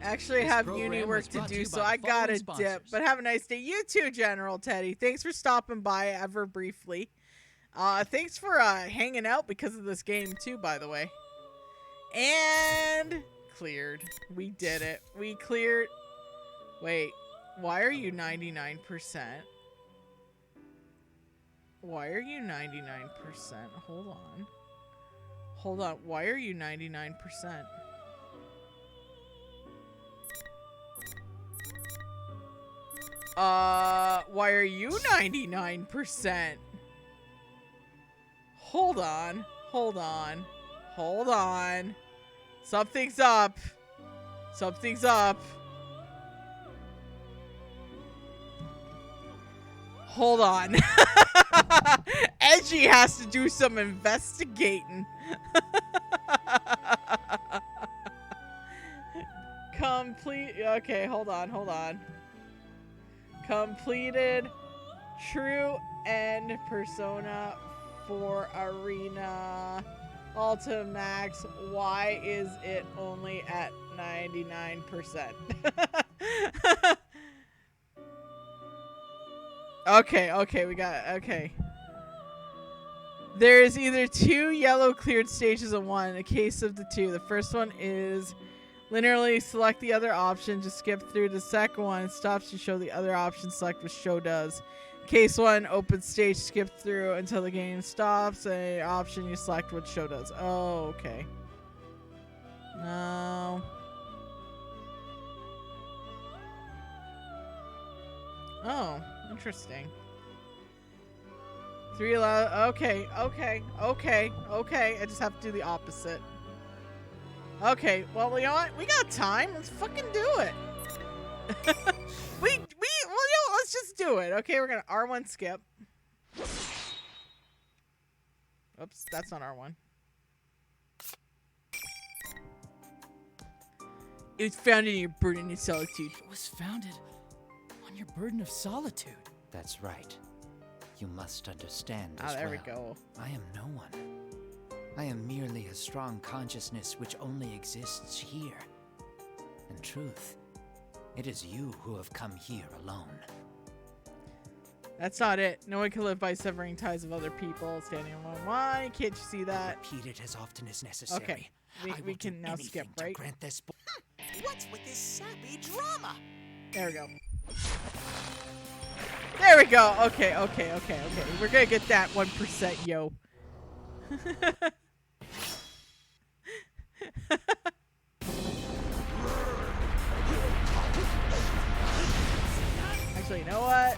Actually, I have uni work to do, so I gotta dip. But have a nice day. You too, General Teddy. Thanks for stopping by ever briefly. Thanks for hanging out because of this game too, by the way. And cleared. We did it. We cleared. Wait, why are you 99%? Why are you 99%? Hold on. Hold on. Why are you 99%? Why are you 99%? Hold on. Hold on. Hold on. Something's up. Something's up. Hold on. Edgey has to do some investigating. Complete. Okay, hold on, hold on. Completed true end persona for arena Ultimax. Why is it only at 99%? Okay, we got it. Okay. There is either 2 yellow cleared stages of 1. In the case of the 2, the first one is linearly select the other option, just skip through. The second one stops to show the other option, select what show does. Case 1, open stage, skip through until the game stops. A option, you select what show does. Oh, okay. No. Oh, interesting. 3 allow. Okay. I just have to do the opposite. Okay, well, you know what? We got time. Let's fucking do it. Let's just do it. Okay, we're gonna R1 skip. Oops, that's not R1. It was founded in your burden of solitude. It was founded on your burden of solitude. That's right. You must understand as there well. we go. I am no one. I am merely a strong consciousness which only exists here. In truth, it is you who have come here alone. That's not it. No one can live by severing ties of other people, standing alone. Why can't you see that? Repeat it as often as necessary. Okay, we can now skip, right? Grant this. What's with this sappy drama? There we go. There we go. Okay. We're gonna get that 1%, yo. Actually, you know what?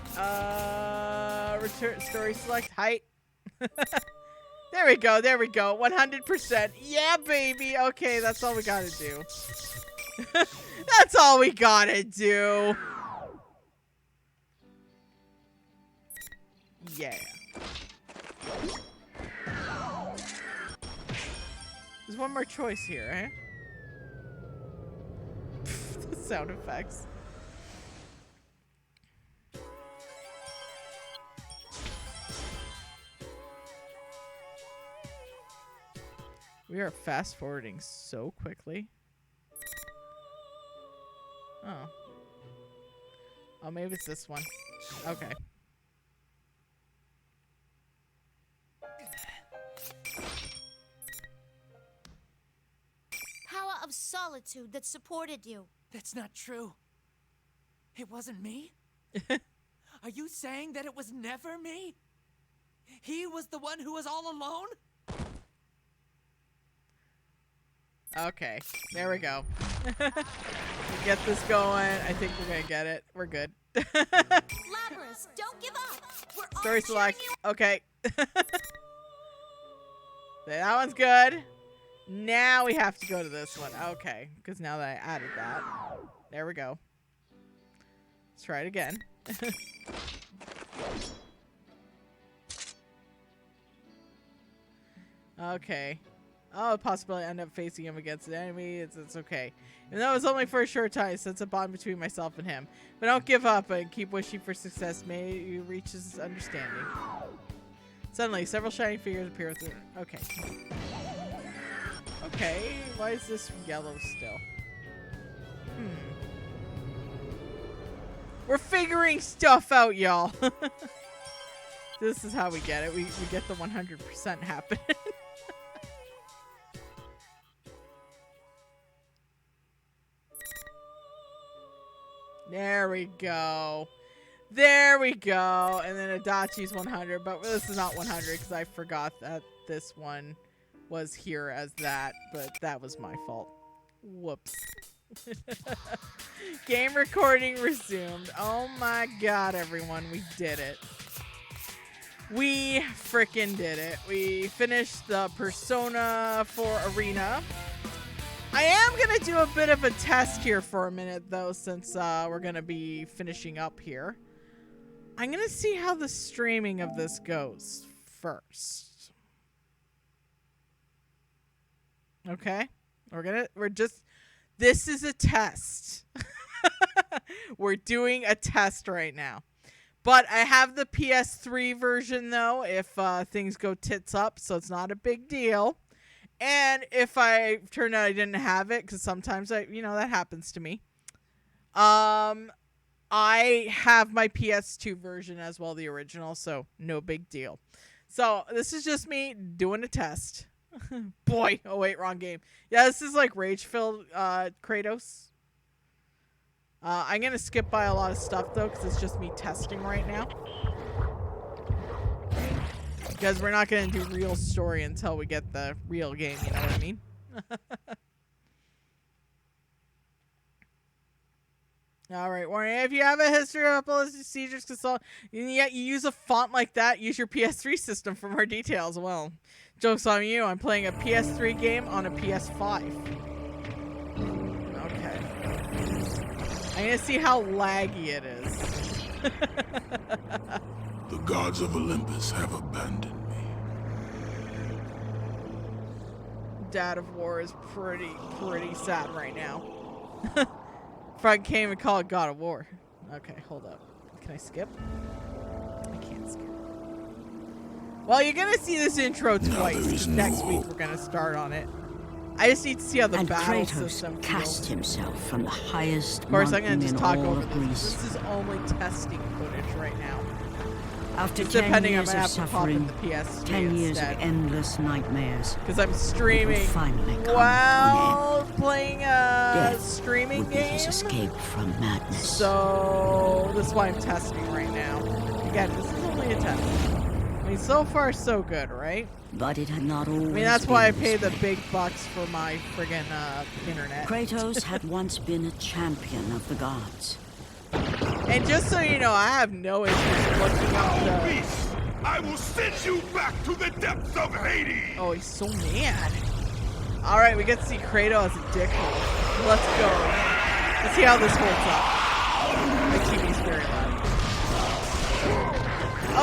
Return story select height. There we go. 100%. Yeah, baby. Okay, that's all we gotta do. That's all we gotta do. Yeah. There's one more choice here, eh? The sound effects. We are fast forwarding so quickly. Oh. Oh, maybe it's this one. Okay. Power of solitude that supported you. That's not true. It wasn't me? Are you saying that it was never me? He was the one who was all alone? Okay, there we go. We get this going. I think we're gonna get it. We're good. Labrys, don't give up. We're all Story cheering select. you. Okay. That one's good. Now we have to go to this one. Okay, because now that I added that. There we go. Let's try it again. Okay. Oh, possibly end up facing him against an enemy. It's okay. And that was only for a short time, since a bond between myself and him. But don't give up and keep wishing for success. May you reach his understanding. Suddenly, several shining figures appear with the... Okay. Okay, why is this yellow still? We're figuring stuff out, y'all. This is how we get it. We get the 100% happening. There we go. There we go. And then Adachi's 100, but this is not 100 because I forgot that this one was here as that, but that was my fault. Whoops. Game recording resumed. Oh my god, everyone, we did it. We frickin' did it. We finished the Persona 4 Arena. I am going to do a bit of a test here for a minute, though, since we're going to be finishing up here. I'm going to see how the streaming of this goes first. Okay? This is a test. We're doing a test right now. But I have the PS3 version, though, if things go tits up, so it's not a big deal. And if I turned out I didn't have it, because sometimes that happens to me. I have my PS2 version as well, the original, so no big deal. So this is just me doing a test. Boy, oh wait, wrong game. Yeah, this is like rage-filled Kratos. I'm going to skip by a lot of stuff, though, because it's just me testing right now. Because we're not going to do real story until we get the real game, you know what I mean? Alright, warning. If you have a history of epilepsy seizures, consult, and yet you use a font like that, use your PS3 system for more details. Well, joke's on you. I'm playing a PS3 game on a PS5. Okay. I'm going to see how laggy it is. The gods of Olympus have abandoned me. Dad of War is pretty sad right now. If I came and call it God of War. Okay, hold up. Can I skip? I can't skip. Well, you're gonna see this intro twice. Next week we're gonna start on it. I just need to see how the battle system feels. Cast himself from the highest of course, I'm gonna mountain just in talk all over of this. Greece. This is only testing footage right now. After Just 10 depending, years I'm gonna of have to pop in suffering, the PS3 10 years instead. of endless nightmares, Because I'm it will streaming finally come to an while playing a Death streaming would be game. his escape from madness. So this is why I'm testing right now. Again, this is only a test. I mean, so far so good, right? But it had not always I mean, that's why I been pay this the way. big bucks for my friggin' internet. Kratos had once been a champion of the gods. And just so you know, I have no issues looking up the... Beast, I will send you back to the depths of Hades! Oh, he's so mad. Alright, we get to see Kratos as a dickhole. Let's go. Let's see how this holds up. My TV's very loud.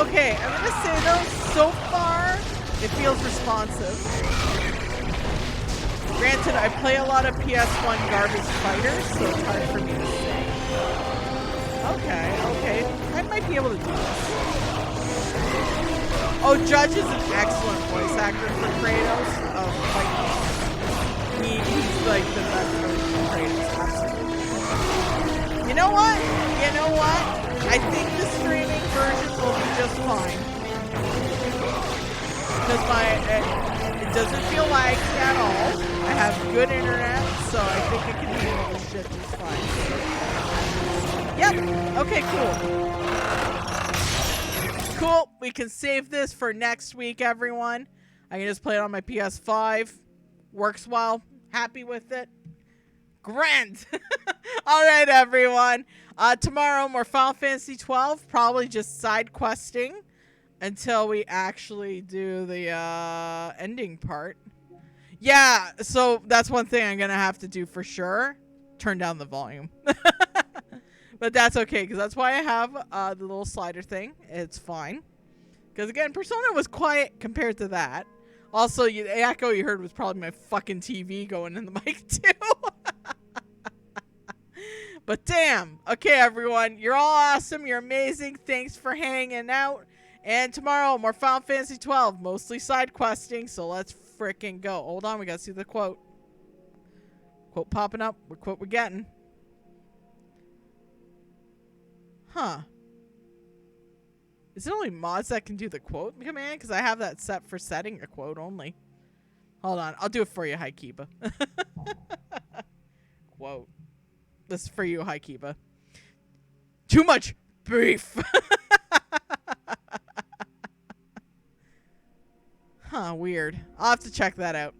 Okay, I'm gonna say though, so far, it feels responsive. Granted, I play a lot of PS1 garbage fighters, so it's hard for me to say. Okay. I might be able to do this. Oh, Judge is an excellent voice actor for Kratos. He's like the best version of Kratos. Absolutely. You know what? You know what? I think the streaming version will be just fine. Because it doesn't feel laggy at all. I have good internet, so I think it can handle this shit just fine. Yep. Okay, cool. Cool. We can save this for next week, everyone. I can just play it on my PS5. Works well. Happy with it. Grand. All right, everyone. Tomorrow, more Final Fantasy 12. Probably just side questing until we actually do the ending part. Yeah, so that's one thing I'm going to have to do for sure. Turn down the volume. But that's okay, because that's why I have the little slider thing. It's fine. Because, again, Persona was quiet compared to that. Also, the echo you heard was probably my fucking TV going in the mic, too. But damn. Okay, everyone. You're all awesome. You're amazing. Thanks for hanging out. And tomorrow, more Final Fantasy 12. Mostly side questing, so let's freaking go. Hold on. We got to see the quote. Quote popping up. What quote we're getting. Huh. Is it only mods that can do the quote command? Because I have that set for setting a quote only. Hold on. I'll do it for you, Haikiba. Quote. This is for you, Haikiba. Too much beef. Huh, weird. I'll have to check that out.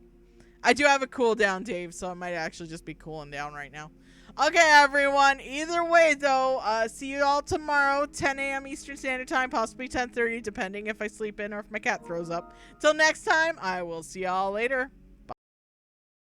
I do have a cooldown, Dave, so I might actually just be cooling down right now. Okay, everyone. Either way, though, see you all tomorrow, 10 a.m. Eastern Standard Time, possibly 10:30, depending if I sleep in or if my cat throws up. Till next time, I will see y'all later.